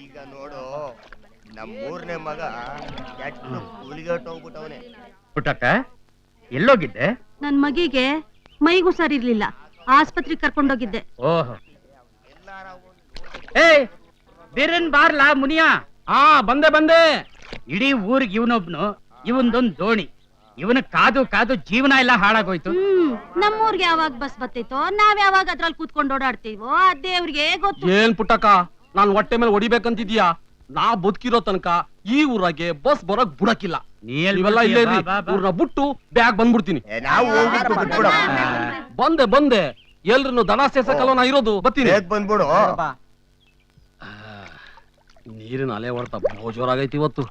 ಈಗ ನೋಡು ನಮ್ಮೂರ್ನೇ ಮಗ ಎಷ್ಟು ಕೂಲಿಗೆ ಹೋಗ್ಬಿಟ್ಟವನೆ. ಪುಟ್ಟಕ್ಕ ಎಲ್ಲೋಗಿದ್ದೆ? ನನ್ ಮಗಿಗೆ ಮೈಗೂ ಸರಿರ್ಲಿಲ್ಲ, ಆಸ್ಪತ್ರೆಗೆ ಕರ್ಕೊಂಡೋಗಿದ್ದೆ. ಓಹೋ. ಏ ಬಿರನ್ ಬಾರ್ಲಾ ಮುನಿಯಾ. ಬಂದೆ ಬಂದೆ. ಇಡೀ ಊರಿಗೆ ಇವನೊಬ್ನು, ಇವನ್ದೊಂದ್ ದೋಣಿ. ಇವನ ಕಾದು ಕಾದು ಜೀವನ ಎಲ್ಲ ಹಾಳಾಗೋಯ್ತು. ನಮ್ಮೂರ್ಗೆ ಯಾವಾಗ ಬಸ್ ಬರ್ತೈತೋ, ನಾವ್ ಯಾವಾಗ ಅದ್ರಲ್ಲಿ ಕೂತ್ಕೊಂಡು ಓಡಾಡ್ತೀವೋ ಅದೇ ಅವ್ರಿಗೆ ಗೊತ್ತು. ಏನ್ ಪುಟ್ಟಕ್ಕ, ನಾನ್ ಹೊಟ್ಟೆ ಮೇಲೆ ಹೊಡಿಬೇಕಂತಿದ್ಯಾ? ನಾ ಬದುಕಿರೋ ತನಕ ಈ ಊರಾಗೆ ಬಸ್ ಬರೋಕ್ ಬಿಡಕ್ಕಿಲ್ಲ. ನೀವೆಲ್ಲ ಇಲ್ಲೇ ಇರ್ರಿ, ಊರ್ನ ಬಿಟ್ಟು ಬ್ಯಾಗ್ ಬಂದ್ಬಿಡ್ತೀನಿ. ಬಂದೆ ಬಂದೆ. ಎಲ್ರು ದನ ಸೇರ್ಸಕ್ಕಲ್ಲ ನಾ ಇರೋದು. ಬರ್ತೀನಿ, ಬಂದ್ಬಿಡು. ನೀರಿನ ಅಲೆ ಹೊಡ್ತಾ ಬಹು ಜೋರಾಗೈತಿ ಇವತ್ತು.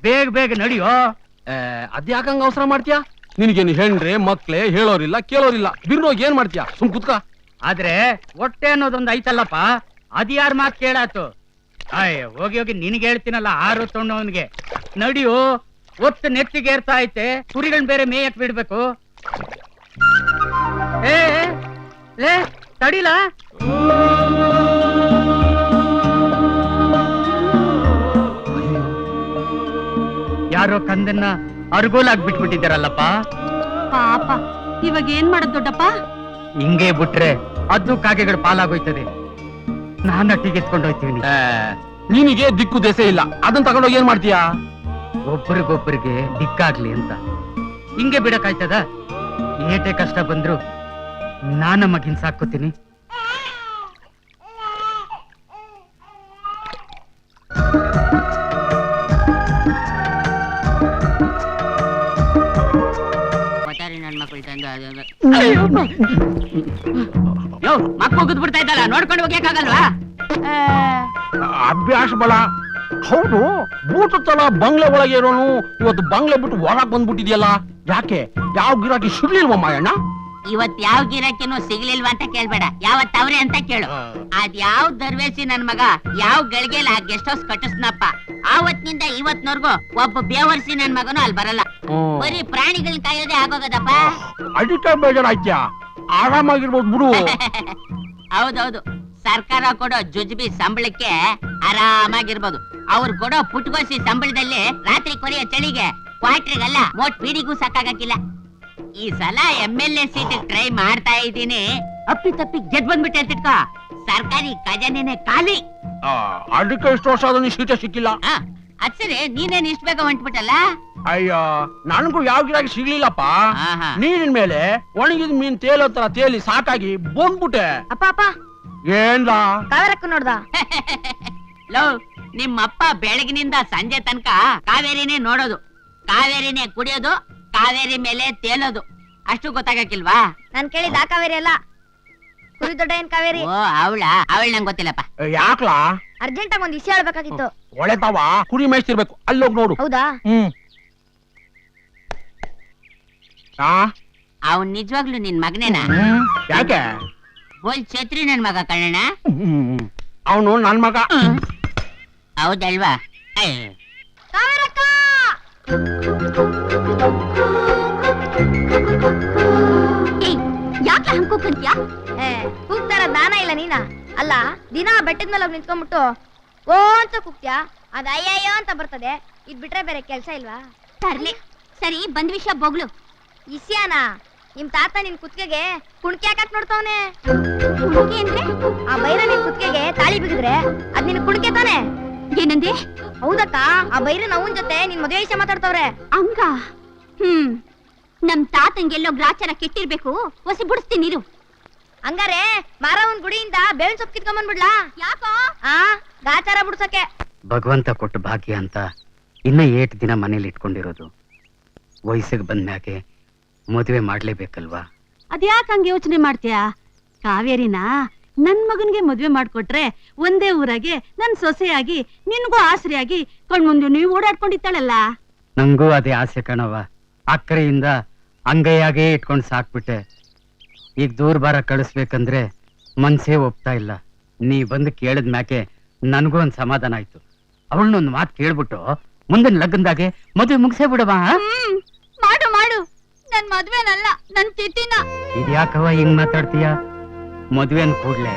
ಬೇಗ ಬೇಗ ನಡಿಯೋ. ಅದ್ಯಾಕಂಗ ಅವಸರ ಮಾಡ್ತೀಯಾ? ನಿನಗೇನು ಹೆಣ್ರೆ ಮಕ್ಳೇ ಹೇಳೋರಿಲ್ಲ ಕೇಳೋರಿಲ್ಲ. ಬಿರ್ನೋಗಿ ಏನ್ ಮಾಡ್ತೀಯಾ? ಸುಮ್ ಕುತ್ಕ. ಆದ್ರೆ ಹೊಟ್ಟೆ ಅನ್ನೋದೊಂದು ಐತಲ್ಲಪ್ಪ, ಅದ್ಯಾರ ಮಾತ್ ಕೇಳಾತು? ಅಯ್ಯ ಹೋಗಿ ಹೋಗಿ ನಿನ್ಗೆ ಹೇಳ್ತೀನಲ್ಲ, ಆರು ತೊಂಡವನ್ಗೆ. ನಡಿಯೋ, ಒತ್ತು ನೆತ್ತಿಗೆ ಏರ್ತಾ ಐತೆ. ಕುರಿಗಳನ್ನ ಬೇರೆ ಮೇಯಕ್ ಬಿಡ್ಬೇಕು. ಏ ತಡಿಲ. ಯಾರೋ ಕಂದನ್ನ ಅರ್ಗೋಲಾಗ್ ಬಿಟ್ಬಿಟ್ಟಿದ್ದಾರಲ್ಲಪ್ಪ. ಪಾಪ, ಇವಾಗ ಏನ್ ಮಾಡೋದ್ ದೊಡ್ಡಪ್ಪ? ಹಿಂಗೆ ಬಿಟ್ರೆ ಅದು ಕಾಗೆಗಳ ಪಾಲಾಗೋಯ್ತದೆ. ನಾನು ಅಟ್ಟಿಗೆತ್ಕೊಂಡು ಹೋಯ್ತೀವಿ. ನಿನಗೆ ದಿಕ್ಕು ದೇಸೆ ಇಲ್ಲ, ಅದನ್ನ ತಗೊಂಡೋಗಿ ಏನ್ ಮಾಡ್ತೀಯಾ? ಒಬ್ಬರಿಗೊಬ್ಬರಿಗೆ ದಿಕ್ಕಾಗ್ಲಿ ಅಂತ ಹಿಂಗೆ ಬಿಡಕ್ಕಾಯ್ತದ? ಏಟೆ ಕಷ್ಟ ಬಂದ್ರು ನಾನ ಮಗಿನ್ ಸಾಕೋತೀನಿ. ಮಕ್ಕ ಹೋಗುದ್ ಬಿಡ್ತಾ ಇದ್ದಲ್ಲ, ನೋಡ್ಕೊಂಡು ಹೋಗ್ಯಾಕಾಗಲ್ವಾ? ಅಭ್ಯಾಸ ಬಲ. ಹೌದು, ಬೂಟು ತರ ಬಂಗ್ಲೆ ಒಳಗೆ ಇರೋನು ಇವತ್ತು ಬಂಗ್ಲೆ ಬಿಟ್ಟು ಹೊರಗ್ ಬಂದ್ಬಿಟ್ಟಿದ್ಯಲ್ಲ, ಯಾಕೆ? ಯಾವ ಗಿರಾಕಿ ಸಿಗ್ಲಿಲ್ವ ಮಾಯಣ್ಣ? ಇವತ್ ಯಾವ ಗಿರಾಕಿನೂ ಸಿಗ್ಲಿಲ್ವಾ ಅಂತ ಕೇಳ್ಬೇಡ, ಯಾವತ್ ಅವ್ರೆ ಅಂತ ಕೇಳು. ಅದ್ ಯಾವ ದರ್ವೇಸಿ ನನ್ ಮಗ ಯಾವ ಗಳಿಗೆಲ್ಲ ಗೆಸ್ಟ್ ಹೌಸ್ ಕಟ್ಟಿಸ್ನಪ್ಪ, ಆವತ್ತಿನಿಂದ ಇವತ್ನವರ್ಗು ಒಬ್ಬ ಬೇವರ್ಸಿ ನನ್ ಮಗನು ಅಲ್ಲಿ ಬರಲ್ಲ. ಬರೀ ಪ್ರಾಣಿಗಳನ್ನ ಕಾಯೋದೇ ಆಗೋಗದಪ್ಪ. ಅದಕ್ಕೆ ಬೇಜಾರಾಯ್ತ್ಯಾ? ಆರಾಮಾಗಿರ್ಬೋದು ಬಿಡು. ಹೌದೌದು, ಸರ್ಕಾರ ಕೊಡೋ ಜುಜ್ಬಿ ಸಂಬಳಕ್ಕೆ ಆರಾಮಾಗಿರ್ಬೋದು. ಅವ್ರು ಕೊಡೋ ಪುಟ್ಗೋಸಿ ಸಂಬಳದಲ್ಲಿ ರಾತ್ರಿ ಕೊನೆಯ ಚಳಿಗೆ ಕ್ವಾರ್ಟರ್ಗಲ್ಲ ಮೋಟ್ ಪೀಡಿಗೂ ಸಾಕಾಗಕ್ಕಿಲ್ಲ. ಈ ಸಲ MLA ಸೀಟ್ ಟ್ರೈ ಮಾಡ್ತಾ ಇದ್ದೀನಿ. ಅಪ್ಪಿ ತಪ್ಪಿ ಗೆದ್ ಬಂದ್ಬಿಟ್ಟೆ ಅಂತಿಟ್ಕೋ, ಸರ್ಕಾರಿ ಖಜಾನೆನೆ ಖಾಲಿ. ಅದಕ್ಕೆ ಇಷ್ಟು ವರ್ಷ ಆದ್ರೂ ಸೀಟೇ ಸಿಕ್ಕಿಲ್ಲ. ಅದ್ ಸರಿ, ನೀನೇನ್ ಇಷ್ಟ ಬೇಗ ಹೊಂಟ್ಬಿಟ್ಟಲ್ಲ? ಅಯ್ಯೋ, ನನಗೂ ಯಾವ ಗಿರಾಕಿ ಸಿಗ್ಲಿಲ್ಲಪ್ಪ. ನೀರಿನ ಮೇಲೆ ಒಣಗಿದ ಮೀನ್ ತೇಲೋ ತರ ತೇಲಿ ಸಾಕಾಗಿ ಬಂದ್ಬಿಟ್ಟೆ. ಅಪ್ಪ ಅಪ್ಪ ಏನ್ಲ ಕಾವೇರಕ್ಕ ನೋಡ್ದ? ಲೋ, ನಿಮ್ಮಪ್ಪ ಬೆಳಗಿನಿಂದ ಸಂಜೆ ತನಕ ಕಾವೇರಿನೇ ನೋಡೋದು, ಕಾವೇರಿನೇ ಕುಡಿಯೋದು, ಕಾವೇರಿ ಮೇಲೆ ತೇಲೋದು. ಅಷ್ಟು ಗೊತ್ತಾಗಕ್ಕಿಲ್ವಾ? ನಾನ್ ಕೇಳಿದ ಆ ಕಾವೇರಿ ಅಲ್ಲ, ಕುರಿ ದೊಡ್ಡ ಏನ್ ಕಾವೇರಿ. ಓ ಅವಳ ನಂಗೆ ಗೊತ್ತಿಲ್ಲಪ್ಪ. ಯಾಕ್ಲಾ? ಅರ್ಜೆಂಟ್ ಆಗಿ ಒಂದ್ ವಿಷಯ ಹೇಳ್ಬೇಕಾಗಿತ್ತು. ಒಳೆತಾವ ಕುರಿ ಮೇಯ್ತಿರ್ಬೇಕು, ಅಲ್ಲೋಗಿ ನೋಡು. ಹೌದಾ? ಅವನ್ ನಿಜವಾಗ್ಲು ನಿನ್ ಮಗನೇನಾ? ಯಾಕೆ? ಬೋಲ್ ಛತ್ರಿ ನನ್ ಮಗ ಕಣಣ್ಣ. ಅವನು ನನ್ ಮಗ. ಹೌದಲ್ವಾ? ಯಾಕೆ ಹಂಗ್ ಕೂಗ್ತೀಯ? ಕೂಗ್ತಾರ ದಾನ ಇಲ್ಲ ನೀನ ಅಲ್ಲ. ದಿನ ಬೆಟ್ಟದ ಮೇಲೆ ಹೋಗಿ ನಿಂತ್ಕೊಂಡ್ಬಿಟ್ಟು ಓ ಅಂತ ಕೂಗ್ತ್ಯಾ, ಅದ ಅಯ್ಯಯ್ಯೋ ಅಂತ ಬರ್ತದೆ. ಇದ್ ಬಿಟ್ರೆ ಬೇರೆ ಕೆಲ್ಸ ಇಲ್ವಾ? ತರ್ಲಿ. ಸರಿ, ಬಂದ್ ವಿಷಯ ಬೋಗ್ಲು. ಇಸ್ಯಾನ ನಿಮ್ ತಾತ ನಿನ್ ಕುತ್ತಿಗೆಗೆ ಕುಣ್ಕಿ ಹಾಕಕ್ ನೋಡ್ತಾವನೆ. ಕುಣ್ಕೆ ಅಂದ್ರೆ? ಆ ಬೈರ ನಿನ್ ಕುತ್ತಿಗೆಗೆ ತಾಳಿ ಬಿಗಿದ್ರೆ ಅದ್ ನಿನ್ ಕುಣ್ಕೆ ತಾನೆ? ಏನಂದೆ? ಹೌದಕ್ಕ, ಆ ಬೈರನ್ ಅವನ್ ಜೊತೆ ನಿನ್ ಮದುವೆ ವಿಷಯ ಮಾತಾಡ್ತಾವ್ರೆ. ಹಂಗ? ನಮ್ ತಾತಂಗೆಲ್ಲೋ ಗ್ರಾಚಾರ ಕೆಟ್ಟಿರ್ಬೇಕು, ಹೊಸಿ ಬಿಡಿಸ್ತೀನಿ ಇರು. ಹಂಗಾರೆ ಮಾರವನ್ ಗುಡಿಯಿಂದ ಬೇವಿನ ಸೊಪ್ಪು ಕಿತ್ಕೊಂಡ್ಬಂದ್ಬಿಡ್ಲಾ? ಯಾಕೋ? ಗಾಚಾರ ಬಿಡ್ಸಕ್ಕೆ. ಭಗವಂತ ಕೊಟ್ಟ ಭಾಗ್ಯ ಅಂತ ಇನ್ನ 8 ದಿನ ಮನೇಲಿ ಇಟ್ಕೊಂಡಿರೋದು. ವಯಸ್ಸಿಗೆ ಬಂದ್ಮ್ಯಾಕೆ ಮದುವೆ ಮಾಡ್ಲೇಬೇಕಲ್ವಾ? ಅದ್ಯಾಕ ಹಂಗ ಯೋಚನೆ ಮಾಡ್ತೀಯಾ? ಕಾವೇರಿನ ನನ್ ಮಗನ್ಗೆ ಮದ್ವೆ ಮಾಡ್ಕೊಟ್ರೆ ಒಂದೇ ಊರಾಗೆ ನನ್ ಸೊಸೆಯಾಗಿ ನಿನ್ಗೂ ಆಸರೆಯಾಗಿ ಕಣ್ಮುಂದೆ ನೀವು ಓಡಾಡ್ಕೊಂಡಿದ್ದಾಳಲ್ಲ. ನಂಗೂ ಅದೇ ಆಸೆ ಕಣವ. ಅಕ್ಕರೆಯಿಂದ ಅಂಗೈಯಾಗೇ ಇಟ್ಕೊಂಡು ಸಾಕ್ಬಿಟ್ಟೆ. ಈಗ ದೂರ ಬಾರ ಕಳಿಸ್ಬೇಕಂದ್ರೆ ಮನ್ಸೇ ಒಪ್ತಾ ಇಲ್ಲ. ನೀ ಬಂದು ಕೇಳಿದ ಮ್ಯಾಕೆ ನನ್ಗೂ ಒಂದ್ ಸಮಾಧಾನ ಆಯ್ತು. ಅವಳನ್ನೊಂದು ಮಾತು ಕೇಳ್ಬಿಟ್ಟು ಮುಂದಿನ ಲಗ್ನದಾಗೆ ಮದುವೆ ಮುಗಿಸೇ ಬಿಡವ. ಮಾಡು ಮಾಡು, ನನ್ ಮದ್ವೆನಲ್ಲ ನನ್ ತಿಥಿನ. ಇದ್ಯಾಕವ ಹಿಂಗ್ ಮಾತಾಡ್ತೀಯ? ಮದ್ವೆ ಕೂಡ್ಲೆ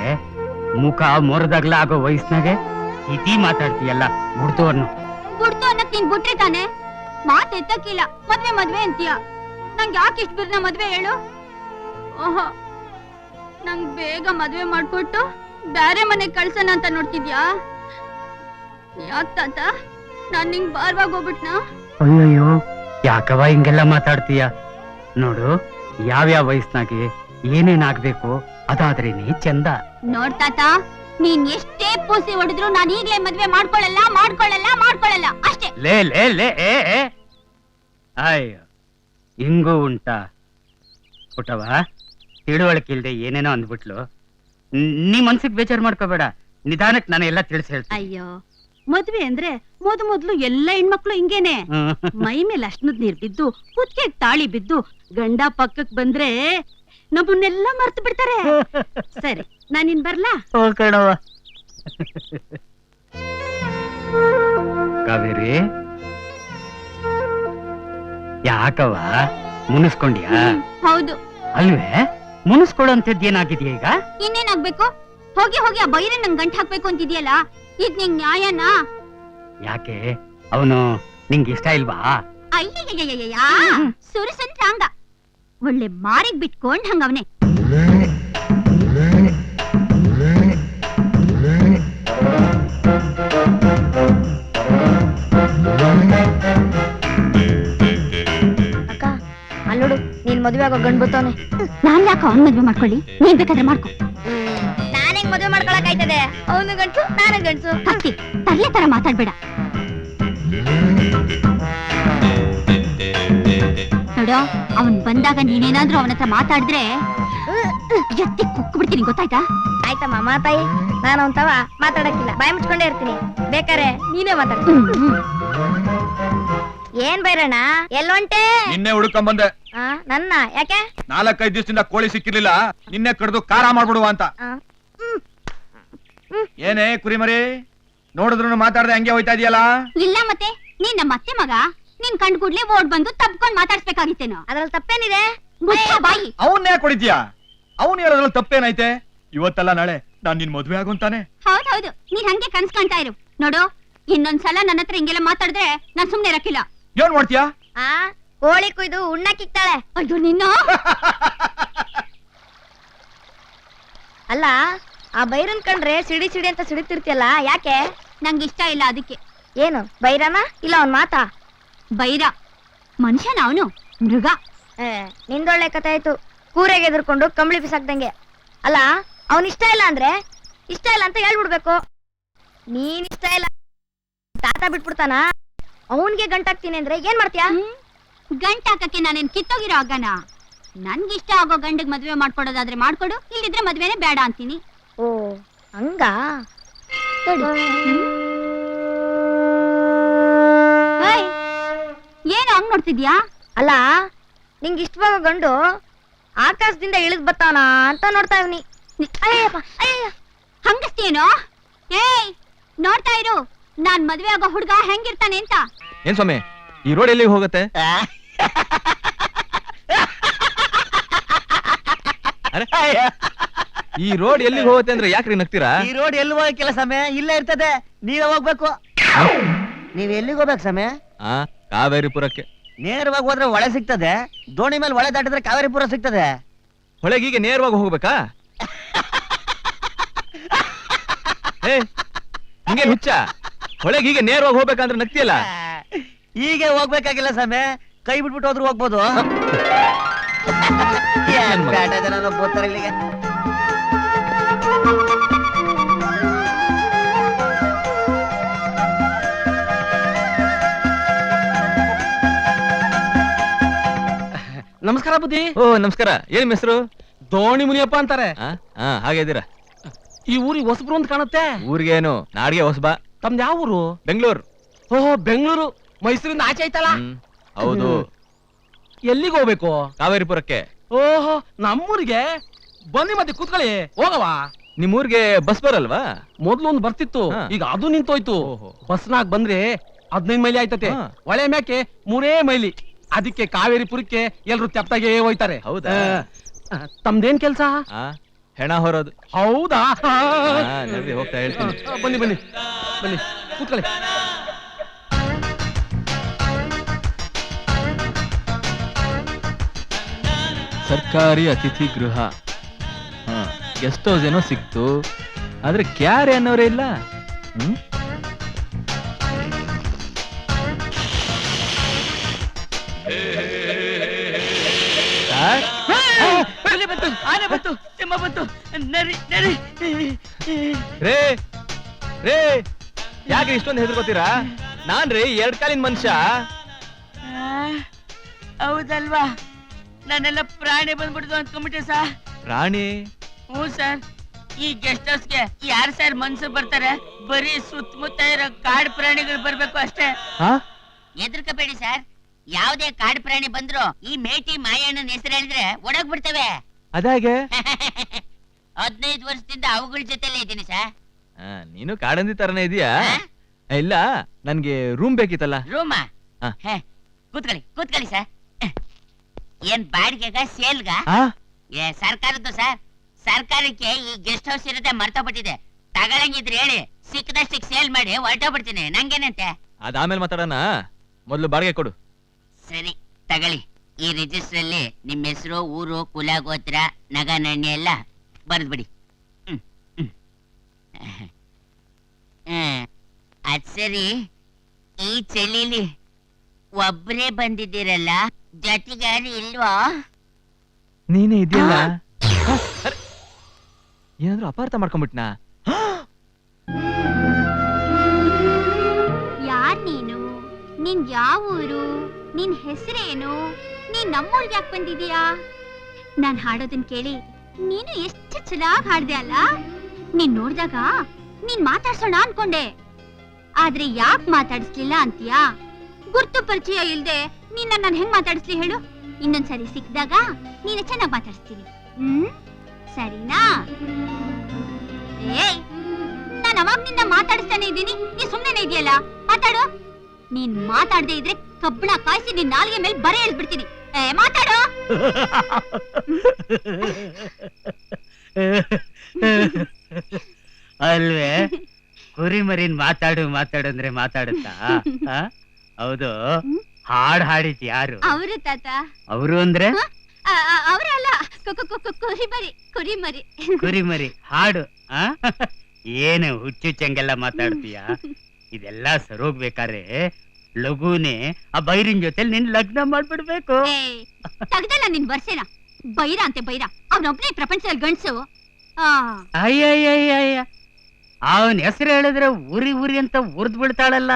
ಮುಖ ಮೊರದಾಗ್ಲ ಆಗೋ ವಯಸ್ಸಿನಾಗೆ ಇತಿ ಮಾತಾಡ್ತೀಯಲ್ಲ ಬಿಡ್ತೋರ್ನು. ಬಿಡ್ತು ಅನ್ನಕ್ ನೀನ್ ಬಿಟ್ರೆ ತಾನೆ ಮಾತ್ ಎತ್ತಕ್ಕಿಲ್ಲ. ಮದ್ವೆ ಮದ್ವೆ ಅಂತೀಯ. ನಂಗೆ ಯಾಕೆ ಇಷ್ಟ ಬಿರ್ನ ಮದ್ವೆ ಹೇಳು? ಓಹೋ, ನಂಗ್ ಬೇಗ ಮದ್ವೆ ಮಾಡ್ಕೊಟ್ಟು ಬೇರೆ ಮನೆಗ್ ಕಳ್ಸೋಣ ಅಂತ ನೋಡ್ತಿದ್ಯಾ? ಯಾಕ್ ತಾತ ನಾನ್ ನಿಂಗ್ ಬಾರ್ವಾಗ್ ಹೋಗ್ಬಿಟ್ನಾ? ಅಯ್ಯಯ್ಯೋ, ಯಾಕವ ಹಿಂಗೆಲ್ಲ ಮಾತಾಡ್ತೀಯ? ನೋಡು, ಯಾವ್ಯಾವ ವಯಸ್ಸಿನಾಗೆ ಏನೇನಾಗ್ಬೇಕು ಅದಾದ್ರೇನೆ ಚಂದ. ನೋಡ್ತಾತ, ನೀನ್ ಎಷ್ಟೇ ಪೂಸಿ ಹೊಡೆದ್ರು ನಾನ್ ಈಗ್ಲೇ ಮದ್ವೆ ಮಾಡ್ಕೊಳ್ಳಲ್ಲ ಅಷ್ಟೇ. ಲೇ ಲೇ ಲೇ ಏ ಏ. ಅಯ್ಯೋ, ಹಿಂಗೂ ಉಂಟಾ ಪುಟವ? ತಿಳುವಳಿಕೆ ಇಲ್ದೆ ಏನೇನೋ ಅಂದ್ಬಿಟ್ಲು. ನೀ ಮನ್ಸಿಗೆ ಬೇಜಾರ್ ಮಾಡ್ಕೋಬೇಡ, ನಿಧಾನಕ್ ನಾನು ಎಲ್ಲ ತಿಳಿಸಿ ಹೇಳ್ತೀನಿ. ಅಯ್ಯೋ, ಮದ್ವೆ ಅಂದ್ರೆ ಮೊದ್ಲು ಎಲ್ಲ ಹೆಣ್ಮಕ್ಳು ಹಿಂಗೇನೆ. ಮೈ ಮೇಲೆ ಅಷ್ಟನದ್ ನೀರ್ ಬಿದ್ದು ಕುತ್ತಿಗೆ ತಾಳಿ ಬಿದ್ದು ಗಂಡ ಪಕ್ಕಕ್ ಬಂದ್ರೆ ನಮ್ಮನ್ನೆಲ್ಲ ಮರ್ತು ಬಿಡ್ತಾರೆ. ಸರಿ, ನಾನಿನ್ ಬರ್ಲಾ? ಕಣವ. ಕಾವೇರಿ, ಯಾಕವ ಮುನಿಸ್ಕೊಂಡ್ಯಾ? ಹೌದು. ಅಲ್ವೇ, ಮುನಿಸ್ಕೊಳ್ಳೋಂಥದ್ದೇನಾಗಿದೆಯಾ ಈಗ? ಇನ್ನೇನಾಗ್ಬೇಕು? ಹೋಗಿ ಹೋಗಿ ಆ ಬೈರೆ ನಂಗ್ ಗಂಟ್ ಹಾಕ್ಬೇಕು ಅಂತಿದ್ಯಲ್ಲ, ಇದ್ ನಿಂಗ್ ನ್ಯಾಯನಾ? ಯಾಕೆ, ಅವನು ನಿಂಗೆ ಇಷ್ಟ ಇಲ್ವಾ? ಅಯ್ಯಯ್ಯಯ್ಯಯ್ಯ, ಸುರಸಂತ್ರ ಹಂಗ ಒಳ್ಳೆ ಮಾರಿಗ್ ಬಿಟ್ಕೊಂಡ್ ಹಂಗವನೆ. ಅಕ್ಕ, ಅಲ್ಲೋಡು, ನೀನ್ ಮದುವೆ ಆಗೋ ಗಂಡ್ ಬತ್ತವನೆ. ನಾನ್ ಯಾಕೆ ಅವ್ನ್ ಮದ್ವೆ ಮಾಡ್ಕೊಳ್ಳಿ? ನೀನ್ ಬೇಕಾದ್ರೆ ಮಾಡ್ಕೊ. ನಾನೇಗ್ ಮದುವೆ ಮಾಡ್ಕೊಳಕ್ ಆಯ್ತದೆ? ಅವನು ಗಂಡ್ಸು, ನಾನೇ ಗಂಡ್ಸು. ಹತ್ತಿ ತರ್ಲೆ ತರ ಮಾತಾಡ್ಬೇಡ. ನೋಡೋ, ಅವನ್ ಬಂದಾಗ ನೀನೇನಾದ್ರೂ ಅವನ ಹತ್ರ ಮಾತಾಡಿದ್ರೆ ಎತ್ತಿ ಕುಕ್ಕು ಬಿಡ್ತೀನಿ, ಗೊತ್ತಾಯ್ತಾ? ಆಯ್ತಮ್ಮ, ಮಾತಾಯಿ. ನಾನು ಅವನ್ ಮಾತಾಡಕ್ಕಿಲ್ಲ, ಬಾಯಿ ಮುಚ್ಕೊಂಡೇ ಇರ್ತೀನಿ. ಬೇಕಾರೆ ನೀನೇ ಮಾತಾಡ. ಏನ್ ಬೈರಣ್ಣ, ಎಲ್ಲೊಂಟೆ? ನಿನ್ನೆ ಹುಡುಕೊಂಡ್ ನನ್ನ ಯಾಕೆ? 4-5 ದಿವಸದಿಂದ ಕೋಳಿ ಸಿಕ್ಕಿರ್ಲಿಲ್ಲ, ನಿನ್ನೆ ಕಡ್ದು ಖಾರ ಮಾಡ್ಬಿಡುವ ಅಂತ. ಏನೇ ಕುರಿಮರಿ, ನೋಡಿದ್ರು ಮಾತಾಡ್ದೆ ಹಂಗೆ ಹೋಯ್ತಾ ಇದೆಯಲ್ಲ? ಇಲ್ಲ ಮತ್ತೆ, ನೀನ್ ನಮ್ಮ ಅತ್ತೆ ಮಗ, ನಿನ್ ಕಂಡ್ ಕೂಡ್ಲೆ ಓಡ್ ಬಂದು ತಪ್ಕೊಂಡ್ ಮಾತಾಡ್ಸ್ಬೇಕಾಗಿತ್ತೇನೋ. ಅದ್ರಲ್ಲಿ ತಪ್ಪೇನಿದೆ? ಬಾಯಿ. ಅವನ್ನೇ ಕೊಡಿದ್ಯಾ? ಅವನ್ ಹೇಳೋದ್ರಲ್ಲಿ ತಪ್ಪೇನೈತೆ? ಇವತ್ತಲ್ಲ ನಾಳೆ ನಾನ್ ನಿನ್ ಮದ್ವೆ ಆಗುಂತಾನೆ. ಹೌದೌದು, ನೀನ್ ಹಂಗೆ ಕನ್ಸ್ ಕಾಣ್ತಾ ಇರು. ನೋಡು, ಇನ್ನೊಂದ್ಸಲ ನನ್ನ ಹತ್ರ ಹಿಂಗೆಲ್ಲ ಮಾತಾಡಿದ್ರೆ ನಾನ್ ಸುಮ್ನೆ ಇರಕ್ಕಿಲ್ಲ. ಏನ್ ಮಾಡ್ತೀಯಾ? ಕೋಳಿ ಕುಯ್ದು ಉಣ್ಣಕ್ಕಿಕ್ತಾಳೆ. ಅಯ್ಯೋ ನಿನ್ನ. ಅಲ್ಲ, ಆ ಬೈರನ್ ಕಂಡ್ರೆ ಸಿಡಿ ಸಿಡಿ ಅಂತ ಸಿಡಿತಿರ್ತಿಯಲ್ಲ, ಯಾಕೆ? ನಂಗೆ ಇಷ್ಟ ಇಲ್ಲ ಅದಕ್ಕೆ. ಏನು ಬೈರನ? ಇಲ್ಲ ಅವ್ನ್ ಮಾತಾ? ಬೈರ ಮನುಷ್ಯನ ಅವನು, ಮೃಗ. ನಿಂದೊಳ್ಳೆ ಕಥೆ ಆಯ್ತು, ಕೂರೆಗೆ ಎದುರ್ಕೊಂಡು ಕಂಬಳಿ ಬಿಸಾಕ್ದಂಗೆ. ಅಲ್ಲ, ಅವನ್ ಇಷ್ಟ ಇಲ್ಲ ಅಂದ್ರೆ ಇಷ್ಟ ಇಲ್ಲ ಅಂತ ಹೇಳ್ಬಿಡ್ಬೇಕು. ನೀನ್ ಇಷ್ಟ ಇಲ್ಲ ತಾತ ಬಿಟ್ಬಿಡ್ತಾನ? ಅವನ್ಗೆ ಗಂಟಾಕ್ತೀನಿ ಅಂದ್ರೆ ಏನ್ ಮಾಡ್ತೀಯಾ? ಗಂಟ ಹಾಕಕ್ಕೆ ನಾನೇನ್ ಕಿತ್ತೋಗಿರೋ ಅಗ್ಗನ? ನನ್ಗಿಷ್ಟ ಆಗೋ ಗಂಡಿಗೆ ಮದ್ವೆ ಮಾಡ್ಕೊಡೋದಾದ್ರೆ ಮಾಡ್ಕೊಡು, ಇಲ್ಲಿದ್ರೆ ಮದ್ವೆನೆ ಬೇಡ ಅಂತೀನಿ. ಓ ಹಂಗ? ಏನು ಹಂಗ್ ನೋಡ್ತಿದ್ಯಾ? ಅಲ್ಲ, ನಿಂಗೆ ಇಷ್ಟವಾಗೋ ಗಂಡು ಆಕಾಶದಿಂದ ಇಳಿದ್ ಬತ್ತಾನ ಅಂತ ನೋಡ್ತಾ ಇವ್ನಿ. ಅಯ್ಯಪ್ಪ, ಅಯ್ಯ, ಹಂಗಸ್ತೇನೋ? ಏಯ್, ನೋಡ್ತಾ ಇರು, ನಾನ್ ಮದ್ವೆ ಆಗೋ ಹುಡ್ಗ ಹೆಂಗಿರ್ತಾನೆ ಅಂತ. ಏನ್ ಸ್ವಾಮಿ, ಈ ರೋಡ್ ಎಲ್ಲಿಗೆ ಹೋಗುತ್ತೆ? ಈ ರೋಡ್ ಎಲ್ಲಿಗೆ ಹೋಗುತ್ತೆ ಅಂದ್ರೆ ಯಾಕ್ರಿ ನಗ್ತೀರಾ? ಈ ರೋಡ್ ಎಲ್ಲಿ ಹೋಗಕ್ಕಿಲ್ಲ ಸಮಯ, ಇಲ್ಲೇ ಇರ್ತದೆ, ನೀವೇ ಹೋಗ್ಬೇಕು. ನೀವ್ ಎಲ್ಲಿಗೆ ಹೋಗ್ಬೇಕು ಸಮಯ? ಕಾವೇರಿಪುರಕ್ಕೆ. ನೇರವಾಗಿ ಹೋದ್ರೆ ಒಳೆ ಸಿಗ್ತದೆ, ದೋಣಿ ಮೇಲೆ ಒಳೆ ದಾಟಿದ್ರೆ ಕಾವೇರಿಪುರ ಸಿಗ್ತದೆ. ಹೊಳೆಗೀಗೆ ನೇರವಾಗಿ ಹೋಗ್ಬೇಕಾ? ಹಿಂಗೆ ಹುಚ್ಚ, ಹೊಳೆಗೀಗೆ ನೇರವಾಗಿ ಹೋಗ್ಬೇಕಂದ್ರೆ ನಗ್ತಿಯಲ್ಲ. ಹೀಗೆ ಹೋಗ್ಬೇಕಾಗಿಲ್ಲ ಸಮಯ, ಕೈ ಬಿಟ್ಬಿಟ್ಟು ಹೋದ್ರು ಹೋಗ್ಬೋದು. ಬೇಡ ಜನ ಬೋತಾರೆ ಇಲ್ಲಿಗೆ. ನಮಸ್ಕಾರ ಬುದ್ಧಿ. ಓ ನಮಸ್ಕಾರ. ಏನ್ ಹೆಸರು? ದೋಣಿ ಮುನಿಯಪ್ಪ ಅಂತಾರೆ. ಹಾಗೆ ಇದ್ದೀರಾ? ಈ ಊರಿಗೆ ಹೊಸಬ್ರು ಅಂತ ಕಾಣುತ್ತೆ. ಊರಿಗೇನು, ನಾಡಿಗೆ ಹೊಸಬ. ತಮ್ದು ಯಾವ ಊರು? ಬೆಂಗಳೂರು. ಓಹೋ, ಬೆಂಗಳೂರು. ಮೈಸೂರಿಂದ ಆಚೆ ಐತಲ್ಲ? ಹೌದು. ಎಲ್ಲಿಗೆ ಹೋಗ್ಬೇಕು? ಕಾವೇರಿಪುರಕ್ಕೆ. ಓಹೋ, ನಮ್ಮೂರಿಗೆ ಬನ್ನಿ, ಮತ್ತೆ ಕೂತ್ಕೊಳ್ಳಿ, ಹೋಗವ. ನಿಮ್ಮೂರ್ಗೆ ಬಸ್ ಬರಲ್ವಾ? ಮೊದ್ಲು ಒಂದು ಬರ್ತಿತ್ತು, ಈಗ ಅದು ನಿಂತೋಯ್ತು. ಬಸ್ನಾಗ್ ಬಂದ್ರೆ 15 ಮೈಲಿ ಆಯ್ತತೆ, ಒಳೆ ಮ್ಯಾಕೆ 3 ಮೈಲಿ. ಅದಕ್ಕೆ ಕಾವೇರಿಪುರಕ್ಕೆ ಎಲ್ರು ತೆಪ್ತಾಗೆ ಹೋಯ್ತಾರೆ. ಹೌದಾ? ತಮ್ದೇನ್ ಕೆಲ್ಸ? ಹೆಣ ಹೊರೋದು. ಹೌದಾ? ನಡ್ರಿ ಹೋಗ್ತಾ ಹೇಳ್ತೀನಿ. ಬನ್ನಿ ಬನ್ನಿ ಬನ್ನಿ ಕೂತ್ಕೊಳ್ಳಿ. ಸರ್ಕಾರಿ ಅತಿಥಿ ಗೃಹ. ಗೆಸ್ಟ್ ಹೌಸ್ ಏನೋ ಸಿಕ್ತು, ಆದ್ರೆ ಕ್ಯಾರೆ ಅನ್ನೋರೇ ಇಲ್ಲ. ಆನೆ ಬಂತು, ಸಿಂಹ ಬಂತು, ನರಿ ನರಿ. ರೇ ರೇ, ಯಾಕೆ ಇಷ್ಟೊಂದು ಹೆದರ್ಕೋತೀರಾ? ನಾನ್ರಿ 2 ಕಾಲಿನ ಮನುಷ್ಯ. ಹೌದಲ್ವಾ? ನಾನೆಲ್ಲ ಪ್ರಾಣಿ ಬಂದ್ಬಿಡ್ತು ಅನ್ಕೊಂಡ್ಬಿಟ್ಟೆ ಸರ್. ಪ್ರಾಣಿ? ಹ್ಞೂ ಸರ್. ಈ ಗೆಸ್ಟ್ ಹೌಸ್ಗೆ ಯಾರು ಸರ್ ಮನ್ಸು ಬರ್ತಾರೆ? ಬರೀ ಸುತ್ತಮುತ್ತ ಇರೋ ಕಾಡು ಪ್ರಾಣಿಗಳು ಬರ್ಬೇಕು ಅಷ್ಟೇ. ಎದುರ್ಕಬೇಡಿ ಸರ್, ಯಾವ್ದೇ ಕಾಡು ಪ್ರಾಣಿ ಬಂದ್ರು ಈ ಮೇಟಿ ಮಾಯಣ್ಣನ ಹೆಸರು ಹೇಳಿದ್ರೆ ಒಡಗ್ ಬಿಡ್ತವೆ. ಅದಾಗೆ 15 ವರ್ಷದಿಂದ ಅವುಗಳ ಜೊತೆಲೇ ಇದ್ದೀನಿ ಸರ್. ನೀನು ಕಾಡಂದಿ ತರನೇ ಇದೀಯಾ? ಇಲ್ಲ, ನನ್ಗೆ ರೂಮ್ ಬೇಕಿತ್ತಲ್ಲ. ರೂಮಾ? ಕೂತ್ಕೊಳ್ಳಿ ಸರ್. ಏನ್ ಬಾಡಿಗೆಗ ಸೇಲ್ಗ? ಸರ್ಕಾರದ್ದು ಸರ್. ಸರ್ಕಾರಕ್ಕೆ ಈ ಗೆಸ್ಟ್ ಹೌಸ್ ಇರೋದೇ ಮರ್ತೋಗ್ಬಿಟ್ಟಿದೆ. ತಗೊಳಂಗಿದ್ರೆ ಹೇಳಿ, ಸಿಕ್ಕದಷ್ಟಕ್ಕೆ ಸೇಲ್ ಮಾಡಿ ಹೊರಟೋಗ್ಬಿಡ್ತೀನಿ. ನಂಗೇನಂತೆ? ಅದಾದ್ಮೇಲೆ ಮಾತಾಡೋಣ, ಮೊದ್ಲು ಬಾಡಿಗೆ ಕೊಡು. ಸರಿ ತಗೊಳ್ಳಿ. ಈ ರಿಜಿಸ್ಟರ್ ಅಲ್ಲಿ ನಿಮ್ಮ ಹೆಸರು, ಊರು, ಕುಲ, ಗೋತ್ರ, ನಗ, ನಾಣ್ಯ ಎಲ್ಲ ಬರ್ದ್ಬಿಡಿ. ಅದ್ ಸರಿ, ಈ ಚಳಿಲಿ ಒಬ್ರೇ ಬಂದಿದ್ದೀರಲ್ಲ, ಜೊತೆಗಾರಿ ಇಲ್ವಾ? ನೀನೇ ಇದೆಯಲ್ಲ. ಏನಾದ್ರೂ ಅಪಾರ್ಥ ಮಾಡ್ಕೊಂಡ್ಬಿಟ್ನಾ? ಯಾರ್ ನೀನು? ನಿನ್ ಯಾವ ಊರು? ನಿನ್ ಹೆಸರೇನು? ನೀನ್ ನಮ್ಮೂರ್ಗೆ ಯಾಕೆ ಬಂದಿದೀಯಾ? ನಾನ್ ಹಾಡೋದನ್ ಕೇಳಿ ನೀನು ಎಷ್ಟು ಚೆನ್ನಾಗಿ ಹಾಡ್ದೆ ಅಲ್ಲ. ನೀನ್ ನೋಡ್ದಾಗ ನೀನ್ ಮಾತಾಡ್ಸೋಣ ಅನ್ಕೊಂಡೆ, ಆದ್ರೆ ಯಾಕೆ ಮಾತಾಡಿಸ್ಲಿಲ್ಲ ಅಂತೀಯಾ? ಗುರ್ತು ಪರಿಚಯ ಇಲ್ದೆ ನೀನ್ ನಾನು ಹೆಂಗ್ ಮಾತಾಡಿಸ್ಲಿ ಹೇಳು? ಇನ್ನೊಂದ್ಸರಿ ಸಿಕ್ಕಿದಾಗ ನೀನು ಚೆನ್ನಾಗಿ ಮಾತಾಡಿಸ್ತೀನಿ. ಸರಿನಾ? ಏಯ್, ನಾನು ಅವಾಗ್ನಿಂದ ಮಾತಾಡಿಸ್ತಾನೆ ಇದ್ದೀನಿ, ನೀ ಸುಮ್ಮನೆ ಇದೆಯಲ್ಲ. ಮಾತಾಡು. ನೀನ್ ಮಾತಾಡದೆ ಇದ್ರೆ ಕಬ್ಬಣ ಕಾಯಿಸಿ ನಿನ್ ನಾಲ್ಗೆ ಮೇಲೆ ಬರೆ ಎಳ್ಬಿಡ್ತೀನಿ. ಮಾತಾಡು. ಅಲ್ವೇ? ಕುರಿ ಮರಿನ್ ಮಾತಾಡು ಅಂದ್ರೆ ಮಾತಾಡುತ್ತಾ? ಹೌದು. ಹಾಡ್ ಹಾಡಿದ್ ಯಾರು? ಅವರು ತಾತ. ಅವರು ಅಂದ್ರೆ? ಅವರಲ್ಲ, ಕುರಿಮರಿ. ಕುರಿಮರಿ ಹಾಡು. ಏನು ಹುಚ್ಚುಚ್ಚಂಗೆಲ್ಲ ಮಾತಾಡ್ತೀಯ? ಇದೆಲ್ಲ ಸರೋಗ್ಬೇಕಾದ್ರೆ ಲಘುನೆ ಆ ಬೈರಿನ್ ಜೊತೆ ನಿನ್ ಲಗ್ನ ಮಾಡ್ಬಿಡ್ಬೇಕು. ತಗ್ದಲ್ಲ ನಿನ್ ಬರ್ಸೇನ? ಬೈರ ಅಂತೆ ಬೈರ, ಅವನೊಬ್ನೇ ಪ್ರಪಂಚದಲ್ಲಿ ಗಂಡ್ಸು. ಅಯ್ಯ, ಅವನ್ ಹೆಸರು ಹೇಳಿದ್ರೆ ಉರಿ ಉರಿ ಅಂತ ಉರ್ದ್ ಬಿಡ್ತಾಳಲ್ಲ.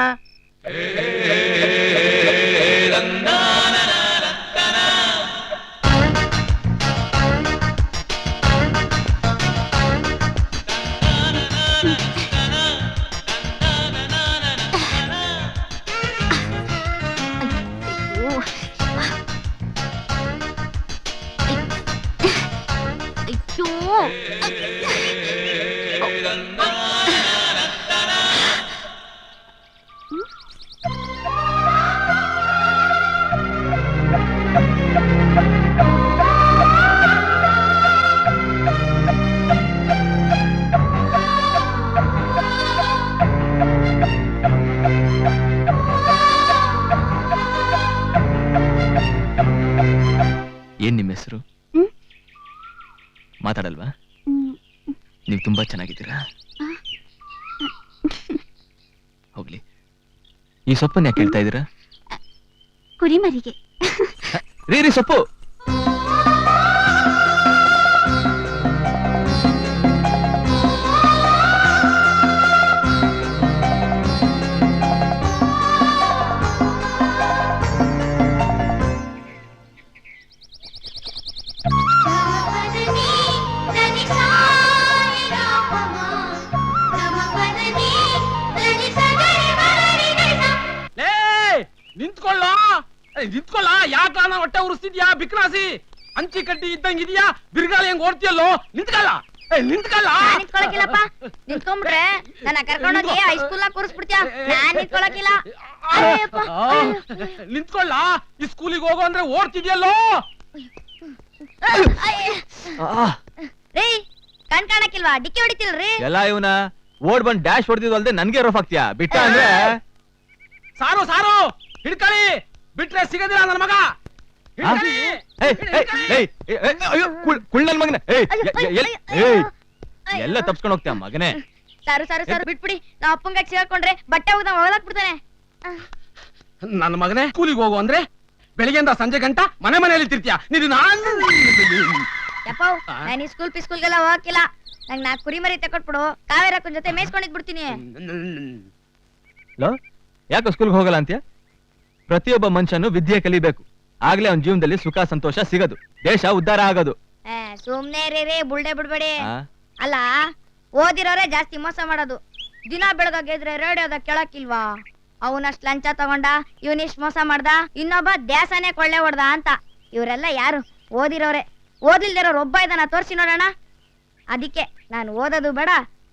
ಏನ್ ನಿಮ್ಮ ಹೆಸರು? ಮಾತಾಡಲ್ವಾ? ನೀವು ತುಂಬಾ ಚೆನ್ನಾಗಿದ್ದೀರಾ. ಹೋಗ್ಲಿ, ಈ ಸೊಪ್ಪನ್ನ ಯಾಕೆ ಹೇಳ್ತಾ ಇದ್ದೀರಾ? ಕುರಿಮರಿಗೆ. ರೀ ಸೊಪ್ಪು. ನಿಂತ್ಕೊಳ್ಳ, ಯಾಕಾನ ಹೊಟ್ಟೆ ಉರಿಸ್ತಿದ್ಯಾ? ಬಿಕ್ರಾಸಿ ಅಂಚಿ ಕಟ್ಟಿ ಇದ್ದಂಗಿದ್ಯಾ? ಬಿರ್ಗಾಳಿ ಹೆಂಗ್ ಓಡ್ತಿಯಲ್ಲೋ? ನಿಂತ್ಕೊಳ್ಳ. ನಿಂತ್ಕೊಳಕಿಲ್ಲಪ್ಪ. ನಿಂತ್ಕೊಂಡ್ಬಿಟ್ರೆ ನನ್ನ ಕರ್ಕೊಂಡೋಗಿ ಹೈಸ್ಕೂಲ್ ಕೂರಿಸ್ಬಿಡ್ತೀಯ. ನಾನ್ ನಿಂತ್ಕೊಳಕಿಲ್ಲ. ನಿಂತ್ಕೊಳ್ಳ. ಈ ಸ್ಕೂಲಿಗೆ ಹೋಗೋ ಅಂದ್ರೆ ಓಡ್ತಿದ್ಯಲ್ಲೋ? ರೀ, ಕಣ್ ಕಾಣಕ್ಕಿಲ್ವಾ ಡಿಕ್ಕಿ ಹೊಡಿತಿಲ್ರಿ ಎಲ್ಲ ಇವನ ಓಡ್ ಬಂದ್ ಡ್ಯಾಶ್ ಹೊಡೆದಿದ್ವಲ್ದೆ ನನ್ಗೆ ರಫ್ ಆಗ್ತೀಯಾ ಬಿಟ್ಟ ಅಂದ್ರೆ ಸಾರು ಸಾರು ಹಿಡ್ಕೊಳ್ಳಿ ಬಿಟ್ರೆ ಸಿಗದಿಲ್ಲ ನನ್ನ ಮಗ ಹಿಡ್ಕೊಳ್ಳಿ. ಕುಳ್ ನನ್ ಮಗನೇ ಎಲ್ಲ ತಪ್ಸ್ಕೊಂಡ್ ಹೋಗ್ತೀಯ ಮಗನೇ. ಸಾರು ಬಿಟ್ಬಿಡಿ ನಾವ್ ಅಪ್ಪಂಗ ಸಿಗಾಕೊಂಡ್ರೆ ಬಟ್ಟೆ ಹೋಗ್ದ ಒಳಗಾಕ್ಬಿಡ್ತಾನೆ ನನ್ನ ಮಗನೇ ಸ್ಕೂಲಿಗೆ ಹೋಗು ಅಂದ್ರೆ ಬೆಳಿಗ್ಗೆಯಿಂದ ಸಂಜೆ ಗಂಟ ಮನೆಯಲ್ಲಿ ತಿರ್ತೀಯ ನೀನು ಯಪ್ಪ ನಾನು ಈ ಸ್ಕೂಲ್ಗೆಲ್ಲ ಹೋಗಕ್ಕಿಲ್ಲ ನಂಗ್ ನಾ ಕುರಿ ಮರಿ ತಕೊಟ್ಬಿಡು ಕಾವೇರಕ್ಕನ್ ಜೊತೆ ಮೇಯ್ಸ್ಕೊಂಡಿದ್ ಬಿಡ್ತೀನಿ ಯಾಕೆ ಸ್ಕೂಲ್ಗೆ ಹೋಗಲ್ಲ ಅಂತ್ಯ? ಪ್ರತಿಯೊಬ್ಬ ಮನುಷ್ಯನು ವಿದ್ಯೆ ಕಲಿಬೇಕು, ಆಗ್ಲೇ ಅವನ ಜೀವನದಲ್ಲಿ ಸುಖ ಸಂತೋಷ ಸಿಗದು, ದೇಶ ಉದ್ಧಾರ ಆಗೋದು. ಸುಮ್ನೆ ರೀ ಬುಳ್ಳೆ ಬಿಡ್ಬೇಡಿ. ಅಲ್ಲ ಓದಿರೋರೇ ಜಾಸ್ತಿ ಮೋಸ ಮಾಡೋದು. ದಿನ ಬೆಳಗಾಗೆದ್ರೆ ರೇಡಿಯೋದ ಕೇಳಕ್ಕಿಲ್ವಾ ಅವನಷ್ಟ್ ಲಂಚ ತಗೊಂಡ ಇವನಿಷ್ಟ್ ಮೋಸ ಮಾಡ್ದ ಇನ್ನೊಬ್ಬ ದ್ಯಾಸನೇ ಕೊಳ್ಳೆ ಹೊಡ್ದ ಅಂತ. ಇವರೆಲ್ಲ ಯಾರು? ಓದಿರೋರೆ. ಓದಿಲ್ದಿರೋರು ಒಬ್ಬ ಇದನ್ನ ತೋರ್ಸಿ ನೋಡೋಣ. ಅದಕ್ಕೆ ನಾನು ಓದೋದು ಬೇಡ,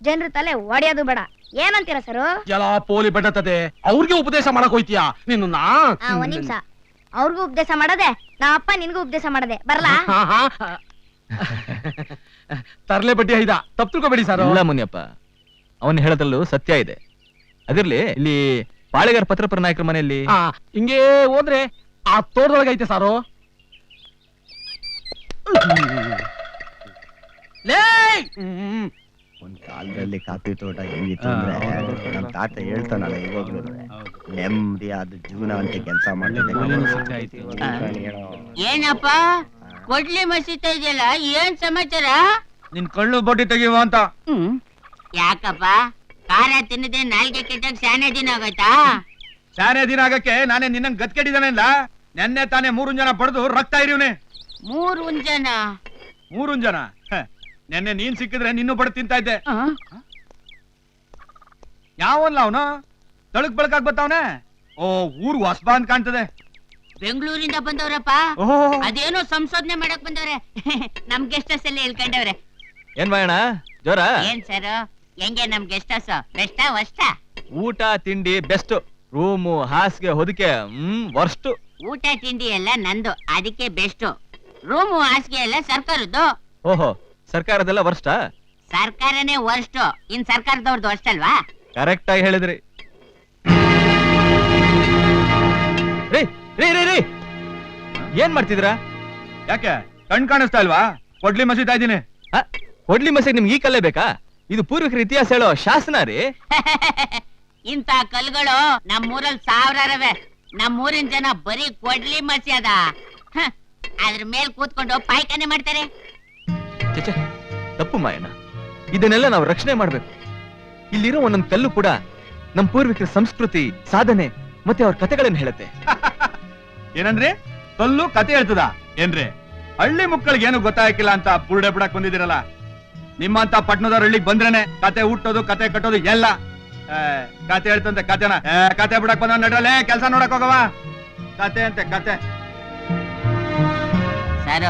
ಜನರ ತಲೆ ಒಡೆಯೋದು ಬೇಡ. ಏನಂತೀರ ಸರು? ಎಲ್ಲ ಪೋಲಿ ಬೆಟ್ಟತದೆ ಅವ್ರಿಗೆ ಉಪದೇಶ ಮಾಡಕ್ ಹೋಯ್ತೀಯಾ ನೀನು? ಒಂದ್ ನಿಮಿಷ, ಅವ್ರಿಗೂ ಉಪದೇಶ ಮಾಡದೆ ನಾ ಅಪ್ಪ ನಿನ್ಗೂ ಉಪದೇಶ ಮಾಡದೆ ಬರ್ಲಾ? ತರ್ಲೆ ಬಡ್ಡಿ ಐದ ತಪ್ಪು ತಿಳ್ಕೊಬೇಡಿ ಸರ್. ಇಲ್ಲ ಮುನಿಯಪ್ಪ, ಅವನ್ ಹೇಳೋದ್ರಲ್ಲೂ ಸತ್ಯ ಇದೆ. ಅದಿರ್ಲಿ, ಇಲ್ಲಿ ಪಾಳೆಗಾರ ಪತ್ರಪರ ನಾಯಕರ ಮನೆಯಲ್ಲಿ ಹಿಂಗೇ ಹೋದ್ರೆ ಆ ತೋಟದೊಳಗೆ ಐತೆ ಸಾರು. ಒಂದ್ ಕಾಲದಲ್ಲಿ ಕಾಫಿ ತೋಟ ಹೆಂಗಿತ್ತು ಅಂದ್ರೆ ನಮ್ ತಾತ ಹೇಳ್ತಾನಲ್ಲ ಇವಾಗ್ಲೂ ನೆಮ್ಮದಿಯಾದ ಜೀವನ ಅಂತ ಕೆಲಸ ಮಾಡ್ತಿದ್ದೆ. ಏನಪ್ಪ ಕೊಡ್ಲಿ ಮಸೀತಾ ಇದೆಯಲ್ಲ, ಏನ್ ಸಮಾಚಾರ? ನಿನ್ ಕಳ್ಳು ಬಡ್ಡಿ ತೆಗಿವ ಅಂತ. ಯಾಕಪ್ಪ ಖಾರ ತಿನ್ನದೆ ನಾಲ್ಗೆ ಕೆಟ್ಟಾಗ ಶಾನೆ ದಿನ ಆಗೋಯ್ತಾ? ಶಾನೆ ದಿನ ಆಗಕ್ಕೆ ನಾನೇ ನಿನ್ನ ಗತ್ಕೆಟ್ಟಿದ್ದಾನಿಲ್ಲ. ನೆನ್ನೆ ತಾನೇ 3 ಜನ ಬಡ್ದು ರಕ್ತ ಇರಿವ್ನೆ. 3 ಜನ? 3 ಜನ? ನೆನ್ನೆ ನೀನ್ ಸಿಕ್ಕಿದ್ರೆ ನಿನ್ನೂ ಬಡ ತಿಂತಾ ಇದ್ದೆ. ಯಾವಲ್ಲ ಅವನು ತಳಕ್ ಬೆಳಕಾಗ್ ಬರ್ತಾವನೆ. ಓ ಊರ್ ಹೊಸಬಾ ಅಂತ ಕಾಣ್ತದೆ. ಬೆಂಗಳೂರಿಂದ ಬಂದವ್ರಪ್ಪ. ಅದೇನೋ ಸಂಶೋಧನೆ ಮಾಡಕ್ ಬಂದವ್ರೆ. ನಮ್ ಗೆಸ್ಟ್ ಹೌಸ್ ಅಲ್ಲಿ ಹೇಳ್ಕೊಂಡವ್ರೆ. ಏನ್ ಮಾಡೋಣ ಜೋರ? ಏನ್ ಸರ್, ಹೆಂಗೆ ನಮ್ ಗೆಸ್ಟ್ ಹೌಸ್? ಬೆಸ್ಟಾ ವರ್ಸ್ಟ? ಊಟ ತಿಂಡಿ ಬೆಸ್ಟ್, ರೂಮು ಹಾಸಿಗೆ ಹೊದಿಕೆ ವರ್ಸ್ಟ್. ಊಟ ತಿಂಡಿ ಎಲ್ಲ ನಂದು, ಅದಕ್ಕೆ ಬೆಸ್ಟ್. ರೂಮು ಹಾಸಿಗೆ ಎಲ್ಲ ಸರ್ಕಾರದ್ದು. ಓಹೋ, ಸರ್ಕಾರದೆಲ್ಲ ವರ್ಷ್ಟ? ಸರ್ಕಾರನೇ ವರ್ಸ್ಟ್, ಇನ್ ಸರ್ಕಾರದವ್ರದ್ದು ವರ್ಸ್ಟ್ ಅಲ್ವಾ? ಕರೆಕ್ಟ್ ಆಗಿ ಹೇಳಿದ್ರಿ. ರೀ ರೀ ರೀ ರೀ ಏನ್ ಮಾಡ್ತಿದ್ರ? ಯಾಕೆ ಕಣ್ ಕಾಣಿಸ್ತಾ ಇಲ್ವಾ? ಕೊಡ್ಲಿ ಮಸೀತಾ ಇದ್ದೀನಿ. ಕೊಡ್ಲಿ ಮಸೀದ್ ನಿಮ್ಗೆ ಈ ಕಲ್ಲೇ ಬೇಕಾ? ಇದು ಪೂರ್ವಿಕರ ಇತಿಹಾಸ ಹೇಳೋ ಶಾಸನ ರೀ. ಇಂತ ಕಲ್ಗಳು ನಮ್ಮೂರಲ್ಲಿ ಸಾವಿರವೆ. ನಮ್ಮೂರಿನ ಜನ ಬರೀ ಕೊಡ್ಲಿ ಮಸಿ ಅದ, ಅದ್ರ ಮೇಲ್ ಕೂತ್ಕೊಂಡು ಪಾಯ್ಕಾನೆ ಮಾಡ್ತಾರೆ. ಚಚ, ತಪ್ಪು ಮಾಯಣ್ಣ, ಇದನ್ನೆಲ್ಲ ನಾವು ರಕ್ಷಣೆ ಮಾಡ್ಬೇಕು. ಇಲ್ಲಿರೋ ಒಂದೊಂದು ಕಲ್ಲು ಕೂಡ ನಮ್ಮ ಪೂರ್ವಿಕರ ಸಂಸ್ಕೃತಿ, ಸಾಧನೆ ಮತ್ತೆ ಅವ್ರ ಕಥೆಗಳನ್ನ ಹೇಳುತ್ತೆ. ಏನಂದ್ರೆ ಕಲ್ಲು ಕತೆ ಹೇಳ್ತದ ಏನ್ರಿ? ಹಳ್ಳಿ ಮಕ್ಕಳಿಗೆ ಏನು ಗೊತ್ತಾಗಿಲ್ಲ ಅಂತ ಬುರುಡೆ ಬಿಡಕ್ ಬಂದಿದ್ದೀರಲ್ಲ. ನಿಮ್ಮಂತ ಪಟ್ಟಣದವ್ರ ಹಳ್ಳಿಗೆ ಬಂದ್ರೇನೆ ಕತೆ ಹುಟ್ಟೋದು ಕತೆ ಕಟ್ಟೋದು ಎಲ್ಲ. ಕತೆ ಹೇಳ್ತಂತೆ ಕತೆನ ಕತೆ ಬಿಡಕ್ ಬಂದ ನಡ್ರಲ್ಲೇ ಕೆಲ್ಸ ನೋಡಕ್ ಹೋಗವ. ಕತೆ ಅಂತೆ ಕತೆ. ಸರ್,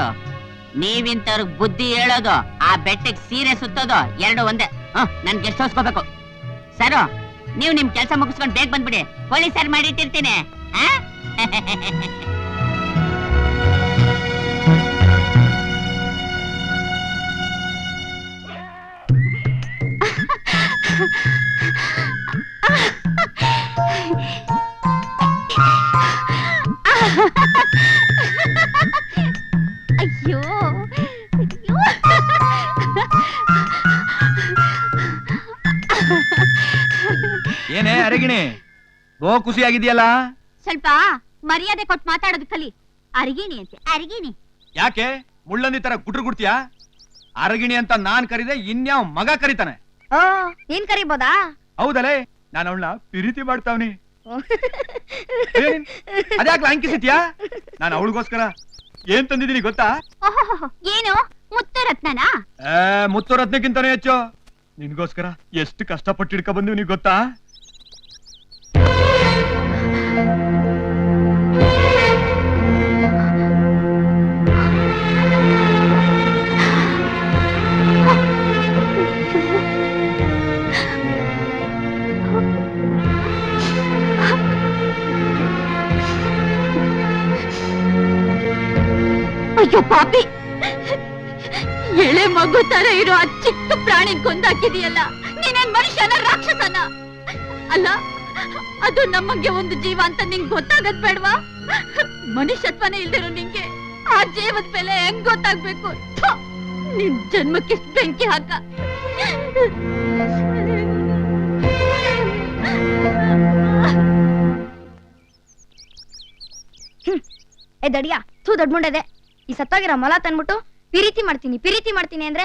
ನೀವಿಂತವ್ರಿಗೆ ಬುದ್ಧಿ ಹೇಳೋದು, ಆ ಬೆಟ್ಟಕ್ಕೆ ಸೀರೆ ಸುತ್ತೋದು ಎರಡು ಒಂದೇ. ನನ್ ಗೆಸ್ಟ್ ಹೌಸ್ಕೋಬೇಕು. ಸರ್, ನೀವು ನಿಮ್ ಕೆಲಸ ಮುಗಿಸ್ಕೊಂಡು ಬೇಗ ಬಂದ್ಬಿಡಿ. ಕೋಳಿ ಸಾರು ಮಾಡಿಟ್ಟಿರ್ತೀನಿ. ಅಯ್ಯೋ ಏನೇ ಅರಗಿಣಿ, ಗೋ ಖುಷಿಯಾಗಿದೆಯಲ್ಲ? ಸ್ವಲ್ಪ ಮರ್ಯಾದೆ ಕೊಟ್ಟು ಮಾತಾಡೋದು ಕಲಿ. ಅರಿಗಿಣಿ ಅಂತೆ, ಅರಿಗಿಣಿ. ಯಾಕೆ ಮುಳ್ಳಂದಿ ತರ ಗುಟ್ರು ಗುಡ್ತೀಯಾ? ಅರಗಿಣಿ ಅಂತ ನಾನ್ ಕರೀದೆ, ಇನ್ಯಾವ ಮಗ ಕರೀತಾನೆ? ಓ ನೀನ್ ಕರಿಬೋದಾ? ಹೌದಲೇ, ನಾನು ಅವಳನ್ನ ಪ್ರೀತಿ ಮಾಡ್ತಾವ್ನಿ. ಅದ್ಯಾಕ್ಲ ಅಂಕಿಸಿದ್ಯಾ? ನಾನು ಅವಳಿಗೋಸ್ಕರ ಏನ್ ತಂದಿದ್ದೀನಿ ಗೊತ್ತಾ? ಏನು ಮುತ್ತು ರತ್ನನಾ? ಮುತ್ತು ರತ್ನಕ್ಕಿಂತಾನೆ ಹೆಚ್ಚು. ನಿನ್ಗೋಸ್ಕರ ಎಷ್ಟು ಕಷ್ಟಪಟ್ಟು ಹಿಡ್ಕ ಬಂದಿವ್ ನೀ ಗೊತ್ತಾ? ಅಯ್ಯೋ ಪಾಪಿ, ಎಳೆ ಮಗು ತರ ಇರೋ ಆ ಚಿಕ್ಕ ಪ್ರಾಣಿ ಕೊಂದಾಕಿದೆಯಲ್ಲ, ನೀನೇನ್ ಮನುಷ್ಯನ ರಾಕ್ಷಸನ? ಅಲ್ಲ, ಅದು ನಮಗೆ ಒಂದು ಜೀವ ಅಂತ ನಿಂಗೆ ಗೊತ್ತಾಗದ್ ಬೇಡ್ವಾ? ಮನುಷ್ಯತ್ವನೇ ಇಲ್ದಿರೋ ನಿಂಗೆ ಆ ಜೀವದ ಬೆಲೆ ಹೆಂಗ್ ಗೊತ್ತಾಗ್ಬೇಕು? ಥು, ನಿನ್ ಜನ್ಮಕ್ಕೆ ಬೆಂಕಿ ಹಾಕ. ಏ ದಡಿಯಾ, ತೂ ದೊಡ್ಡ ಮುಂಡೆದೆ. ಈ ಸತ್ತೋಗಿರೋ ಮೊಲ ತಂದ್ಬಿಟ್ಟು ಪಿರೀತಿ ಮಾಡ್ತೀನಿ ಅಂದ್ರೆ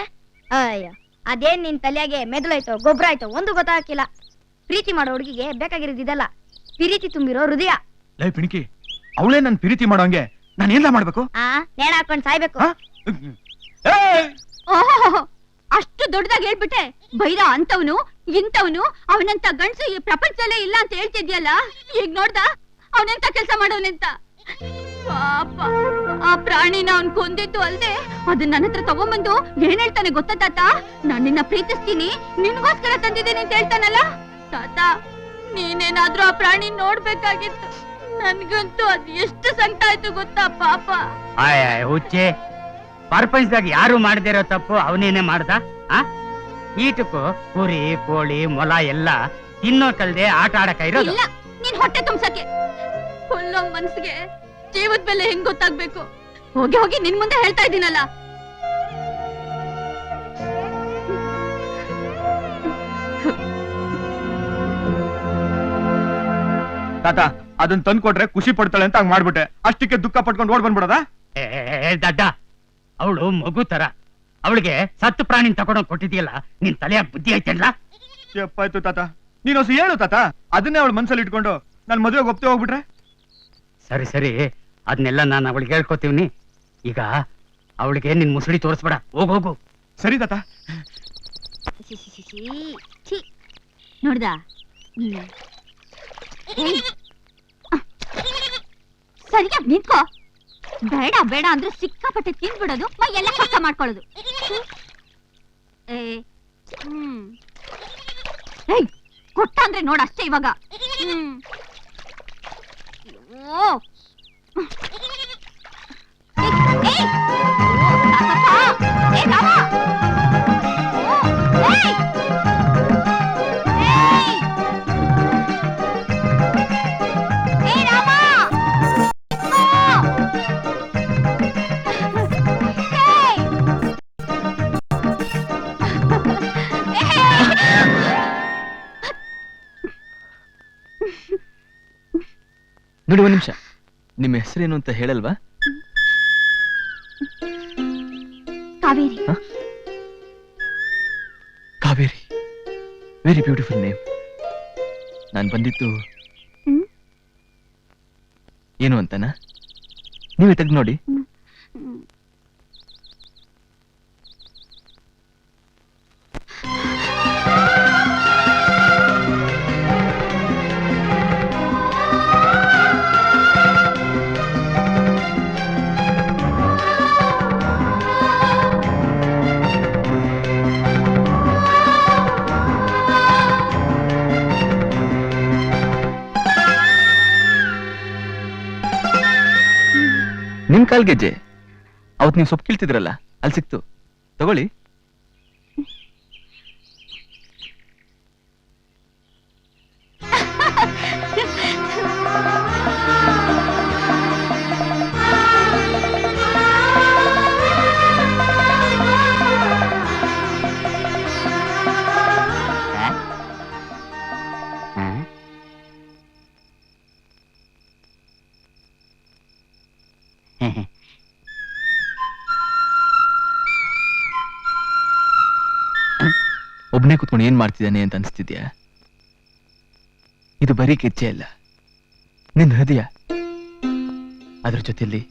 ಅಯ್ಯ, ಅದೇನ್ ನಿನ್ ತಲೆಯಾಗೆ ಮೆದುಳಾಯ್ತೋ ಗೊಬ್ಬರ ಆಯ್ತೋ ಒಂದು ಗೊತ್ತಾಗಿಲ್ಲ. ಪ್ರೀತಿ ಮಾಡೋ ಹುಡುಗಿಗೆ ಬೇಕಾಗಿರೋದಿದಲ್ಲ, ಪ್ರೀತಿ ತುಂಬಿರೋ ಹೃದಯ. ಲೈ ಪಿಣಿಕಿ, ಅವಳೇ ನನ್ ಪ್ರೀತಿ ಮಾಡೋಂಗೆ ನಾನು ಏನ್ಲ ಮಾಡ್ಬೇಕು? ನೇಣ ಹಾಕೊಂಡ್ ಸಾಯ್ಬೇಕು. ಓಹೋ, ಅಷ್ಟು ದೊಡ್ಡದಾಗಿ ಹೇಳ್ಬಿಟ್ಟೆ. ಬೈರ ಅಂತವನು ಇಂಥವನು ಅವನಂತ ಗಂಡಸು ಈ ಪ್ರಪಂಚದಲ್ಲೇ ಇಲ್ಲ ಅಂತ ಹೇಳ್ತಿದ್ಯಲ್ಲ, ಈಗ ನೋಡ್ದ ಅವನೆಂತ ಕೆಲಸ ಮಾಡೋನೆಂತ. ಪಾಪ, ಆ ಪ್ರಾಣಿನ ಅವನ್ ಕೊಂದಿದ್ದು ಅಲ್ದೆ ಅದನ್ನ ನನ್ನ ಹತ್ರ ತಗೊಂಬಂದು ಏನ್ ಹೇಳ್ತಾನೆ ಗೊತ್ತಾ ತಾತ? ನಾನ್ ನಿನ್ನ ಪ್ರೀತಿಸ್ತೀನಿ, ನಿನ್ಗೋಸ್ಕರ ತಂದಿದ್ದೀನಿ ಅಂತ ಹೇಳ್ತಾನಲ್ಲ. ತಾತ, ನೀನೇನಾದ್ರೂ ಆ ಪ್ರಾಣಿ ನೋಡ್ಬೇಕಾಗಿತ್ತು. ನನ್ಗಂತೂ ಅದ್ ಎಷ್ಟು ಸಂಕಟ ಆಯ್ತು ಗೊತ್ತಾ ಪಾಪ. ಹುಚ್ಚೆ, ಪ್ರಪಂಚದಾಗ ಯಾರು ಮಾಡದೇ ಇರೋ ತಪ್ಪು ಅವನೇನೆ ಮಾಡ್ದ? ಈಟಕ್ಕೂ ಕುರಿ ಕೋಳಿ ಮೊಲ ಎಲ್ಲ ತಿನ್ನೋ ಕಲ್ದೆ ಆಟ ಆಡಕ ಇರೋದು. ಇಲ್ಲ, ನೀನ್ ಹೊಟ್ಟೆ ತುಂಬ್ಸಕ್ಕೆ. ಕೊಲ್ಲೋ ಮನ್ಸಿಗೆ ಜೀವದ ಬೆಲೆ ಹೆಂಗ್ ಗೊತ್ತಾಗ್ಬೇಕು? ಹೋಗಿ ಹೋಗಿ ನಿನ್ ಮುಂದೆ ಹೇಳ್ತಾ ಇದ್ದೀನಲ್ಲ. ತಾತ, ಅದನ್ನ ತಂದು ಕೊಟ್ರೆ ಖುಷಿ ಪಡ್ತಾಳೆ ಅಂತ ಹಂಗ್ ಮಾಡ್ಬಿಟ್ಟೆ. ಅಷ್ಟಕ್ಕೆ ದುಃಖ ಪಟ್ಕೊಂಡು ಓಡ್ ಬಂದ್ಬಿಡದ? ದಡ್ಡ, ಅವಳು ಮಗು ತರ. ಅವಳಿಗೆ ಸತ್ತು ಪ್ರಾಣಿನ ತಗೊಂಡೋಗ್ ಕೊಟ್ಟಿದ್ಯಲ್ಲ, ನಿನ್ ತಲೆಯ ಬುದ್ಧಿ ಐತೆಲ್ಲ. ಎಪ್ಪಾಯ್ತು ತಾತ, ನೀನು ಹೊಸ ಹೇಳು ತಾತ. ಅದನ್ನೇ ಅವಳು ಮನ್ಸಲ್ಲಿ ಇಟ್ಕೊಂಡು ನನ್ ಮದುವೆಗೆ ಒಪ್ತೆ ಹೋಗ್ಬಿಟ್ರೆ? ಸರಿ ಸರಿ, ಅದನ್ನೆಲ್ಲ ನಾನು ಅವಳಿಗೆ ಹೇಳ್ಕೊತೀವ್ನಿ. ಈಗ ಅವಳಿಗೆ ನಿನ್ ಮುಸುಡಿ ತೋರಿಸ್ಬೇಡ, ಹೋಗೋಗು. ಸರಿ ತಾತ. ನೋಡ್ದ, ಸರಿಯಾಗಿ ನಿಂತ್ಕೋ. ಬೇಡ ಬೇಡ ಅಂದ್ರೆ ಸಿಕ್ಕಾಪಟ್ಟೆ ತಿನ್ಬಿಡೋದು, ಮೈ ಎಲ್ಲ ಕಷ್ಟ ಮಾಡ್ಕೊಳ್ಳೋದು. ಕೊಟ್ಟ ಅಂದ್ರೆ ನೋಡ ಅಷ್ಟೇ ಇವಾಗ. ನೋಡಿ, ಒಂದ್ ನಿಮಿಷ, ನಿಮ್ಮ ಹೆಸರೇನು ಅಂತ ಹೇಳಲ್ವಾ? Kaveri. Kaveri, very beautiful name. ನಾನು ಬಂದಿದ್ದು ಏನು ಅಂತನಾ? ನೀವೇ ತೆಗ್ದು ನೋಡಿ. ನಿಮ್ ಕಾಲ್ ಗೆಜ್ಜೆ ಅವತ್ ನೀವು ಸೊಪ್ಪು ಕೀಳ್ತಿದ್ರಲ್ಲ, ಅಲ್ಲಿ ಸಿಕ್ತು, ತಗೊಳ್ಳಿ. ಒಬ್ನೇ ಕೂತ್ಕೊಂಡು ಏನ್ ಮಾಡ್ತಿದ್ದಾನೆ ಅಂತ ಅನ್ಸ್ತಿದ್ಯಾ? ಇದು ಬರೀ ಗೆಜ್ಜೆ ಅಲ್ಲ, ನಿನ್ ಹೃದಯ. ಅದ್ರ ಜೊತೆಯಲ್ಲಿ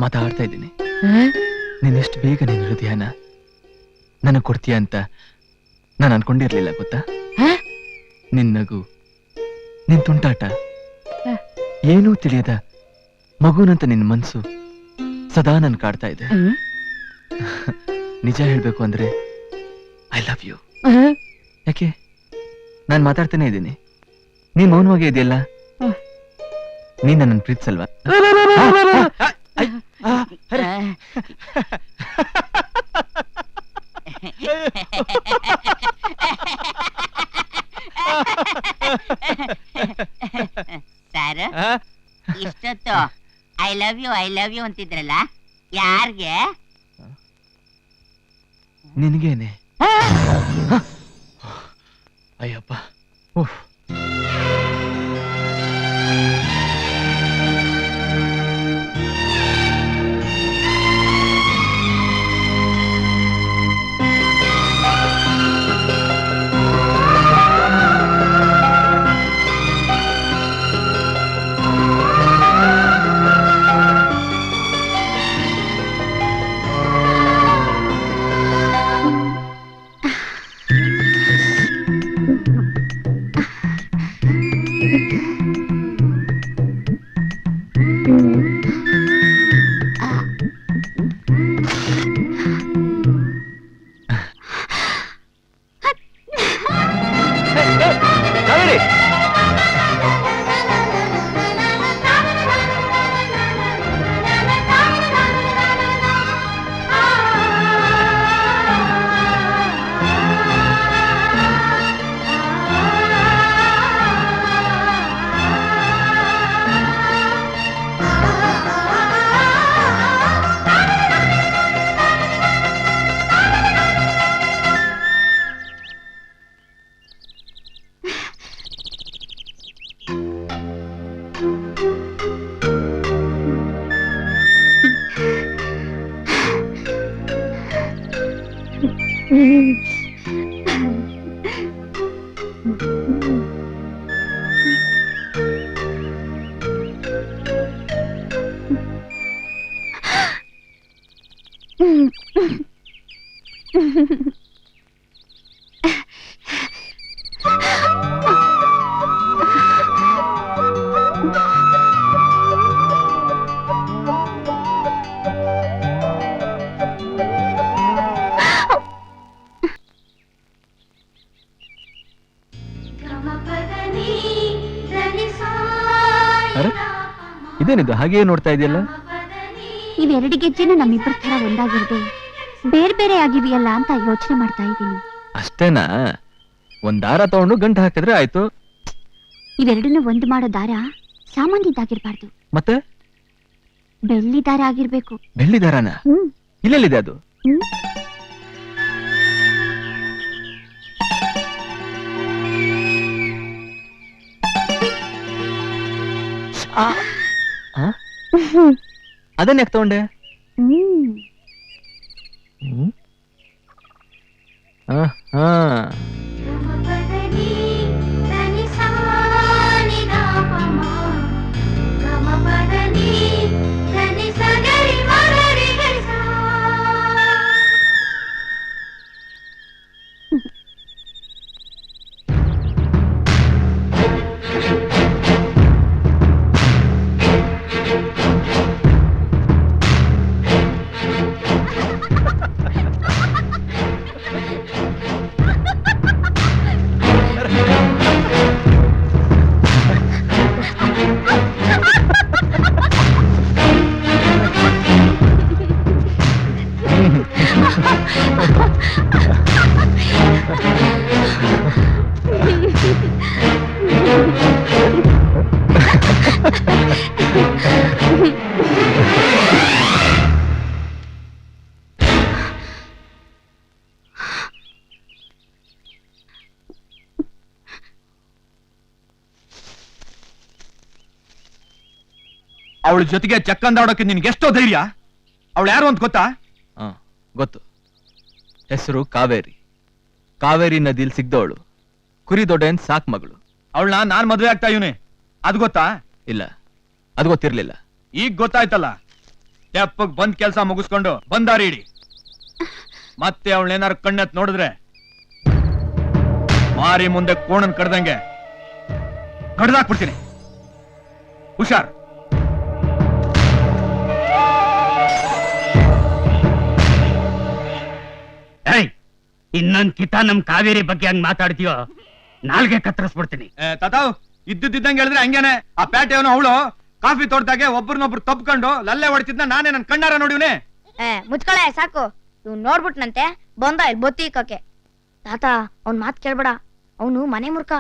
ಮಾತಾಡ್ತಾ ಇದ್ದೀನಿ. ನೀನ್ ಎಷ್ಟು ಬೇಗ ನಿನ್ ಹೃದಯನ ನನಗ್ ಕೊಡ್ತೀಯ ಅಂತ ನಾನು ಅನ್ಕೊಂಡಿರ್ಲಿಲ್ಲ, ಗೊತ್ತಾ? ನಿನ್ ನಗು, ನಿನ್ ತುಂಟಾಟ, ಏನೂ ತಿಳಿಯದ ಮಗುನಂತ ನಿನ್ ಮನ್ಸು ಸದಾ ನನ್ ಕಾಡ್ತಾ ಇದೆ. ನಿಜ ಹೇಳ್ಬೇಕು ಅಂದ್ರೆ ಐ ಲವ್ ಯು. ಯಾಕೆ? ನಾನ್ ಮಾತಾಡ್ತಾನೆ ಇದ್ದೀನಿ, ನೀನ್ ಮೌನವಾಗಿ ಇದೆಯಲ್ಲ. ನೀನ್ ನನ್ನ ಪ್ರೀತಿಸಲ್ವಾ? ಸರ್ ಆ? ಇಷ್ಟೊತ್ತು ಐ ಲವ್ ಯು ಅಂತಿದ್ರಲ್ಲ ಯಾರ್ಗೆ? ನಿನಗೇನೆ ಅಯ್ಯಪ್ಪ ಉಫ್. ಕಾವೇರಿ ಅರೆ ಇದೇನಿದು ಹಾಗೆಯೇ ನೋಡ್ತಾ ಇದೆಯಲ್ಲ? ಇವೆರಡು ಗೆಜ್ಜೆನೂ ನಮ್ಮಿಬ್ಬರ ತರ ಒಂದಾಗಿರ್ದೆ ಬೇರೆ ಬೇರೆ ಆಗಿವೆಯಲ್ಲ ಅಂತ ಯೋಚನೆ ಮಾಡ್ತಾ ಇದ್ದೀನಿ. ಅಷ್ಟೇನಾ? ಒಂದ್ ದಾರ ತಗೊಂಡು ಗಂಟು ಹಾಕಿದ್ರೆ ಆಯ್ತು. ಇವೆರಡನ್ನೂ ಒಂದು ಮಾಡೋ ದಾರ ಸಾಮಾನ್ಯದಾಗಿರ್ಬಾರ್ದು, ಮತ್ತೆ ಬೆಳ್ಳಿ ದಾರ ಆಗಿರ್ಬೇಕು. ಬೆಳ್ಳಿ ದಾರನ? ಹ್ಮ್ ಇಲ್ಲೆಲ್ಲಿದೆ ಅದು? ಹ್ಮ್ ಅದನ್ನ ಯಾಕೆ ತಗೊಂಡೆ? ಹ್ಮ್ ಹ್ಮ್? ಆ, ಆ. ಅವಳ ಜೊತೆಗೆ ಚಕ್ಕಂದಾಡೋಕೆ ನಿನ್ಗೆ ಎಷ್ಟೋ ಧೈರ್ಯ? ಅವಳು ಯಾರು ಅಂತ ಗೊತ್ತಾ? ಆ, ಗೊತ್ತು. ಹೆಸರು ಕಾವೇರಿ. ಕಾವೇರಿ ನದಿಲ್ ಸಿಗ್ದವಳು. ಕುರಿ ದೊಡ್ಡನ್ ಸಾಕ್ ಮಗಳು. ಅವಳನ್ನ ನಾನ್ ಮದ್ವೆ ಆಗ್ತಾ ಇವನೇ, ಅದ್ ಗೊತ್ತಾ? ಇಲ್ಲ, ಅದು ಗೊತ್ತಿರ್ಲಿಲ್ಲ. ಈಗ ಗೊತ್ತಾಯ್ತಲ್ಲ. ತೆಪ್ಪಗ್ ಬಂದ್ ಕೆಲ್ಸ ಮುಗಿಸ್ಕೊಂಡು ಬಂದಾರಿ ಇಡಿ. ಮತ್ತೆ ಅವಳೇನಾರು ಕಣ್ಣೆತ್ ನೋಡಿದ್ರೆ ಮಾರಿ ಮುಂದೆ ಕೋಣನ್ ಕಡ್ದಂಗೆ ಕಡ್ದಾಕ್ಬಿಡ್ತೀನಿ. ಹುಷಾರ್. ಇನ್ನೊಂದ್ ಕಿತ ನಮ್ ಕಾವೇರಿ ಬಗ್ಗೆ ಹಂಗ್ ಮಾತಾಡ್ತೀಯೋ ನಾಲ್ಗೆ ಕತ್ತರಿಸ್ಬಿಡ್ತೀನಿ. ತಾತಾವ್ ಇದ್ದಿದ್ದಂಗೆ ಹೇಳಿದ್ರೆ ಹಂಗೇನೆ. ಆ ಪೇಟೆಯವನು ಅವಳು ಕಾಫಿ ತೋಟದಾಗೆ ಒಬ್ರನ್ನೊಬ್ರು ತಪ್ಕೊಂಡು ಲಲ್ಲೆ ಹೊಡಿತಿದ್ನ ನಾನೇ ನನ್ ಕಣ್ಣಾರ ನೋಡಿವ್ನೆ. ಮುಚ್ಕೊಳೆ ಸಾಕು. ಇವ್ ನೋಡ್ಬಿಟ್ನಂತೆ ಬಂದ ಇಲ್ಲಿ ಬೊತ್ತಿ ಇಕ್ಕಕ್ಕೆ. ತಾತ ಅವ್ನ್ ಮಾತ್ ಕೇಳ್ಬೇಡ, ಅವನು ಮನೆ ಮುರ್ಕ.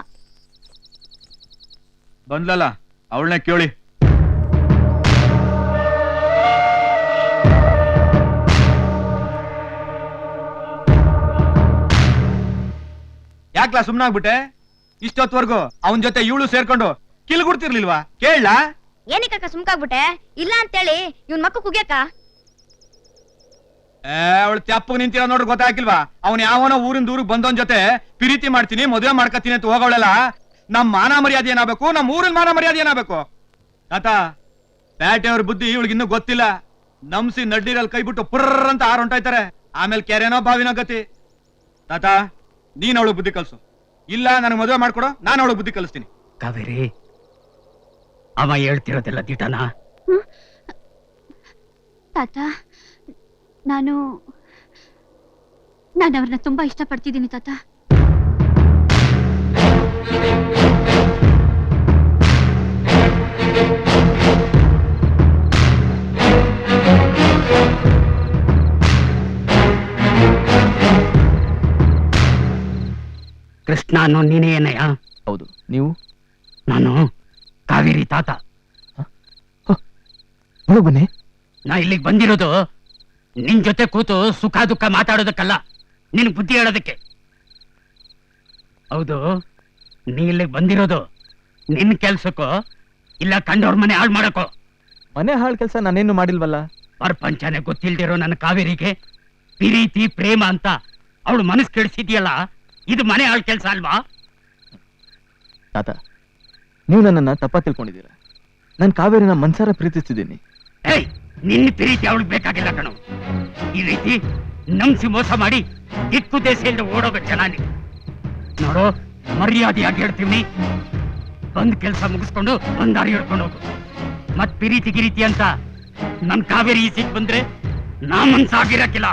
ಬಂದ್ಲಲ್ಲ ಅವಳನ್ನೇ ಕೇಳಿ. ಯಾಕ್ಲಾ ಸುಮ್ನಾಗ್ಬಿಟ್ಟೆ? ಇಷ್ಟೊತ್ವರ್ಗು ಅವನ್ ಜೊತೆ ಇವಳು ಸೇರ್ಕೊಂಡು ಕಿಲ್ಗುಡ್ತಿರ್ಲಿಲ್ವಾ? ಕೇಳಲಾ? ಏನಕ್ಕ ಸುಮ್ಕಾಗ್ಬಿಟ್ಟೆ? ಇಲ್ಲ ಅಂತೇಳಿ ಇವ್ನ್ ಮಕ್ಕ ಕುಗ್ಯಾಕ? ಅವಳು ತೆಪ್ಪಗ್ ನಿಂತಿರೋ ನೋಡ್ರಿ ಗೊತ್ತಾಗಿಲ್ವಾ? ಅವ್ನ್ ಯಾವನೋ ಊರಿಂದ ಊರಿಗೆ ಬಂದವನ್ ಜೊತೆ ಪ್ರೀತಿ ಮಾಡ್ತೀನಿ ಮದುವೆ ಮಾಡ್ಕತೀನಿ ಅಂತ ಹೋಗೋಳಲ್ಲ. ನಮ್ ಮಾನ ಮರ್ಯಾದೆ ಏನಾಗಬೇಕು, ನಮ್ ಊರಿನ ಮಾನ ಮರ್ಯಾದೆ ಏನಾಗಬೇಕು? ತಾತ, ಪ್ಯಾಟೆಯವ್ರ ಬುದ್ಧಿ ಇವಳಿಗೆ ಇನ್ನೂ ಗೊತ್ತಿಲ್ಲ. ನಮ್ಸಿ ನಡ್ಡಿರಲ್ಲಿ ಕೈ ಬಿಟ್ಟು ಪುರ್ರ ಅಂತ ಹೊಂಟಾಯ್ತಾರೆ. ಆಮೇಲೆ ಕೆರೆನೋ ಬಾವಿನೋ ಗತಿ. ತಾತ, ನೀನ್ ಅವಳು ಬುದ್ಧಿ ಕಲ್ಸು. ಇಲ್ಲ ನನಗೆ ಮದುವೆ ಮಾಡ್ಕೊಡೋ, ನಾನು ಅವಳು ಬುದ್ಧಿ ಕಲಿಸ್ತೀನಿ. ಕಾವೇರಿ, ಅವ ಹೇಳ್ತಿರೋದೆಲ್ಲ ದಿಟನ? ತಾತ, ನಾನು ಅವ್ರನ್ನ ತುಂಬಾ ಇಷ್ಟಪಡ್ತಿದ್ದೀನಿ ತಾತ. ಕೃಷ್ಣ ಅನ್ನೋ ನೀನೇ ಏನಯ್ಯ? ಹೌದು, ನೀವು? ನಾನು ಕಾವೇರಿ ತಾತ. ಬನ್ನಿ. ನಾ ಇಲ್ಲಿಗೆ ಬಂದಿರೋದು ನಿನ್ ಜೊತೆ ಕೂತು ಸುಖ ದುಃಖ ಮಾತಾಡೋದಕ್ಕಲ್ಲ, ನಿನ್ ಬುದ್ಧಿ ಹೇಳೋದಕ್ಕೆ. ಹೌದು, ನೀ ಇಲ್ಲಿಗೆ ಬಂದಿರೋದು ನಿನ್ ಕೆಲ್ಸಕ್ಕೋ ಇಲ್ಲ ಕಂಡವ್ರ ಮನೆ ಹಾಳು ಮಾಡಕ್ಕೋ? ಮನೆ ಹಾಳು ಕೆಲಸ ನಾನೇನು ಮಾಡಿಲ್ವಲ್ಲ. ಪ್ರಪಂಚನೇ ಗೊತ್ತಿಲ್ದಿರೋ ನನ್ನ ಕಾವೇರಿಗೆ ಪ್ರೀತಿ ಪ್ರೇಮ ಅಂತ ಅವಳು ಮನಸ್ಸು ಕೆಡಿಸಿದ್ಯಲ್ಲ, ಇದು ಮನೆ ಹಾಳು ಕೆಲಸ ಅಲ್ವಾ? ತಾತ, ನೀವು ನನ್ನನ್ನ ತಪ್ಪ ತಿಳ್ಕೊಂಡಿದ್ದೀರಾ. ನಾನು ಕಾವೇರಿನ ಮನ್ಸಾರ ಪ್ರೀತಿಸ್ತಿದ್ದೀನಿ. ಏಯ್, ನಿನ್ನ ಪ್ರೀತಿ ಅವಳಿಗೆ ಬೇಕಾಗಿಲ್ಲ ಕಣೋ. ಈ ರೀತಿ ನಂಬಿಸಿ ಮೋಸ ಮಾಡಿ ದಿಕ್ಕು ದೇಶ ಇಲ್ಲದೆ ಓಡೋಗ ಜನ ನೀವು. ನೋಡು, ಮರ್ಯಾದೆಯಾಗಿ ಹೇಳ್ತೀವಿ, ಬಂದ್ ಕೆಲಸ ಮುಗಿಸ್ಕೊಂಡು ಬಂದಾರಿ ಹಿಡ್ಕೊಂಡು ಹೋಗು. ಮತ್ ಪ್ರೀತಿ ಗಿರೀತಿ ಅಂತ ನನ್ ಕಾವೇರಿ ಈಸಿಗೆ ಬಂದ್ರೆ ನಾ ಮನ್ಸಾಗಿರಕ್ಕಿಲ್ಲ.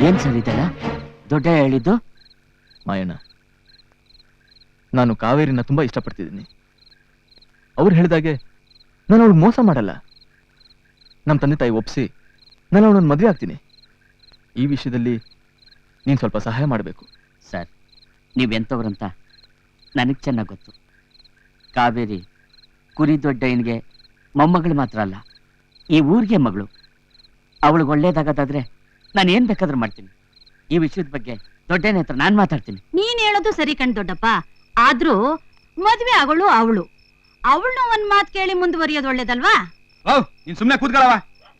ಏನ್ ಸರ್ ಇದೆಲ್ಲ ದೊಡ್ಡ ಹೇಳಿದ್ದು? ಮಾಯಣ್ಣ, ನಾನು ಕಾವೇರಿನ ತುಂಬಾ ಇಷ್ಟಪಡ್ತಿದ್ದೀನಿ. ಅವ್ರು ಹೇಳಿದಾಗೆ ನಾನು ಅವಳಿಗೆ ಮೋಸ ಮಾಡಲ್ಲ. ನಮ್ಮ ತಂದೆ ತಾಯಿ ಒಪ್ಸಿ ನಾನು ಅವಳನ್ನ ಮದುವೆ ಆಗ್ತೀನಿ. ಈ ವಿಷಯದಲ್ಲಿ ನೀನು ಸ್ವಲ್ಪ ಸಹಾಯ ಮಾಡಬೇಕು. ಸರ್, ನೀವೆಂಥವ್ರಂತ ನನಗೆ ಚೆನ್ನಾಗಿ ಗೊತ್ತು. ಕಾವೇರಿ ಕುರಿ ದೊಡ್ಡಯ್ಯನಿಗೆ ಮೊಮ್ಮಗಳು ಮಾತ್ರ ಅಲ್ಲ, ಈ ಊರಿಗೆ ಮಗಳು. ಅವಳಿಗೆ ಒಳ್ಳೇದಾಗದಾದ್ರೆ ನಾನು ಏನ್ ಬೇಕಾದ್ರೂ ಮಾಡ್ತೀನಿ. ಈ ವಿಷಯದ ಬಗ್ಗೆ ದೊಡ್ಡಯ್ಯನ ಹತ್ರ ನಾನು ಮಾತಾಡ್ತೀನಿ. ನೀನ್ ಹೇಳೋದು ಸರಿ ಕಣ್ ದೊಡ್ಡಪ್ಪ. ಆದ್ರೂ ಮದ್ವೆ ಅವಳು ಅವಳನ್ನ ಒಂದ್ ಮಾತ್ ಕೇಳಿ ಮುಂದುವರಿಯೋದು ಒಳ್ಳೇದಲ್ವಾ? ನೀನ್ ಸುಮ್ನೆ ಕೂತ್ಕೊಳ್ಳವ.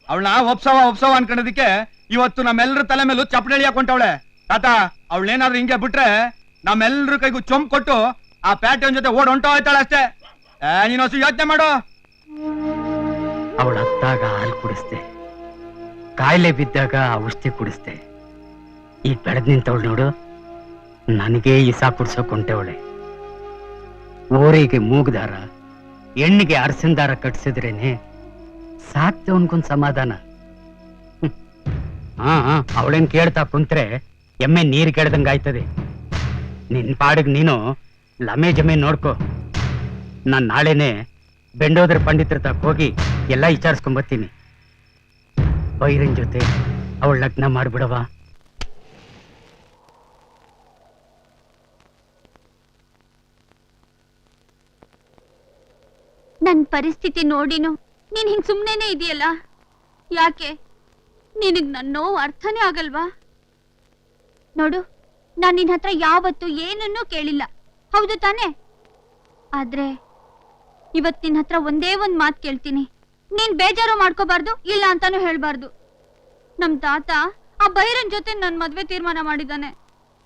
ಅವಳನ್ನ ಒಪ್ಸವ ಅನ್ಕೊಂಡದಕ್ಕೆ ಇವತ್ತು ನಮ್ಮೆಲ್ಲರ ತಲೆ ಮೇಲೂ ಚಪ್ಪಡಿ ಹಾಕೊಂಡವಳೆ. ತಾತ, ಅವಳೇನಾದ್ರೂ ಹಿಂಗೆ ಬಿಟ್ರೆ ನಮ್ಮೆಲ್ಲರ ಕೈಗೂ ಚೊಂಬ್ ಕೊಟ್ಟು ಆ ಪ್ಯಾಟೆನ್ ಜೊತೆ ಓಡ್ ಹೊಂಟೋಯ್ತಾಳೆ ಅಷ್ಟೇ. ನೀನು ಹೊಸ ಯೋಚನೆ ಮಾಡು. ಅವಳ ಅತ್ತಾಗ ಹಾಲು ಕುಡಿಸ್ದೆ, ಕಾಯಿಲೆ ಬಿದ್ದಾಗ ಔಷಧಿ ಕುಡಿಸ್ದೆ. ಈಗ ಬೆಳೆದ್ ನಿಂತವಳು ನೋಡು, ನನಗೆ ಇಸಾ ಕುಡ್ಸೋಕ್ ಹೊಂಟವಳೆ. ಓರಿಗೆ ಮೂಗ್ದಾರ, ಹೆಣ್ಣಿಗೆ ಅರಸಿನ ದಾರ ಕಟ್ಸಿದ್ರೇನೆ ಸಾಕ್ತವನ್ಕೊಂದ್ ಸಮಾಧಾನ. ಅವಳೇನ್ ಕೇಳ್ತಾ ಕುಂತ್ರೆ ಎಮ್ಮೆ ನೀರ್ ಕೆಡ್ದಂಗ ಆಯ್ತದೆ. ನಿನ್ ಪಾಡಿಗೆ ನೀನು ಲಮೆ ಜಮೆ ನೋಡ್ಕೊ. ನಾನ್ ನಾಳೆನೆ ಬೆಂಡೋದ್ರ ಪಂಡಿತರ ತಕ್ಕ ಹೋಗಿ ಎಲ್ಲ ವಿಚಾರಿಸ್ಕೊಂಬರ್ತೀನಿ. ಬೈರನ್ ಜೊತೆ ಅವಳ ಲಗ್ನ ಮಾಡ್ಬಿಡವ. ನನ್ ಪರಿಸ್ಥಿತಿ ನೋಡಿನು ನೀನ್ ಹಿಂಗ್ ಸುಮ್ನೆನೆ ಇದೆಯಲ್ಲ, ಯಾಕೆ? ನಿನಗ್ ನನ್ನ ನೋವು ಅರ್ಥನೇ ಆಗಲ್ವಾ? ನೋಡು, ನಾನ್ ನಿನ್ ಹತ್ರ ಯಾವತ್ತು ಏನನ್ನೂ ಕೇಳಿಲ್ಲ, ಹೌದು ತಾನೆ? ಆದ್ರೆ ಇವತ್ ನಿನ್ ಹತ್ರ ಒಂದೇ ಒಂದ್ ಮಾತ್ ಕೇಳ್ತೀನಿ. ನೀನ್ ಬೇಜಾರು ಮಾಡ್ಕೋಬಾರ್ದು, ಇಲ್ಲ ಅಂತಾನು ಹೇಳ್ಬಾರ್ದು. ನಮ್ ತಾತ ಆ ಬೈರನ್ ಜೊತೆ ನನ್ ಮದ್ವೆ ತೀರ್ಮಾನ ಮಾಡಿದ್ದಾನೆ.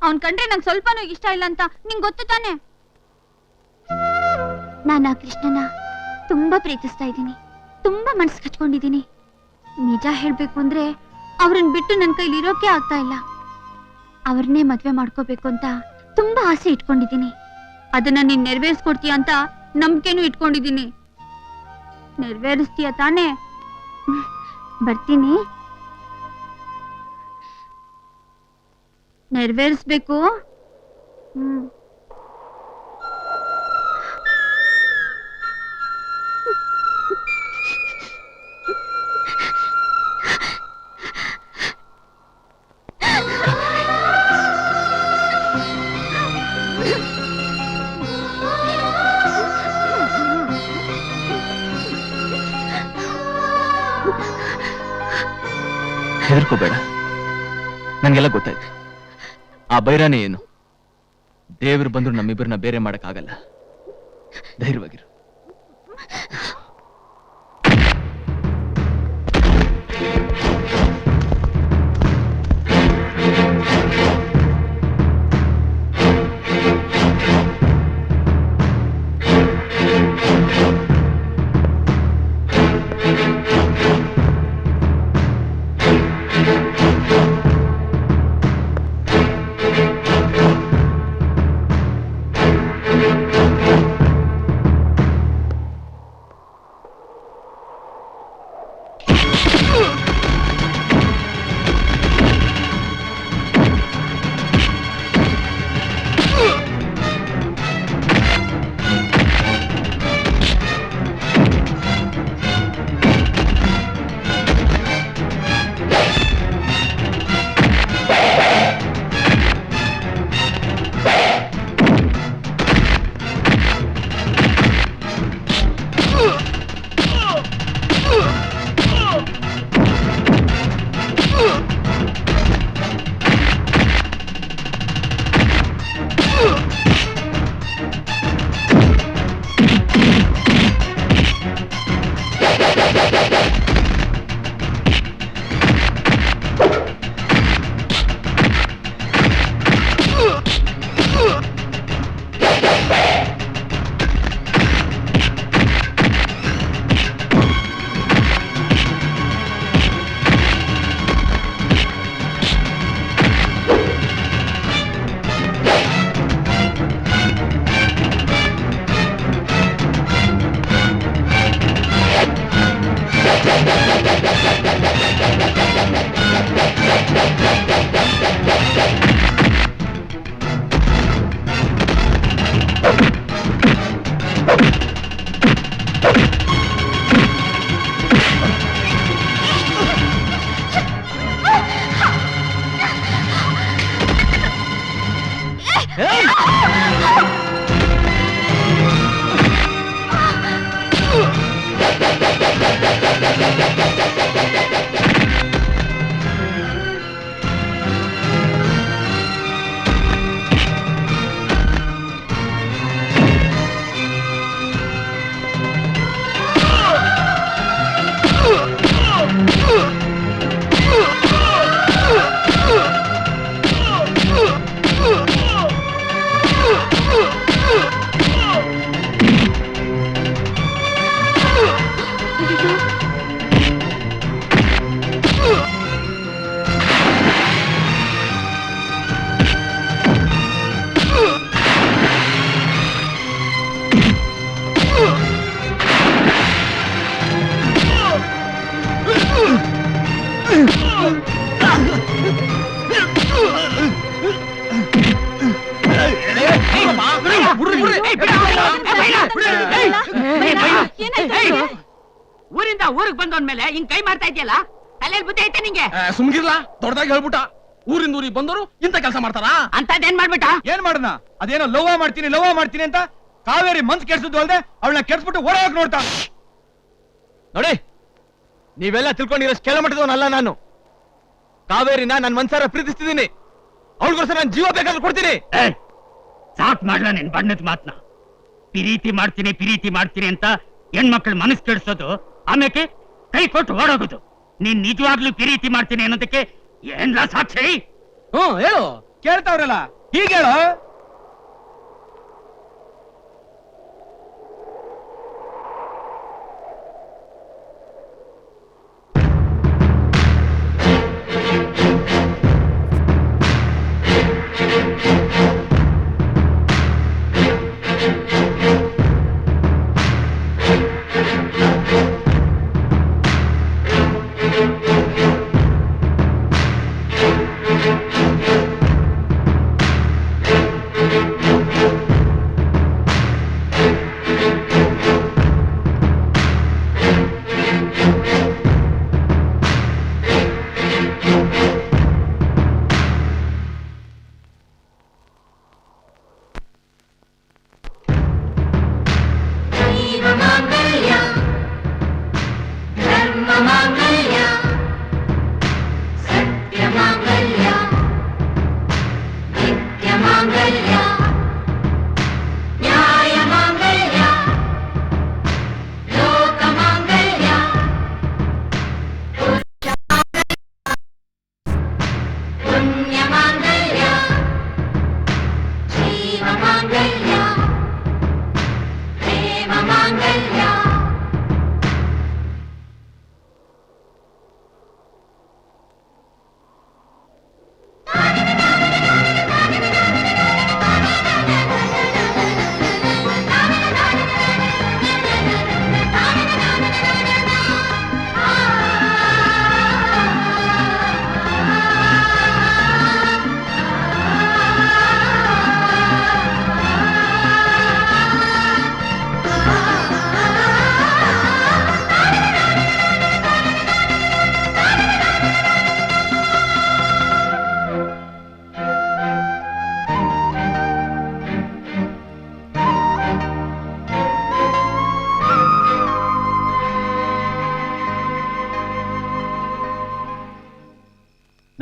ಅವನ್ ಕಂಡ್ರೆ ನಂಗೆ ಸ್ವಲ್ಪನೂ ಇಷ್ಟ ಇಲ್ಲ ಅಂತ ನಿಂಗ್ ಗೊತ್ತು ತಾನೆ? ನಾನು ಆ ಕೃಷ್ಣನ ತುಂಬಾ ಪ್ರೀತಿಸ್ತಾ ಇದ್ದೀನಿ, ತುಂಬಾ ಮನ್ಸು ಕಚ್ಕೊಂಡಿದ್ದೀನಿ. ನಿಜ ಹೇಳ್ಬೇಕು ಅಂದ್ರೆ ಅವ್ರನ್ನ ಬಿಟ್ಟು ನನ್ ಕೈಲಿ ಇರೋಕೆ ಆಗ್ತಾ ಇಲ್ಲ. ಅವ್ರನ್ನೇ ಮದ್ವೆ ಮಾಡ್ಕೋಬೇಕು ಅಂತ ತುಂಬಾ ಆಸೆ ಇಟ್ಕೊಂಡಿದ್ದೀನಿ. ಅದನ್ನ ನೀನ್ ನೆರವೇರಿಸ್ಕೊಡ್ತೀಯ ಅಂತ ನಂಬಿಕೆನೂ ಇಟ್ಕೊಂಡಿದ್ದೀನಿ. ನೆರವೇರಿಸ್ತೀಯ ತಾನೇ? ಬರ್ತೀನಿ. ನೆರವೇರಿಸ್ಬೇಕು. ಹೆದರ್ಕೋಬೇಡ, ನಂಗೆಲ್ಲ ಗೊತ್ತಾಯ್ತು. ಆ ಬೈರಾನೆ ಏನು, ದೇವರು ಬಂದ್ರು ನಮ್ಮಿಬ್ಬರನ್ನ ಬೇರೆ ಮಾಡಕ್ಕಾಗಲ್ಲ. ಧೈರ್ಯವಾಗಿರು. ಊರಿಂದ ಊರಿಗೆ ಬಂದವನ್ಮೇಲೆ ಹಿಂಗ್ ಕೈ ಮಾಡ್ತಾ ಇದೆಯಲ್ಲ, ತಲೆಯಲ್ಲಿ ಬುದ್ಧಿ ಐತೆ ನಿಂಗೆ? ಸುಮ್ಗಿರ್ಲ, ದೊಡ್ಡದಾಗಿ ಹೇಳ್ಬಿಟ್ಟ. ಊರಿಂದ ಊರಿಗೆ ಬಂದವರು ಇಂತ ಕೆಲಸ ಮಾಡ್ತಾರ? ಅಂತದೇನ್ ಮಾಡ್ಬಿಟ್ಟ? ಏನ್ ಮಾಡನ? ಅದೇನೋ ಲವ್ ಮಾಡ್ತೀನಿ ಅಂತ ಕಾವೇರಿ ಮನ್ಸ್ ಕೆಡ್ಸಿದ್ದು ಅಲ್ದೆ ಅವಳನ್ನ ಕೆಡ್ಸ್ಬಿಟ್ಟು ಓಡೋಕ್ ನೋಡ್ತಾ. ನೋಡಿ, ನೀವೆಲ್ಲ ತಿಳ್ಕೊಂಡಿರೋ ಕೆಲ ಮಟ್ಟದವನಲ್ಲ ನಾನು. ಕಾವೇರಿನ ನನ್ ಮನ್ಸಾರ ಪ್ರೀತಿಸ್ತಿದ್ದೀನಿ. ಅವಳಿಗೋಸ್ಕರ ನಾನು ಜೀವ ಬೇಕಾದ್ರೂ ಕೊಡ್ತೀನಿ. ಸಾಕ್ ಮಾಡ್ಲ ನಿನ್ ಬಣ್ಣದ ಮಾತ್ನ. ಪ್ರೀತಿ ಮಾಡ್ತೀನಿ ಅಂತ ಹೆಣ್ಮಕ್ಳು ಮನಸ್ಸು ಕೆಡಿಸೋದು, ಆಮೇಲೆ ಕೈ ಕೊಟ್ಟು ಓಡೋಗೋದು. ನೀನ್ ನಿಜವಾಗ್ಲೂ ಪ್ರೀತಿ ಮಾಡ್ತೀನಿ ಅನ್ನೋದಕ್ಕೆ ಏನ್ಲ ಸಾಕ್ಷಿ? ಹೇಳು. ಕೇಳ್ತಾವ್ರಲ್ಲ, ಹೀಗೇಳು.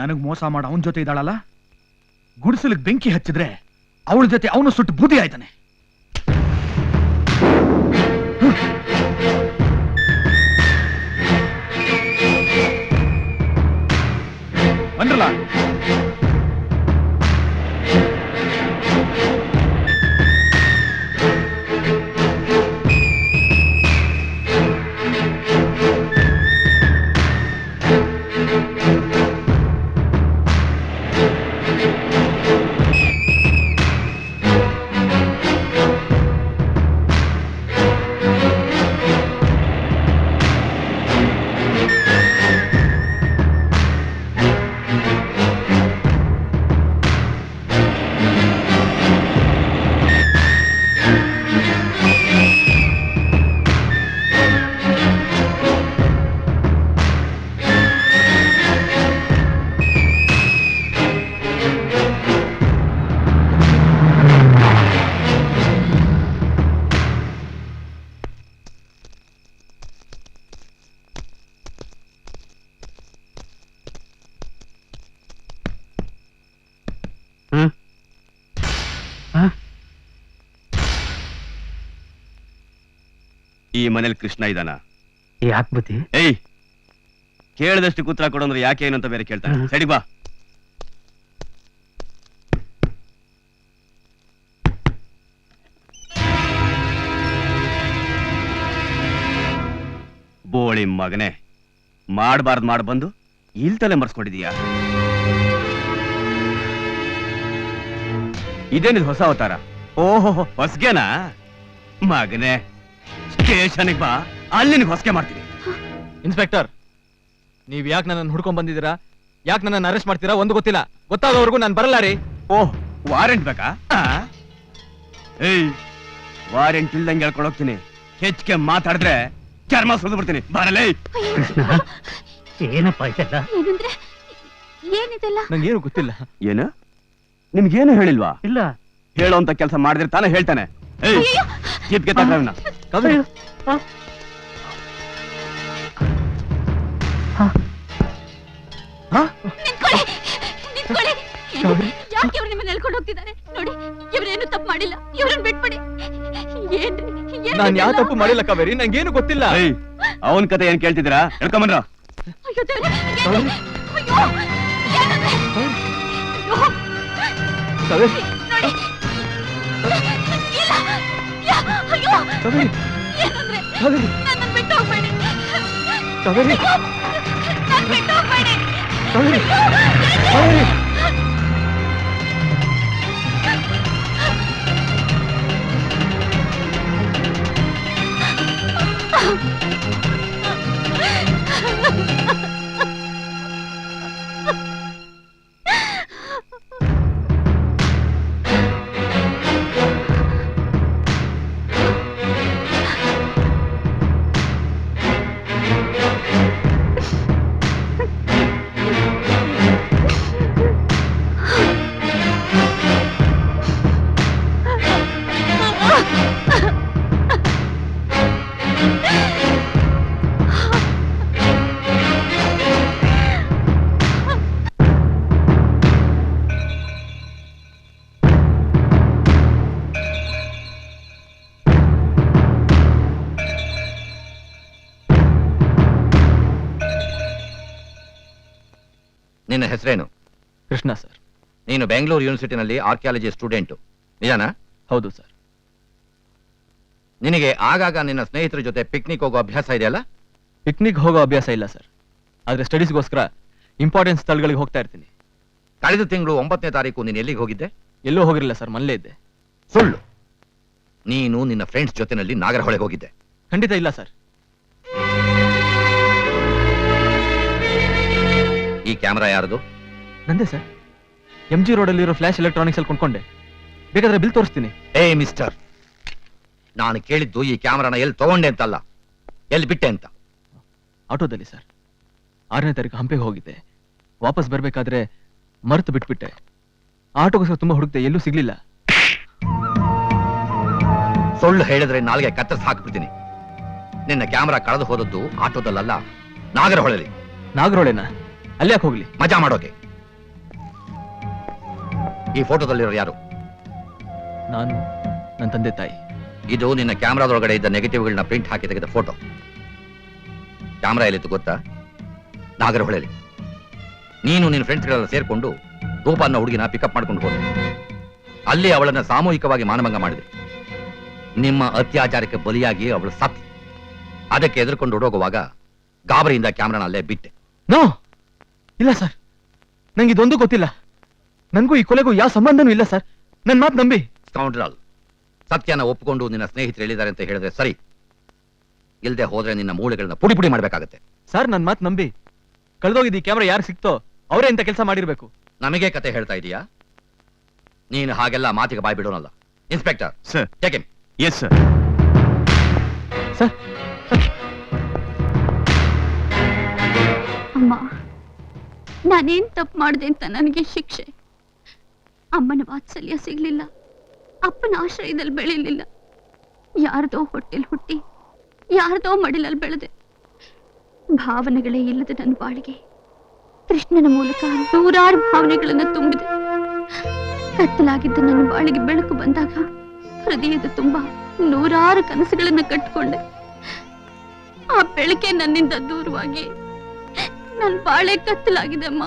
ನನಗ್ ಮೋಸ ಮಾಡ ಅವನ ಜೊತೆ ಇದ್ದಾಳಲ್ಲ, ಗುಡಿಸಲಿಗೆ ಬೆಂಕಿ ಹಚ್ಚಿದ್ರೆ ಅವಳ ಜೊತೆ ಅವನು ಸುಟ್ಟು ಬೂದಿ ಆಯ್ತಾನೆ. ಬಂದ್ರಲ್ಲ ಈ ಮನೇಲಿ ಕೃಷ್ಣ ಇದಾನ? ಯಾಕೆ ಬುದ್ಧಿ? ಏಯ್, ಕೇಳಿದಷ್ಟು ಉತ್ತರ ಕೊಡು ಅಂದ್ರೆ ಯಾಕೆ ಏನು ಅಂತ ಬೇರೆ ಕೇಳ್ತಾನೆ. ಸರಿ ಬಾ. ಬೋಳಿ ಮಗನೇ, ಮಾಡಬಾರ್ದು ಮಾಡಿ ಬಂದು ಇಲ್ ತಲೆ ಮರ್ಸ್ಕೊಂಡಿದೀಯ. ಇದೇನಿದು ಹೊಸ ಅವತಾರ? ಓಹೋ, ಹೊಸ್ಗೆನಾ ಮಗನೇ? ಸ್ಟೇಷನ್ಗೆ ಬಾ, ಅಲ್ಲಿ ನಿನಗೆ ಹೊಸ್ಗೆ ಮಾಡ್ತೀನಿ. ಇನ್ಸ್ಪೆಕ್ಟರ್, ನೀವ್ ಯಾಕೆ ನನ್ನನ್ನು ಹುಡ್ಕೊಂಡ್ ಬಂದಿದ್ದೀರಾ, ಯಾಕೆ ನನ್ನನ್ನು ಅರೆಸ್ಟ್ ಮಾಡ್ತೀರಾ ಒಂದು ಗೊತ್ತಿಲ್ಲ. ಗೊತ್ತಾಗೋವರೆಗೂ ನಾನು ಬರಲ್ಲ ರೀ. ಓಹ್, ವಾರೆಂಟ್ ಬೇಕಾ? ಏಯ್, ವಾರೆಂಟ್ ಇಲ್ದಂಗೆ ಹೇಳ್ಕೊಳೋಗ್ತೀನಿ. ಹೆಚ್ಚಿಗೆ ಮಾತಾಡಿದ್ರೆ ಚರ್ಮ ಸುರಿದು ಬಿಡ್ತೀನಿ. ಬರಲೇ. ಕೃಷ್ಣ, ಏನಪ್ಪ ಇದೆಲ್ಲ? ಏನಂದ್ರೆ ಏನಿದೆಲ್ಲ? ನಂಗೇನು ಗೊತ್ತಿಲ್ಲ. ಏನು? ನಿಮ್ಗೇನು ಹೇಳಿಲ್ವಾ? ಇಲ್ಲ. ಹೇಳೋ ಅಂತ ಕೆಲಸ ಮಾಡಿದ್ರೆ ತಾನೇ ಹೇಳ್ತಾನೆ. ಏಯ್, ಜೀಪ್ಗೆ ತಗೊಂಡ ಯಾಕೆ ಇವ್ರು ನಿಮ್ಮನ್ನ ಎಳ್ಕೊಂಡು ಹೋಗ್ತಿದ್ದಾರೆ? ನೋಡಿ, ಇವ್ರೇನು ತಪ್ಪು ಮಾಡಿಲ್ಲ, ಇವ್ರನ್ನ ಬಿಟ್ಬಿಡಿ. ಏನ್ರಿ ನಾನ್ ಯಾವ ತಪ್ಪು ಮಾಡಿಲ್ಲ ಕಾವೇರಿ, ನಂಗೇನು ಗೊತ್ತಿಲ್ಲ. ಅವನ್ ಕತೆ ಏನ್ ಕೇಳ್ತಿದ್ದೀರಾ? ಹೇಳ್ಕೊಂಬನ್ರ. ಅಯ್ಯೋ ದೇವ್ರೇ, ಏನಂದ್ರೆ? ಅಯ್ಯೋ, ಕಾವೇರಿ, ನೋಡಿ. ಇಲ್ಲ, ಅಯ್ಯೋ, ಕಾವೇರಿ, ಏನಂದ್ರೆ? ಕಾವೇರಿ, ನನ್ನನ್ನ ಬಿಟ್ಟು ಹೋಗ್ಬೇಡಿ. ಕಾವೇರಿ, ನನ್ನನ್ನ ಬಿಟ್ಟು ಹೋಗ್ಬೇಡಿ. ಕಾವೇರಿ, ಕಾವೇರಿ. ನಿನ್ನ ಹೆಸರೇನು? ಕೃಷ್ಣ ಸರ್. ನೀನು ಬೆಂಗಳೂರು ಯೂನಿವರ್ಸಿಟಿನಲ್ಲಿ ಆರ್ಕಿಯಾಲಜಿ ಸ್ಟೂಡೆಂಟು, ನಿಜಾನಾ? ಹೌದು ಸರ್. ನಿನಗೆ ಆಗಾಗ ನಿನ್ನ ಸ್ನೇಹಿತರ ಜೊತೆ ಪಿಕ್ನಿಕ್ ಹೋಗೋ ಅಭ್ಯಾಸ ಇದೆಯಲ್ಲ? ಪಿಕ್ನಿಕ್ ಹೋಗೋ ಅಭ್ಯಾಸ ಇಲ್ಲ ಸರ್, ಆದ್ರೆ ಸ್ಟಡೀಸ್ಗೋಸ್ಕರ ಇಂಪಾರ್ಟೆಂಟ್ ಸ್ಥಳಗಳಿಗೆ ಹೋಗ್ತಾ ಇರ್ತೀನಿ. ಕಳೆದ ತಿಂಗಳು 9ನೇ ತಾರೀಕು ನೀನು ಎಲ್ಲಿಗೆ ಹೋಗಿದ್ದೆ? ಎಲ್ಲೂ ಹೋಗಿರಲಿಲ್ಲ ಸರ್, ಮನೇಲೇ ಇದ್ದೆ. ಸುಳ್ಳು. ನೀನು ನಿನ್ನ ಫ್ರೆಂಡ್ಸ್ ಜೊತೆನಲ್ಲಿ ನಾಗರಹೊಳೆಗೆ ಹೋಗಿದ್ದೆ. ಖಂಡಿತ ಇಲ್ಲ ಸರ್. ಈ ಕ್ಯಾಮೆರಾ ಯಾರದು? ನಂದೇ ಸರ್. MG ರೋಡಲ್ಲಿರೋ ಫ್ಲಾಶ್ ಎಲೆಕ್ಟ್ರಾನಿಕ್ಸ್ ಅಲ್ಲಿ ಕೊಂಡ್ಕೊಂಡೆ. ಬೇಕಾದ್ರೆ ಬಿಲ್ ತೋರಿಸ್ತೀನಿ. ಏ ಮಿಸ್ಟರ್, ನಾನು ಕೇಳಿದ್ದು ಈ ಕ್ಯಾಮರಾನ ಎಲ್ಲಿ ತಗೊಂಡೆ ಅಂತಲ್ಲ, ಎಲ್ಲಿ ಬಿಟ್ಟೆ ಅಂತ. ಆಟೋದಲ್ಲಿ ಸರ್. 6ನೇ ತಾರೀಕು ಹಂಪೆಗೆ ಹೋಗಿದ್ದೆ. ವಾಪಸ್ ಬರ್ಬೇಕಾದ್ರೆ ಮರೆತು ಬಿಟ್ಬಿಟ್ಟೆ. ಆಟೋಗೋಸ್ಕರ ತುಂಬಾ ಹುಡುಕ್ತೆ, ಎಲ್ಲೂ ಸಿಗ್ಲಿಲ್ಲ. ಸುಳ್ಳು ಹೇಳಿದ್ರೆ ನಾಲ್ಗೆ ಕತ್ತರಿಸಿ ಹಾಕ್ಬಿಡ್ತೀನಿ. ನಿನ್ನ ಕ್ಯಾಮರಾ ಕಳೆದು ಹೋದದ್ದು ಆಟೋದಲ್ಲ, ನಾಗರಹೊಳೆಲಿ. ನಾಗರೋಳೆನಾ? ಅಲ್ಲಿ ಯಾಕೆ ಹೋಗ್ಲಿ? ಮಜಾ ಮಾಡೋಕೆ. ಈ ಫೋಟೋದಲ್ಲಿರೋ ಯಾರು? ನಾನು, ನನ್ನ ತಂದೆ ತಾಯಿ. ಇದು ನಿನ್ನ ಕ್ಯಾಮ್ರಾದೊಳಗಡೆ ಇದ್ದ ನೆಗೆಟಿವ್ಗಳನ್ನ ಪ್ರಿಂಟ್ ಹಾಕಿ ತೆಗೆದ ಫೋಟೋ. ಕ್ಯಾಮ್ರಾ ಎಲ್ಲಿತ್ತು ಗೊತ್ತಾ? ನಾಗರಹೊಳೆಲಿ. ನೀನು ನಿನ್ನ ಫ್ರೆಂಡ್ಸ್ಗಳೆಲ್ಲ ಸೇರ್ಕೊಂಡು ರೂಪ ಅನ್ನೋ ಹುಡುಗಿನ ಪಿಕಪ್ ಮಾಡ್ಕೊಂಡು ಹೋದೆ. ಅಲ್ಲಿ ಅವಳನ್ನ ಸಾಮೂಹಿಕವಾಗಿ ಮಾನಭಂಗ ಮಾಡಿದೆ. ನಿಮ್ಮ ಅತ್ಯಾಚಾರಕ್ಕೆ ಬಲಿಯಾಗಿ ಅವಳು ಸತ್. ಅದಕ್ಕೆ ಎದುರ್ಕೊಂಡು ಓಡೋಗುವಾಗ ಗಾಬರಿಯಿಂದ ಕ್ಯಾಮ್ರಾನ ಅಲ್ಲೇ ಬಿಟ್ಟೆ. ನೋ, ಇಲ್ಲ ಸರ್, ನಂಗೆ ಇದೊಂದು ಗೊತ್ತಿಲ್ಲ. ನನ್ಗೂ ಈ ಕೊಲೆಗೂ ಯಾವ ಸಂಬಂಧನೂ ಇಲ್ಲ ಸರ್. ನನ್ನ ಮಾತು ನಂಬಿ. ಸ್ಕೌಂಡ್ರಲ್, ಸತ್ಯನ ಒಪ್ಪಿಕೊಂಡು ನಿನ್ನ ಸ್ನೇಹಿತರು ಹೇಳಿದ್ದಾರೆ ಅಂತ ಹೇಳಿದ್ರೆ ಸರಿ, ಇಲ್ಲದೆ ಹೋದ್ರೆ ನಿನ್ನ ಮೂಳೆಗಳನ್ನ ಪುಡಿ ಪುಡಿ ಮಾಡ್ಬೇಕಾಗತ್ತೆ. ಸರ್, ನನ್ನ ಮಾತು ನಂಬಿ. ಕಳೆದೋಗಿದ್ದು ಈ ಕ್ಯಾಮ್ರಾ ಯಾರು ಸಿಕ್ತೋ ಅವರೇ ಇಂಥ ಕೆಲಸ ಮಾಡಿರ್ಬೇಕು. ನಮಗೆ ಕತೆ ಹೇಳ್ತಾ ಇದೀಯಾ? ನೀನು ಹಾಗೆಲ್ಲ ಮಾತಿಗೆ ಬಾಯ್ ಬಿಡೋನಲ್ಲ. Inspector sir. Take him. Yes sir. Sir, ಅಮ್ಮ, ನಾನೇನ್ ತಪ್ಪು ಮಾಡಿದೆ ಅಂತ ನನಗೆ ಶಿಕ್ಷೆ. ಅಮ್ಮನ ವಾತ್ಸಲ್ಯ ಸಿಗ್ಲಿಲ್ಲ, ಅಪ್ಪನ ಆಶ್ರಯದಲ್ಲಿ ಬೆಳಿಲಿಲ್ಲ. ಯಾರ್ದೋ ಹೊಟ್ಟೆಲ್ ಹುಟ್ಟಿ ಯಾರ್ದೋ ಮಡಿಲಲ್ಲಿ ಬೆಳೆದೆ. ಭಾವನೆಗಳೇ ಇಲ್ಲದ ನನ್ನ ಬಾಳಿಗೆ ಕೃಷ್ಣನ ಮೂಲಕ ನೂರಾರು ಭಾವನೆಗಳನ್ನು ತುಂಬಿದೆ. ಕತ್ತಲಾಗಿದ್ದ ನನ್ನ ಬಾಳಿಗೆ ಬೆಳಕು ಬಂದಾಗ ಹೃದಯದ ತುಂಬ ನೂರಾರು ಕನಸುಗಳನ್ನ ಕಟ್ಟಿಕೊಂಡೆ. ಆ ಬೆಳಕೆ ನನ್ನಿಂದ ದೂರವಾಗಿ ನನ್ನ ಬಾಳೆ ಕತ್ತಲಾಗಿದೆ ಅಮ್ಮ.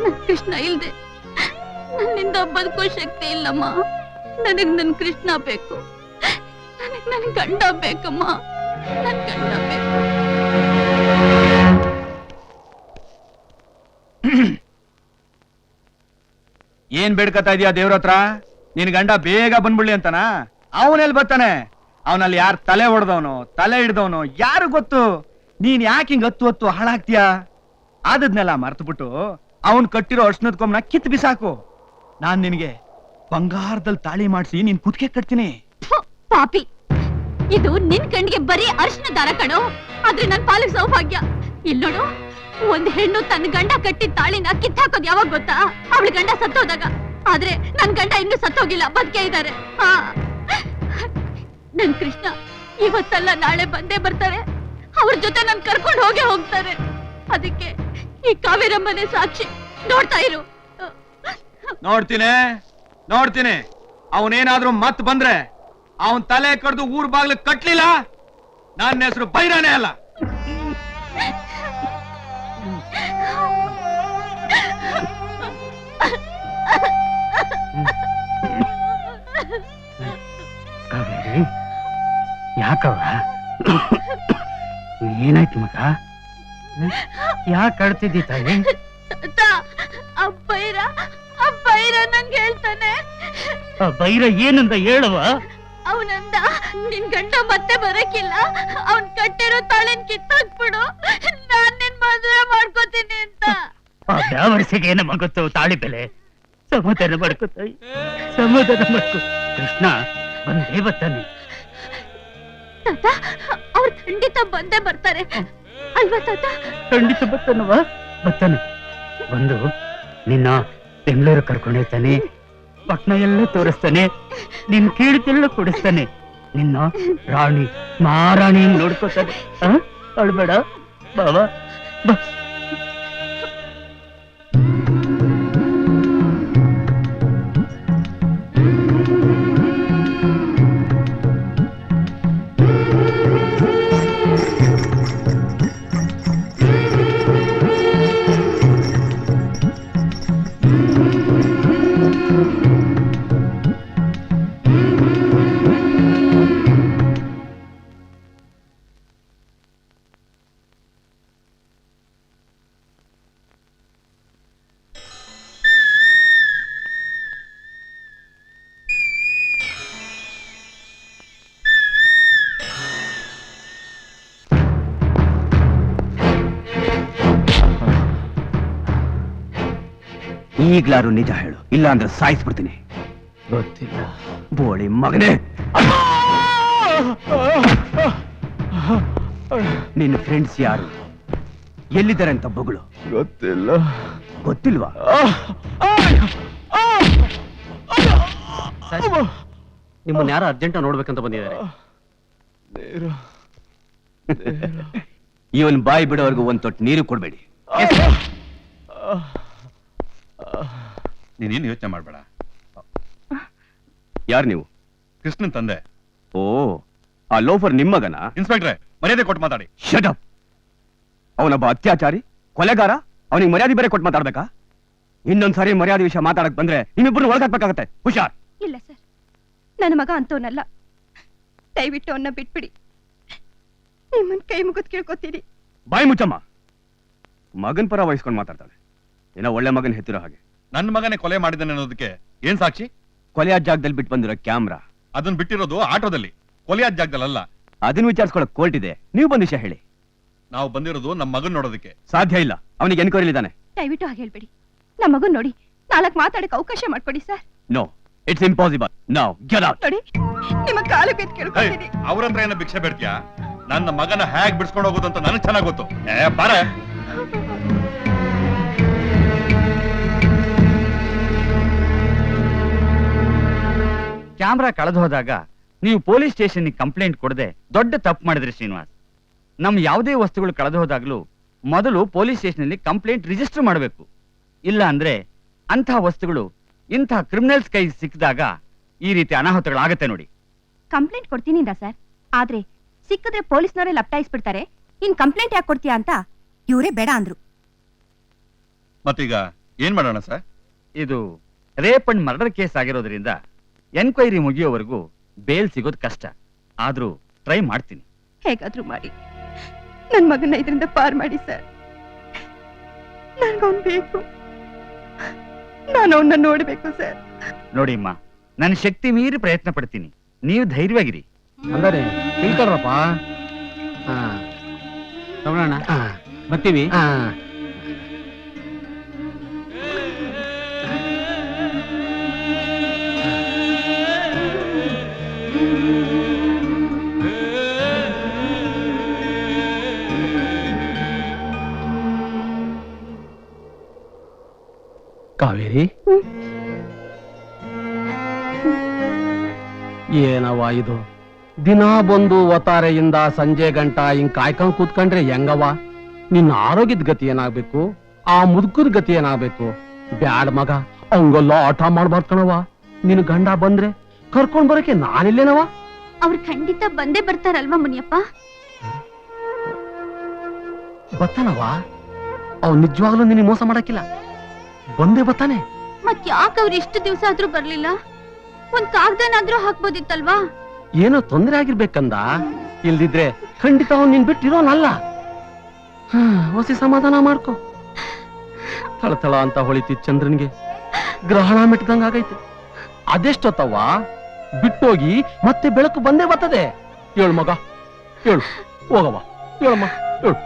ನನ್ ಕೃಷ್ಣ ಇಲ್ದೆ ನನ್ನಿಂದ ಬದುಕೋ ಶಕ್ತಿ ಇಲ್ಲಮ್ಮ. ನನಗ್ ನನ್ ಕೃಷ್ಣ ಬೇಕು, ನನಗ್ ನನ್ ಗಂಡ ಬೇಕಮ್ಮ, ನನ್ ಗಂಡ ಬೇಕು. ಏನ್ ಬೇಡ್ಕತಾ ಇದೀಯಾ ದೇವ್ರ ಹತ್ರ? ನಿನ್ ಗಂಡ ಬೇಗ ಬಂದ್ಬಿಡ್ಲಿ ಅಂತನಾ? ಅವನೆಲ್ಲಿ ಬರ್ತಾನೆ? ಅವನಲ್ಲಿ ಯಾರು ತಲೆ ಹೊಡೆದವನು, ತಲೆ ಹಿಡ್ದವನು ಯಾರು ಗೊತ್ತು? ನೀನ್ ಯಾಕೆ ಹಿಂಗ್ ಹತ್ತು ಹಾಳಾಗ್ತೀಯಾ? ಆದದ್ನೆಲ್ಲ ಮರ್ತು ಬಿಟ್ಟು ಅವನ್ ಕಟ್ಟಿರೋ ಅರ್ಶನದ ಕೊಂಬನ ಕಿತ್ ಬಿಸಾಕು. ನಾನ್ ನಿನ್ಗೆ ಬಂಗಾರದಲ್ಲಿ ತಾಳಿ ಮಾಡಿಸಿ ನೀನ್ ಕುತ್ತಿಗೆ ಕಟ್ತೀನಿ. ಪಾಪಿ, ಇದು ನಿನ್ ಕಣ್ಣಿಗೆ ಬರೀ ಅರ್ಶನ ದಾರ ಕಣೋ, ಆದ್ರೆ ನನ್ ಪಾಲಿಗೆ ಸೌಭಾಗ್ಯ. ಇಲ್ಲೋಡು, ಒಂದ್ ಹೆಣ್ಣು ತನ್ನ ಗಂಡ ಕಟ್ಟಿದ ತಾಳಿನ ಕಿತ್ತಾಕೋದ್ ಯಾವಾಗ ಗೊತ್ತಾ? ಅವಳ ಗಂಡ ಸತ್ತೋದಾಗ. ಆದ್ರೆ ನನ್ ಗಂಡ ಇನ್ನೂ ಸತ್ತೋಗಿಲ್ಲ, ಬದುಕೇ ಇದ್ದಾರೆ. ನನ್ ಕೃಷ್ಣ ಇವತ್ತಲ್ಲ ನಾಳೆ ಬಂದೇ ಬರ್ತಾರೆ. ಅವ್ರ ಜೊತೆ ನನ್ ಕರ್ಕೊಂಡು ಹೋಗೇ ಹೋಗ್ತಾರೆ. ಅದಕ್ಕೆ ಈ ಕಾವೇರಮ್ಮನೆ ಸಾಕ್ಷಿ. ನೋಡ್ತಾ ಇರು. ನೋಡ್ತೀನಿ. ಅವನೇನಾದ್ರೂ ಮತ್ ಬಂದ್ರೆ ಅವನ್ ತಲೆ ಕಡ್ದು ಊರ್ ಬಾಗ್ಲು ಕಟ್ಲಿಲ್ಲ, ನನ್ನ ಹೆಸರು ಬೈರಾನೇ ಅಲ್ಲ. ಯಾಕವ? ಏನಾಯ್ತು ಮಗ? ಯಾಕೆ ಅಳ್ತಿದ್ದಿ ತಾಯಿ? ಅಬ್ಬೈರ ನಂಗೆ ಹೇಳ್ತಾನೆ. ಬೈರ ಏನಂದ ಹೇಳುವ? ಅವನಂದ, ನಿನ್ ಗಂಡ ಮತ್ತೆ ಬರಕಿಲ್ಲ, ಅವನ್ ಕಟ್ಟಿರೋ ತಾಳಿನ ಕಿತ್ತಾಕ್ಬಿಡು, ನಾನ್ ನಿನ್ ಮದುವೆ ಮಾಡ್ಕೋತೀನಿ ಅಂತ. ಯಾವ ವರ್ಷಕ್ಕೆ ಏನಮ್ಮ ಗೊತ್ತು ತಾಳಿ ಬೆಲೆ? ಸಮಾಧಾನ ಮಾಡ್ಕೋ ತಾಯಿ, ಸಮಾಧಾನ ಮಾಡ್ಕೋ. ಕೃಷ್ಣ ಬಂದೇ ಬರ್ತಾನೆ. ತಾತ, ಅವ್ರು ಖಂಡಿತ ಬಂದೇ ಬರ್ತಾರೆ ಅಲ್ವಾ ತಾತ? ಖಂಡಿತ ಬರ್ತಾನೆ. ಬಂದು ನಿನ್ನ ಬೆಂಗಳೂರು ಕರ್ಕೊಂಡೋಗ್ತಾನೆ, ಪಟ್ನ ಎಲ್ಲ ತೋರಿಸ್ತಾನೆ, ನಿನ್ ಕೇಳಿದ್ದೆಲ್ಲ ಕೊಡಿಸ್ತಾನೆ. ನಿನ್ನ ರಾಣಿ ಮಹಾರಾಣಿ ನೋಡ್ಕೋತಾನೆ. ಅಳ್ಬೇಡ ಬಾಬಾ, ಬಾ. ಈಗ್ಲಾರು ನಿಜ ಹೇಳು, ಇಲ್ಲ ಅಂದ್ರೆ ಸಾಯಿಸ್ಬಿಡ್ತೀನಿ. ಗೊತ್ತಿಲ್ಲ. ಬೋಳಿ ಮಗನೇ, ನಿನ್ನ ಫ್ರೆಂಡ್ಸ್ ಯಾರು, ಎಲ್ಲಿದ್ದಾರೆ ಅಂತ ಬೊಗಳು. ಗೊತ್ತಿಲ್ಲ. ಗೊತ್ತಿಲ್ವಾ? ನಿಮ್ಮನ್ನ ಯಾರು ಅರ್ಜೆಂಟ್ ನೋಡ್ಬೇಕಂತ ಬಂದಿದ್ದಾರೆ. ಇವನ್ ಬಾಯಿ ಬಿಡೋವರೆಗೂ ಒಂದ್ ತೊಟ್ಟು ನೀರು ಕೊಡ್ಬೇಡಿ. ನೀನೇನು ಯೋಚನೆ ಮಾಡ್ಬೇಡ. ಯಾರು ನೀವು? ಕೃಷ್ಣನ್ ತಂದೆ. ಓ, ಆ ಲೋಫರ್ ನಿಮ್ಮಗನ? ಇನ್ಸ್ಪೆಕ್ಟ್ರೆ, ಮರ್ಯಾದೆ ಕೊಟ್ಟು ಮಾತಾಡಿ. Shut up. ಅವನೊಬ್ಬ ಅತ್ಯಾಚಾರಿ, ಕೊಲೆಗಾರ. ಅವನಿಗೆ ಮರ್ಯಾದೆ ಬೇರೆ ಕೊಟ್ಟು ಮಾತಾಡ್ಬೇಕಾ? ಇನ್ನೊಂದ್ಸಾರಿ ಮರ್ಯಾದೆ ವಿಷಯ ಮಾತಾಡಕ್ ಬಂದ್ರೆ ನಿಮ್ಮಿಬ್ಬರು ಒಳಗಾಕ್ಬೇಕಾಗತ್ತೆ. ಹುಷಾರ್. ಇಲ್ಲ ಸರ್, ನನ್ನ ಮಗ ಅಂತವನಲ್ಲ. ದಯವಿಟ್ಟು ಅವನ್ನ ಬಿಟ್ಬಿಡಿ. ನಿಮ್ಮನ್ ಕೈ ಮುಗಿದ್ ಕೇಳ್ಕೊತೀನಿ. ಬಾಯಿ ಮುಚ್ಚಮ್ಮ. ಮಗನ್ ಪರ ವಹಿಸ್ಕೊಂಡು ಮಾತಾಡ್ತಾಳೆ. ಏನೋ ಒಳ್ಳೆ ಮಗನ್ ಹೆತ್ತಿರೋ ಹಾಗೆ. ನನ್ನ ಮಗನೇ ಕೊಲೆ ಮಾಡಿದ್ದಾನೆ ಅನ್ನೋದಕ್ಕೆ ಏನ್ ಸಾಕ್ಷಿ? ಕೊಲೆಯಾದ ಜಾಗದಲ್ಲಿ ಬಿಟ್ಟು ಬಂದಿರೋ ಕ್ಯಾಮ್ರಾ. ಅದನ್ನ ಬಿಟ್ಟಿರೋದು ಆಟೋದಲ್ಲಿ, ಕೊಲೆಯಾದ ಜಾಗದಲ್ಲ. ಅದನ್ನ ವಿಚಾರಿಸ್ಕೊಳಕ್ ಕೋರ್ಟ್ ಇದೆ. ನೀವು ಬಂದ ವಿಷಯ ಹೇಳಿ. ನಾವು ಬಂದಿರೋದು ನಮ್ಮ ಮಗನ್ ನೋಡೋದಕ್ಕೆ. ಸಾಧ್ಯ ಇಲ್ಲ, ಅವನಿಗೆ ಎನ್ಕ್ವೈರಿ ಇದ್ದಾನೆ. ದಯವಿಟ್ಟು ಹಾಗೆ ಹೇಳ್ಬೇಡಿ. ನಮ್ಮ ಮಗನ್ ನೋಡಿ 4 ಮಾತಾಡಕ್ ಅವಕಾಶ ಮಾಡ್ಕೊಡಿ sir. No, it's impossible. Now get out. ನೋಡಿ, ನಿಮ್ಮ ಕಾಲು ಕೆತ್ತಿ ಕೇಳ್ಕೊತೀನಿ. ಅವ್ರ ಹತ್ರ ಏನೋ ಭಿಕ್ಷೆ ಬೇಡ್ತೀಯಾ? ನನ್ನ ಮಗನ ಹೇಗ್ ಬಿಡ್ಸ್ಕೊಂಡು ಹೋಗೋದು ಅಂತ ನನಗೆ ಚೆನ್ನಾಗ್ ಗೊತ್ತು. ಬಾರ. ಕ್ಯಾಮ್ರಾ ಕಳೆದು ಹೋದಾಗ ನೀವು ಪೊಲೀಸ್ ಸ್ಟೇಷನ್ ಕಂಪ್ಲೇಂಟ್ ಕೊಡದೆ ದೊಡ್ಡ ತಪ್ಪು ಮಾಡಿದ್ರಿ ಶ್ರೀನಿವಾಸ್. ನಮ್ ಯಾವುದೇ ವಸ್ತುಗಳು ಕಳೆದು ಹೋದಾಗ್ಲೂ ಮೊದಲು ಪೊಲೀಸ್ ಸ್ಟೇಷನ್ ಕಂಪ್ಲೇಂಟ್ ರಿಜಿಸ್ಟರ್ ಮಾಡಬೇಕು. ಇಲ್ಲ ಅಂದ್ರೆ ಅಂಥ ವಸ್ತುಗಳು ಇಂಥ ಕ್ರಿಮಿನಲ್ಸ್ ಕೈ ಸಿಕ್ಕಿದಾಗ ಈ ರೀತಿ ಅನಾಹುತಗಳಾಗತ್ತೆ ನೋಡಿ. ಕಂಪ್ಲೇಂಟ್ ಕೊಡ್ತೀನಿ ಸರ್, ಆದ್ರೆ ಸಿಕ್ಕಿದ್ರೆ ಪೊಲೀಸ್ನವರೇ ಲಪ್ಟಾಯಿಸ್ಬಿಡ್ತಾರೆ. ಇನ್ ಕಂಪ್ಲೇಂಟ್ ಯಾಕೆ ಕೊಡ್ತೀಯಾ ಅಂತ ಇವರೇ ಬೇಡ ಅಂದ್ರು. ಮತ್ತೀಗ ಏನ್ ಮಾಡೋಣ ಸರ್? ಇದು ರೇಪ್ ಅಂಡ್ ಮರ್ಡರ್ ಕೇಸ್ ಆಗಿರೋದ್ರಿಂದ ಎನ್ಕ್ವೈರಿ ಮುಗಿಯೋವರೆಗೂ ಬೇಲ್ ಸಿಗೋದು ಕಷ್ಟ. ಆದ್ರೂ ಟ್ರೈ ಮಾಡ್ತೀನಿ. ಹೇಗಾದ್ರೂ ಮಾಡಿ ನನ್ ಮಗನ ಇದರಿಂದ ಪಾರ್ ಮಾಡಿ ಸರ್. ನನ್ಗವನ್ ಬೇಕು, ನಾನು ಅವನ್ನ ನೋಡ್ಬೇಕು ಸರ್. ನೋಡಿ ಅಮ್ಮ, ನನ್ನ ಶಕ್ತಿ ಮೀರಿ ಪ್ರಯತ್ನ ಪಡ್ತೀನಿ. ನೀವು ಧೈರ್ಯವಾಗಿರಿ. ಅಂದರೆ ತಿಳ್ಕೊಳ್ರಪ್ಪ. ತಗೊಳ್ಳೋಣ, ಬರ್ತೀವಿ. ಕಾವೇರಿ, ಏನವ ಇದು? ದಿನ ಬಂದು ಒತ್ತಾರೆಯಿಂದ ಸಂಜೆ ಗಂಟ ಹಿಂಗ್ ಕಾಯ್ಕೊಂಡ್ ಕೂತ್ಕೊಂಡ್ರೆ ಹೆಂಗವ? ನಿನ್ನ ಆರೋಗ್ಯದ ಗತಿ ಏನಾಗ್ಬೇಕು? ಆ ಮುದುಕದ ಗತಿ ಏನಾಗ್ಬೇಕು? ಬ್ಯಾಡ್ ಮಗ, ಅವಂಗೆಲ್ಲ ಆಟ ಮಾಡ್ಬಾರ್ದು ಕಣವ. ನಿನ್ ಗಂಡ ಬಂದ್ರೆ ಕರ್ಕೊಂಡ್ ಬರಕ್ಕೆ ನಾನಿಲ್ಲೇನವ? ಅವ್ರು ಖಂಡಿತ ಬಂದೇ ಬರ್ತಾರಲ್ವಾ ಮುನಿಯಪ್ಪ? ಬತ್ತಾನವ. ಅವ್ನು ನಿಜವಾಗ್ಲೂ ನಿನಗೆ ಮೋಸ ಮಾಡಕ್ಕಿಲ್ಲ, ಬಂದೇ ಬತ್ತಾನೆ. ಮತ್ ಯಾಕೆ ಅವ್ರು ಇಷ್ಟು ದಿವಸ ಆದ್ರೂ ಬರ್ಲಿಲ್ಲ? ಒಂದ್ ಕಾಗ್ದನಾದ್ರೂ ಹಾಕ್ಬೋದಿತ್ತಲ್ವಾ? ಏನೋ ತೊಂದ್ರೆ ಆಗಿರ್ಬೇಕಂದ. ಇಲ್ದಿದ್ರೆ ಖಂಡಿತ ಅವ್ನು ನಿನ್ ಬಿಟ್ಟಿರೋನಲ್ಲ. ಹೊಸಿ ಸಮಾಧಾನ ಮಾಡ್ಕೊ. ಥಳಥಳ ಅಂತ ಹೊಳಿತಿದ್ ಚಂದ್ರನ್ಗೆ ಗ್ರಹಣ ಮೆಟ್ಟದಂಗ ಆಗೈತೆ. ಅದೆಷ್ಟೊತ್ತವ ಬಿಟ್ಟೋಗಿ ಮತ್ತೆ ಬೆಳಕು ಬಂದೇ ಬರ್ತದೆ. ಹೇಳು ಮಗ, ಹೇಳು. ಹೋಗವ, ಹೇಳಮ್ಮ, ಹೇಳು.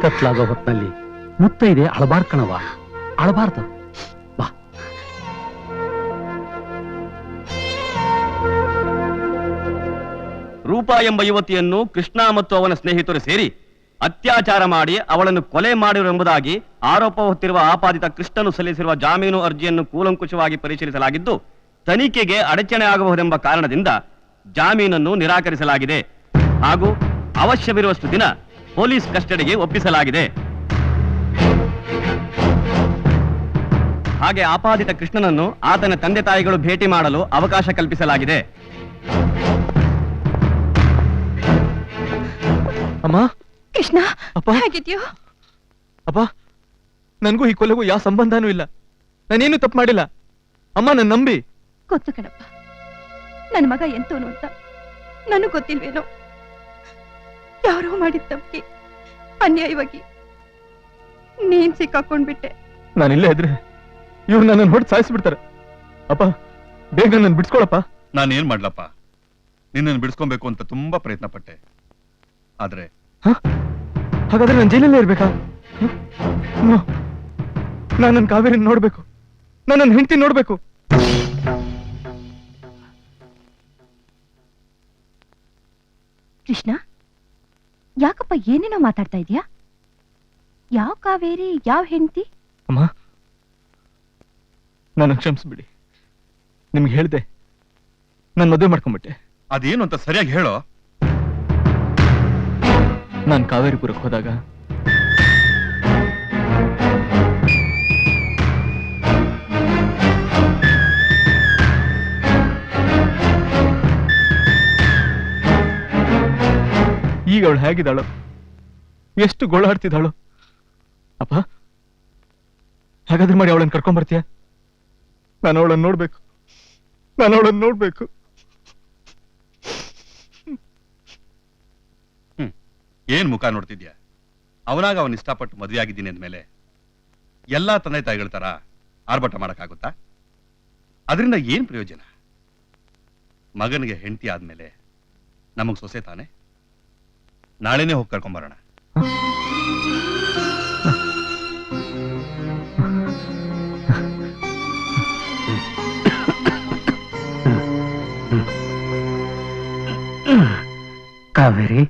ಕತ್ಲಾಗೋ ಹೊತ್ನಲ್ಲಿ ಮುತ್ತೈದೆ ಅಳಬಾರ್ದು ಕಣವ, ಅಳಬಾರ್ದು. ಬಾ. ರೂಪಾ ಎಂಬ ಯುವತಿಯನ್ನು ಕೃಷ್ಣ ಮತ್ತು ಅವನ ಸ್ನೇಹಿತರು ಸೇರಿ ಅತ್ಯಾಚಾರ ಮಾಡಿ ಅವಳನ್ನು ಕೊಲೆ ಮಾಡಿರುವುದಾಗಿ ಆರೋಪ ಹೊತ್ತಿರುವ ಆಪಾದಿತ ಕೃಷ್ಣನು ಸಲ್ಲಿಸಿರುವ ಜಾಮೀನು ಅರ್ಜಿಯನ್ನು ಕೂಲಂಕುಷವಾಗಿ ಪರಿಶೀಲಿಸಲಾಗಿದ್ದು, ತನಿಖೆಗೆ ಅಡಚಣೆ ಆಗಬಹುದೆಂಬ ಕಾರಣದಿಂದ ಜಾಮೀನನ್ನು ನಿರಾಕರಿಸಲಾಗಿದೆ ಹಾಗೂ ಅವಶ್ಯವಿರುವಷ್ಟು ದಿನ ಪೊಲೀಸ್ ಕಸ್ಟಡಿಗೆ ಒಪ್ಪಿಸಲಾಗಿದೆ. ಹಾಗೆ ಆಪಾದಿತ ಕೃಷ್ಣನನ್ನು ಆತನ ತಂದೆ ತಾಯಿಗಳು ಭೇಟಿ ಮಾಡಲು ಅವಕಾಶ ಕಲ್ಪಿಸಲಾಗಿದೆ. ಅಮ್ಮ, ಕೃಷ್ಣ, ಅಪ್ಪ, ಹೇಗಿದ್ಯೋ? ಅಪ್ಪ, ನನ್ಗೂ ಈ ಕೊಲೆಗೂ ಯಾವ ಸಂಬಂಧನೂ ಇಲ್ಲ. ನಾನೇನು ತಪ್ಪು ಮಾಡಿಲ್ಲ ಅಮ್ಮ, ನನ್ನ ನಂಬಿ. ಗೊತ್ತು ಕಣಪ್ಪ, ನನ್ನ ಮಗ ಎಂತೋನು ಅಂತ ನನಗ್ ಗೊತ್ತಿಲ್ವೇನೋ. ಯಾರೋ ಮಾಡಿದ ತಪ್ಪಿಗೆ ಅನ್ಯಾಯವಾಗಿ ನೀನ್ ಸಿಕ್ಕಾಕೊಂಡ್ಬಿಟ್ಟೆ. ನಾನಿಲ್ಲೇ ಇದ್ರೆ ಇವ್ರು ನನ್ನ ಹೊಡೆದು ಸಾಯಿಸ್ಬಿಡ್ತಾರೆ. ಅಪ್ಪ, ಬೇಗ ನನ್ನ ಬಿಡ್ಸ್ಕೊಳಪ್ಪ. ನಾನು ಏನ್ ಮಾಡ್ಲಪ್ಪ? ನಿನ್ನನ್ನು ಬಿಡಿಸ್ಕೊಬೇಕು ಅಂತ ತುಂಬಾ ಪ್ರಯತ್ನ ಪಟ್ಟೆ. ಆದ್ರೆ ಹಾಗಾದ್ರೆ ನಾನು ಜೈಲಲ್ಲೇ ಇರ್ಬೇಕಾ? ನಾನು ನನ್ನ ಕಾವೇರಿ ನೋಡ್ಬೇಕು, ನಾನು ನನ್ನ ಹೆಂಡತಿ ನೋಡ್ಬೇಕು. ಕೃಷ್ಣ, ಯಾಕಪ್ಪ ಏನೇನೋ ಮಾತಾಡ್ತಾ ಇದೀಯಾ? ಯಾವ ಕಾವೇರಿ, ಯಾವ ಹೆಂಡತಿ? ಅಮ್ಮ, ನನ್ನ ಕ್ಷಮಿಸ್ಬಿಡಿ. ನಿಮ್ಗೆ ಹೇಳ್ದೆ ನಾನು ಮದುವೆ ಮಾಡ್ಕೊಂಡ್ಬಿಟ್ಟೆ. ಅದೇನು ಅಂತ ಸರಿಯಾಗಿ ಹೇಳೋ. ನಾನು ಕಾವೇರಿಪುರಕ್ಕೆ ಹೋದಾಗ ಈಗ ಅವಳು ಹೇಗಿದ್ದಾಳೋ, ಎಷ್ಟು ಗೋಳಾಡ್ತಿದ್ದಾಳೋ. ಅಪ್ಪ, ಹಾಗಾದ್ರೆ ಮಾಡಿ ಅವಳನ್ನು ಕರ್ಕೊಂಡ್ ಬರ್ತೀಯ? ನಾನು ಅವಳನ್ನು ನೋಡ್ಬೇಕು, ನಾನು ಅವಳನ್ನು ನೋಡ್ಬೇಕು. ಏನ್ ಮುಖ ನೋಡ್ತಿದ್ಯಾ? ಅವನಾಗ ಅವನ್ ಇಷ್ಟಪಟ್ಟು ಮದುವೆ ಆಗಿದ್ದೀನಿ ಅಂದ್ಮೇಲೆ ಎಲ್ಲಾ ತಂದೆ ತಾಯಿಗಳ ತರ ಆರ್ಭಟ ಮಾಡಕ್ಕಾಗುತ್ತಾ? ಅದರಿಂದ ಏನ್ ಪ್ರಯೋಜನ? ಮಗನಿಗೆ ಹೆಂಡತಿ ಆದ್ಮೇಲೆ ನಮಗ್ ಸೊಸೆ ತಾನೆ. ನಾಳೆನೆ ಹೋಗಿ ಕರ್ಕೊಂಬರೋಣ. ಕಾವೇರಿ,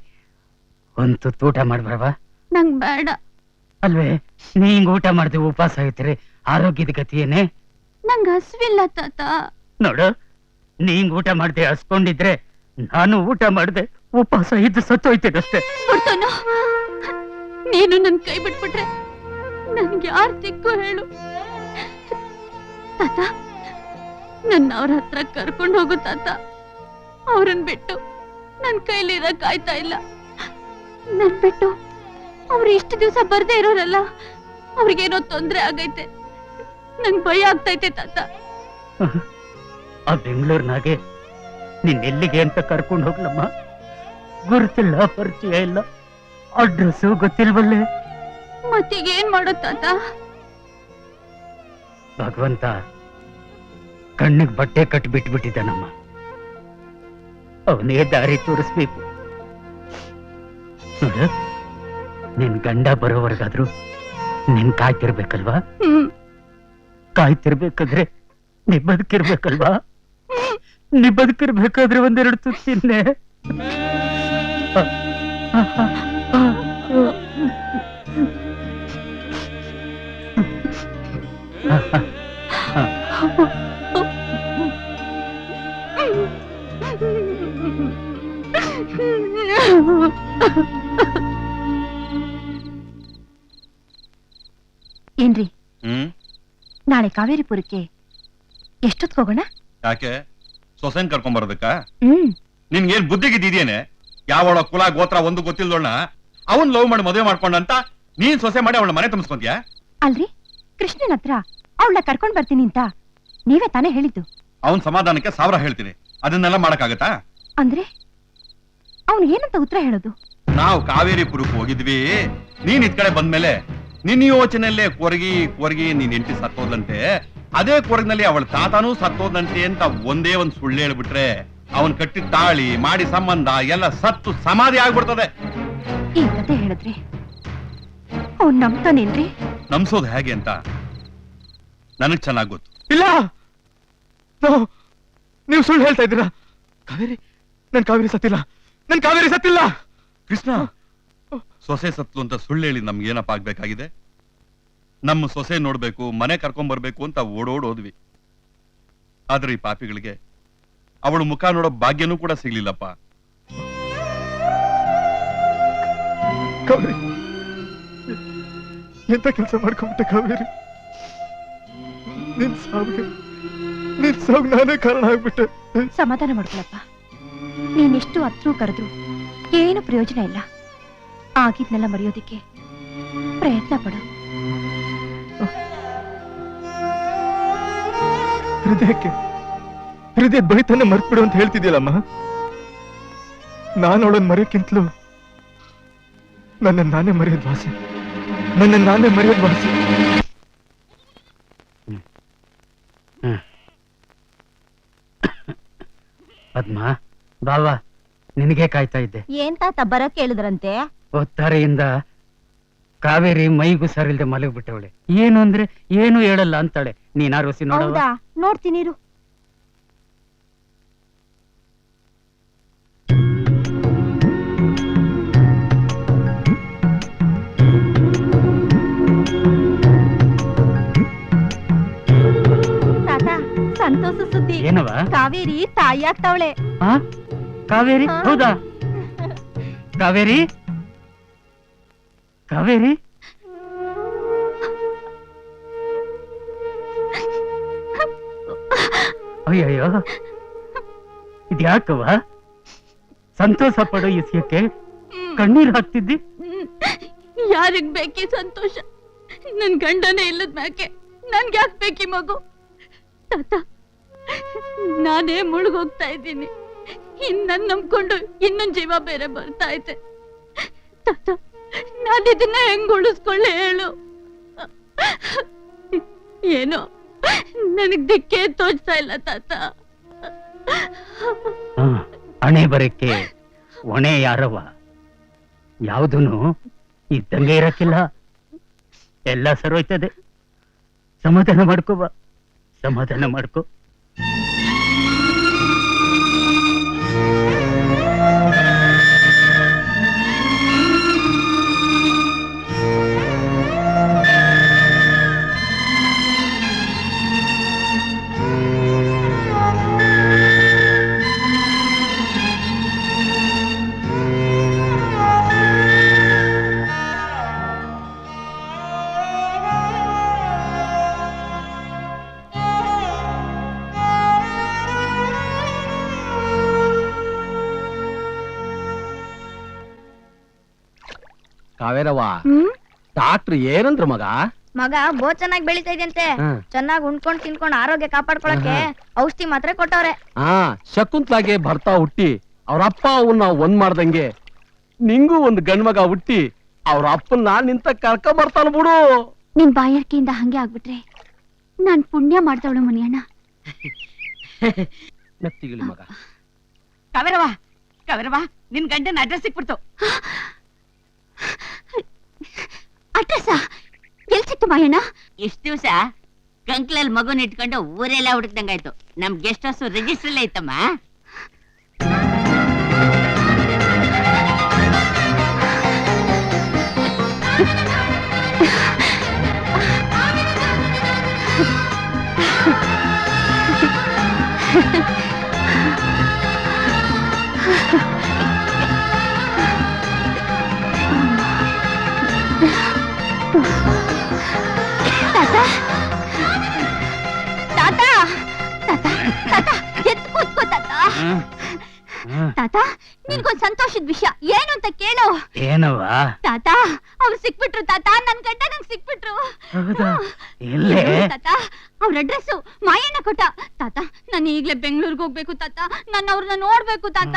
ಒಂದ್ ತುತ್ತು ಊಟ ಮಾಡ್ಬಾರವಾ? ನಂಗ್ ಬೇಡ. ಅಲ್ವೇ, ನೀ ಹಿಂಗ್ ಊಟ ಮಾಡ್ದೆ ಉಪವಾಸ ಆಗಿದ್ರೆ ಆರೋಗ್ಯದ ಗತಿ ಏನೇ? ನಂಗ್ ಹಸ್ವಿಲ್ಲ ತಾತ. ನೋಡು, ನೀ ಹಿಂಗ್ ಊಟ ಮಾಡ್ದೆ ಹಸ್ಕೊಂಡಿದ್ರೆ ನಾನು ಊಟ ಮಾಡ್ದೆ ಉಪವಾಸ ಇದ್ದು ಸತ್ತೋಯ್ತೇನಷ್ಟೇ. ನೋಡ್ತಾನೋ, ನೀನು ನನ್ ಕೈ ಬಿಟ್ಬಿಟ್ರೆ ನನ್ಗೆ ಯಾರ್ ದಿಕ್ಕು ಹೇಳು? ತಾತ, ನನ್ನ ಅವ್ರ ಹತ್ರ ಕರ್ಕೊಂಡು ಹೋಗು ತಾತ. ಅವ್ರನ್ ಬಿಟ್ಟು ನನ್ ಕೈಲಿರಕ್ ಆಯ್ತಾ ಇಲ್ಲ. ನನ್ ಬಿಟ್ಟು ಅವ್ರು ಇಷ್ಟು ದಿವಸ ಬರ್ದೇ ಇರೋರಲ್ಲ, ಅವ್ರಿಗೇನೋ ತೊಂದ್ರೆ ಆಗೈತೆ. ನಂಗ್ ಭಯ ಆಗ್ತೈತೆ ತಾತ. ಆ ಬೆಂಗಳೂರಿನಾಗೆ ನಿನ್ನೆಲ್ಲಿಗೆ ಅಂತ ಕರ್ಕೊಂಡು ಹೋಗ್ಲಮ್ಮ? ಗುರುತಿಲ್ಲ, ಪರಿಚಯ ಇಲ್ಲ, ಅಡ್ರೆಸ್ ಗೊತ್ತಿಲ್ವಲ್ಲೇ. ಮತ್ತೀಗ ಏನ್ ಮಾಡೋ ತಾತ? ಭಗವಂತ ಕಣ್ಣಿಗೆ ಬಟ್ಟೆ ಕಟ್ಟಿ ಬಿಟ್ಬಿಟ್ಟಿದ್ದಾನಮ್ಮ. ಅವನೇ ದಾರಿ ತೋರಿಸ್ಬೇಕು. ನೋಡು, ನಿನ್ ಗಂಡ ಬರೋವರೆಗಾದ್ರೂ ನಿನ್ ಕಾಯ್ತಿರ್ಬೇಕಲ್ವಾ? ಕಾಯ್ತಿರ್ಬೇಕಾದ್ರೆ ನೀ ಬದುಕಿರ್ಬೇಕಲ್ವಾ? ನೀ ಬದುಕಿರ್ಬೇಕಾದ್ರೆ ಒಂದೆರಡು ತುತ್ತಿನ್ನೆ. ಏನ್ರಿ, ನಾಳೆ ಕಾವೇರಿಪುರಕ್ಕೆ ಎಷ್ಟೊತ್ಗೆ ಹೋಗೋಣ? ಯಾಕೆ ಸೊಸೆನ್ ಕರ್ಕೊಂಡ್ ಬರೋದಕ್ಕ? ಹ್ಮ್. ನಿನ್ಗೇನ್ ಬುದ್ಧಿಗಿದ್ದೇನೆ? ಯಾವಳ ಕುಲ ಗೋತ್ರ ಒಂದು ಗೊತ್ತಿಲ್ದೋಣ ಅವನ್ ಲವ್ ಮಾಡಿ ಮದುವೆ ಮಾಡ್ಕೊಂಡಂತ ನೀನ್ ಸೊಸೆ ಮಾಡಿ ಅವಳ ಮನೆ ತುಂಬಿಸ್ಕೊಂತೀಯ? ಅಲ್ರಿ, ಕೃಷ್ಣನ್ ಹತ್ರ ಅವಳನ್ನ ಕರ್ಕೊಂಡ್ ಬರ್ತೀನಿ ಅಂತ ನೀವೇ ತಾನೇ ಹೇಳಿದ್ದು. ಅವನ್ ಸಮಾಧಾನಕ್ಕೆ 1000 ಹೇಳ್ತೀನಿ. ಅದನ್ನೆಲ್ಲ ಮಾಡಕ್ಕಾಗತ್ತಾ? ಅಂದ್ರೆ ಅವನು ಏನಂತ ಉತ್ತರ ಹೇಳೋದು? ನಾವು ಕಾವೇರಿಪುರಕ್ಕೆ ಹೋಗಿದ್ವಿ, ನೀನ್ ಇದ್ ಕಡೆ ಬಂದ್ಮೇಲೆ ನಿನ್ನ ಯೋಚನೆಯಲ್ಲೇ ಕೊರಗಿ ನೀನ್ ಹೆಂಡತಿ ಸತ್ತೋದಂತೆ, ಅದೇ ಕೊರಗಿನಲ್ಲಿ ಅವಳ ತಾತನೂ ಸತ್ತೋದಂತೆ ಅಂತ ಒಂದೇ ಒಂದ್ ಸುಳ್ಳು ಹೇಳ್ಬಿಟ್ರೆ ಅವನ್ ಕಟ್ಟಿದ ತಾಳಿ ಮಾಡಿ ಸಂಬಂಧ ಎಲ್ಲ ಸತ್ತು ಸಮಾಧಿ ಆಗ್ಬಿಡ್ತದೆ. ಈ ಕತೆ ಹೇಳಿದ್ರಿ ಅವ್ನ್ ನಂಬ್ತಾನೇನ್ರಿ? ನಂಬ್ಸೋದು ಹೇಗೆ ಅಂತ ನನಗ್ ಚೆನ್ನಾಗ್ ಗೊತ್ತು. ಇಲ್ಲ, ನೀವು ಸುಳ್ಳು ಹೇಳ್ತಾ ಇದ್ದೀರಾ. ಕಾವೇರಿ, ನನ್ ಕಾವೇರಿ ಸತ್ತಿಲ್ಲ, ನನ್ ಕಾವೇರಿ ಸತ್ತಿಲ್ಲ. ಕೃಷ್ಣ, ಸೊಸೆ ಸತ್ಲು ಅಂತ ಸುಳ್ಳು ಹೇಳಿ ನಮ್ಗೆ ಏನಪ್ಪ ಆಗ್ಬೇಕಾಗಿದೆ? ನಮ್ಮ ಸೊಸೆ ನೋಡ್ಬೇಕು, ಮನೆ ಕರ್ಕೊಂಡ್ ಬರ್ಬೇಕು ಅಂತ ಓಡೋಡೋದ್ವಿ. ಆದ್ರೆ ಈ ಪಾಪಿಗಳಿಗೆ ಅವಳು ಮುಖ ನೋಡೋ ಭಾಗ್ಯನೂ ಕೂಡ ಸಿಗ್ಲಿಲ್ಲಪ್ಪ. ಕಾವೇರಿ, ಎಂತ ಕೆಲಸ ಮಾಡ್ಕೊಂಬಿಟ್ಟೆ ಕಾವೇರಿ. ನಿನ್ ಸಾವು ನಾನೇ ಕಾರಣ ಆಗ್ಬಿಟ್ಟೆ. ಸಮಾಧಾನ ಮಾಡ್ಕೊಳಪ್ಪ. ನೀನೆಷ್ಟು ಹತ್ರೂ ಕರೆದ್ರು ಏನು ಪ್ರಯೋಜನ ಇಲ್ಲ. ಆಗಿದ್ನೆಲ್ಲ ಮರೆಯೋದಿಕ್ಕೆ ಪ್ರಯತ್ನ ಪಡು. ಹೃದಯದ ಬಳಿತನ್ನ ಮರ್ತ್ಬಿಡು ಅಂತ ಹೇಳ್ತಿದ್ಯಲ್ಲಮ್ಮ. ನಾನು ಅವಳನ್ನ ಮರೆಯಕ್ಕಿಂತಲೂ ನನ್ನನ್ನು ನಾನೇ ಮರೆಯೋದು ವಾಸಿ. ಪದ್ಮ, ಬಾವಾ, ನಿನಗೆ ಕಾಯ್ತಾ ಇದ್ದೆ. ಏನ್ ತಾತ ಬರಕ್ ಹೇಳಿದ್ರಂತೆ? ಒತ್ತಾರೆಯಿಂದ ಕಾವೇರಿ ಮೈಗೂ ಸರಿಲ್ದೆ ಮಲಗ್ಬಿಟ್ಟವಳೆ. ಏನು ಅಂದ್ರೆ ಏನು ಹೇಳಲ್ಲ ಅಂತಾಳೆ. ನೀನಾರು ನೋಡವ. ಹೌದಾ, ನೋಡ್ತೀನಿ ಇರು. ತಾತ, ಸಂತೋಷ ಸುದ್ದಿ. ಏನವ? ಕಾವೇರಿ ತಾಯಿ ಆಗ್ತಾವಳೆ. ಆ? ಕಾವೇರಿ? ಹಾ. ಹೌದಾ? ಕಾವೇರಿ ಕಾವೇರಿ ಅಯ್ಯಯ್ಯೋ, ಇದ್ಯಾಕವ? ಸಂತೋಷ ಪಡೋ ಇಸ್ಯಕ್ಕೆ ಕಣ್ಣೀರ್ ಹಾಕ್ತಿದ್ದಿ? ಯಾರಿಗ್ ಬೇಕಿ ಸಂತೋಷ? ನನ್ ಗಂಡನೇ ಇಲ್ಲದ ಮ್ಯಾಕೆ ನನ್ಗೆ ಯಾಕೆ ಬೇಕಿ ಮಗು? ತಾತ, ನಾನೇ ಮುಳುಗೋಗ್ತಾ ಇದ್ದೀನಿ. ನನ್ ನಂಬ್ಕೊಂಡು ಇನ್ನೊಂದ್ ಜೀವ ಬೇರೆ ಬರ್ತಾ ಐತೆ. ತಾತ, ನಾನಿದನ್ನ ಹೆಂಗ್ ಉಳಿಸ್ಕೊಳ್ಳಿ ಹೇಳು? ಏನೋ ನನಗ್ ದಿಕ್ಕೇ ತೋಚ್ತಾ ಇಲ್ಲ ತಾತ. ಹಣೆ ಬರಕ್ಕೆ ಹೊಣೆ ಯಾರವ? ಯಾವುದೂನು ಇದ್ದಂಗೆ ಇರಕ್ಕಿಲ್ಲ. ಎಲ್ಲ ಸರೋಯ್ತದೆ. ಸಮಾಧಾನ ಮಾಡ್ಕೋ ಬಾ, ಸಮಾಧಾನ ಮಾಡ್ಕೋ. ಕಾವೇರವ್ವ, ಡಾಕ್ಟ್ರ್ ಏನಂದ್ರು ಮಗ? ಮಗ ಬೋ ಚೆನ್ನಾಗಿ ಬೆಳಿತಾ ಇದೆಯಂತೆ. ಹ್ಮ್. ಚೆನ್ನಾಗಿ ಉಣ್ಕೊಂಡ್ ತಿನ್ಕೊಂಡ್ ಆರೋಗ್ಯ ಕಾಪಾಡ್ಕೊಳಕ್ಕೆ ಔಷಧಿ ಮಾತ್ರ ಕೊಟ್ಟವ್ರೆ. ಶಕುಂತ್ಲಾಗೆ ಭರ್ತಾ ಹುಟ್ಟಿ ಅವ್ರ ಅಪ್ಪ ಅವನ್ನ ಒಂದ್ ಮಾಡ್ದಂಗೆ ನಿಂಗೂ ಒಂದ್ ಗಂಡ್ಮಗ ಹುಟ್ಟಿ ಅವ್ರ ಅಪ್ಪನ್ನ ನಿಂತ ಕರ್ಕ ಬರ್ತಾನ ಬಿಡು. ನಿನ್ ಬಾಯರ್ಕೆಯಿಂದ ಹಂಗೆ ಆಗ್ಬಿಟ್ರೆ ನಾನ್ ಪುಣ್ಯ ಮಾಡ್ತಾವಳು ಮುನಿಯಣ್ಣ. ಮೆತ್ತಿಗಿಳಿ ಮಗ. ಕಾವೇರವ್ವ, ಕಾವೇರವ್ವ, ನಿನ್ ಗಂಡನ ಅಡ್ರೆಸ್ ಸಿಕ್ಬಿಡ್ತು. ಅಡ್ರೆಸ್ ಎಲ್ ಸಿಕ್ತು ಮಾಯಣ್ಣ? ಇಷ್ಟ ದಿವ್ಸ ಕಂಕ್ಲಲ್ಲಿ ಮಗುನ ಇಟ್ಕೊಂಡು ಊರೆಲ್ಲ ಹುಡುಕ್ದಂಗಾಯ್ತು. ನಮ್ ಗೆಸ್ಟ್ ಹೌಸ್ ರಿಜಿಸ್ಟರ್ ಐತಮ್ಮ. ತಾತ, ತಾತ, ತಾತ, ತಾತ, ಎದ್ದು ಕೂತ್ಕೋ ತಾತ. ತಾತ, ನಿನ್ಗೊಂದ್ ಸಂತೋಷದ ವಿಷಯ ಏನು ಅಂತ ಕೇಳು. ಏನವ? ತಾತ, ಅವ್ರು ಸಿಕ್ಬಿಟ್ರು ತಾತ. ನನ್ ಗಂಡ ನಂಗ್ ಸಿಕ್ಬಿಟ್ರು. ಹೌದಾ? ಎಲ್ಲೇ? ತಾತ, ಅವ್ರ ಅಡ್ರೆಸ್ ಮಾಯಣ್ಣ ಕೊಟ್ಟ. ತಾತ, ನಾನು ಈಗ್ಲೇ ಬೆಂಗಳೂರಿಗೆ ಹೋಗ್ಬೇಕು ತಾತ. ನಾನು ಅವ್ರನ್ನ ನೋಡ್ಬೇಕು ತಾತ.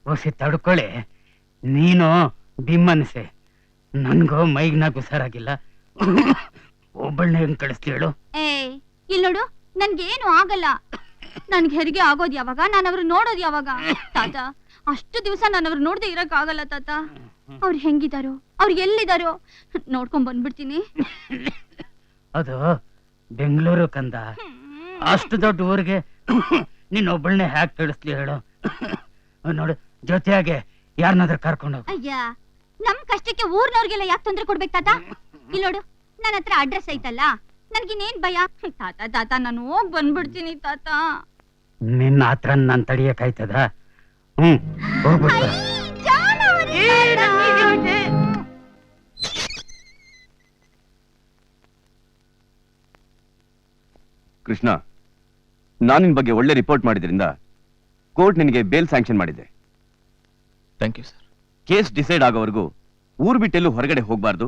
ಹೊಸಿ ತಡ್ಕೊಳ್ಳಿ. ನೀನು ಬಿಮ್ಮನ್ಸೆ. ನನ್ಗೋ ಮೈಗ್ನಾಗ ಹುಷಾರಾಗಿಲ್ಲ. ಒಬ್ಬಳನ್ನ ಹೆಂಗ್ ಕಳಿಸ್ತಿ ಹೇಳು? ಇಲ್ಲಿ ನೋಡು, ನನ್ಗೇನು ಆಗಲ್ಲ. ನನ್ಗೆ ಹೆರಿಗೆ ಆಗೋದ್ ಯಾವಾಗ? ನಾನು ಅವ್ರು ನೋಡೋದ್ ಯಾವಾಗ? ತಾತ, ಅಷ್ಟು ದಿವಸ ನಾನು ಅವ್ರು ನೋಡ್ದೆ ಇರಕ್ ಆಗಲ್ಲ ತಾತ. ಅವ್ರು ಹೆಂಗಿದಾರೋ, ಅವ್ರು ಎಲ್ಲಿದಾರೋ ನೋಡ್ಕೊಂಡ್ ಬಂದ್ಬಿಡ್ತೀನಿ. ಅದು ಬೆಂಗಳೂರು ಕಂದ. ಅಷ್ಟು ದೊಡ್ಡ ಊರಿಗೆ ನೀನೊಬ್ಬಳನ್ನೇ ಹ್ಯಾಕ್ ಕಳಿಸ್ಲಿ ಹೇಳು? ನೋಡು, ಜೊತೆಯಾಗೆ ಯಾರನ್ನಾದ್ರೂ ಕರ್ಕೊಂಡು ಹೋಗು. ಅಯ್ಯ, ನಮ್ ಕಷ್ಟಕ್ಕೆ ಊರ್ನವ್ರಿಗೆಲ್ಲ ಯಾಕೆ ತೊಂದ್ರೆ ಕೊಡ್ಬೇಕು ತಾತ? ಇಲ್ಲಿ ನೋಡು, ನನ್ನ ಹತ್ರ ಅಡ್ರೆಸ್ ಐತಲ್ಲ, ನನ್ಗಿನ್ನೇನ್ ಭಯ? ತಾತ, ತಾತ, ನಾನು ಹೋಗ್ ಬಂದ್ಬಿಡ್ತೀನಿ ತಾತ. ನಿನ್ನ ಹತ್ರ ನಾನ್ ತಡಿಯಕ್ಕಾಯ್ತದ? ಹೋಗ್ಬಿಡ್ತ. ಕೃಷ್ಣ, ನಾನು ನಿನ್ ಬಗ್ಗೆ ಒಳ್ಳೆ ರಿಪೋರ್ಟ್ ಮಾಡಿದ್ರಿಂದ ಕೋರ್ಟ್ ನಿನಗೆ ಬೇಲ್ ಸ್ಯಾಂಕ್ಷನ್ ಮಾಡಿದೆ. Thank you sir. Case decide ಆಗೋವರೆಗೂ ಊರ್ ಬಿಟ್ಟೆಲ್ಲೂ ಹೊರಗಡೆ ಹೋಗ್ಬಾರ್ದು.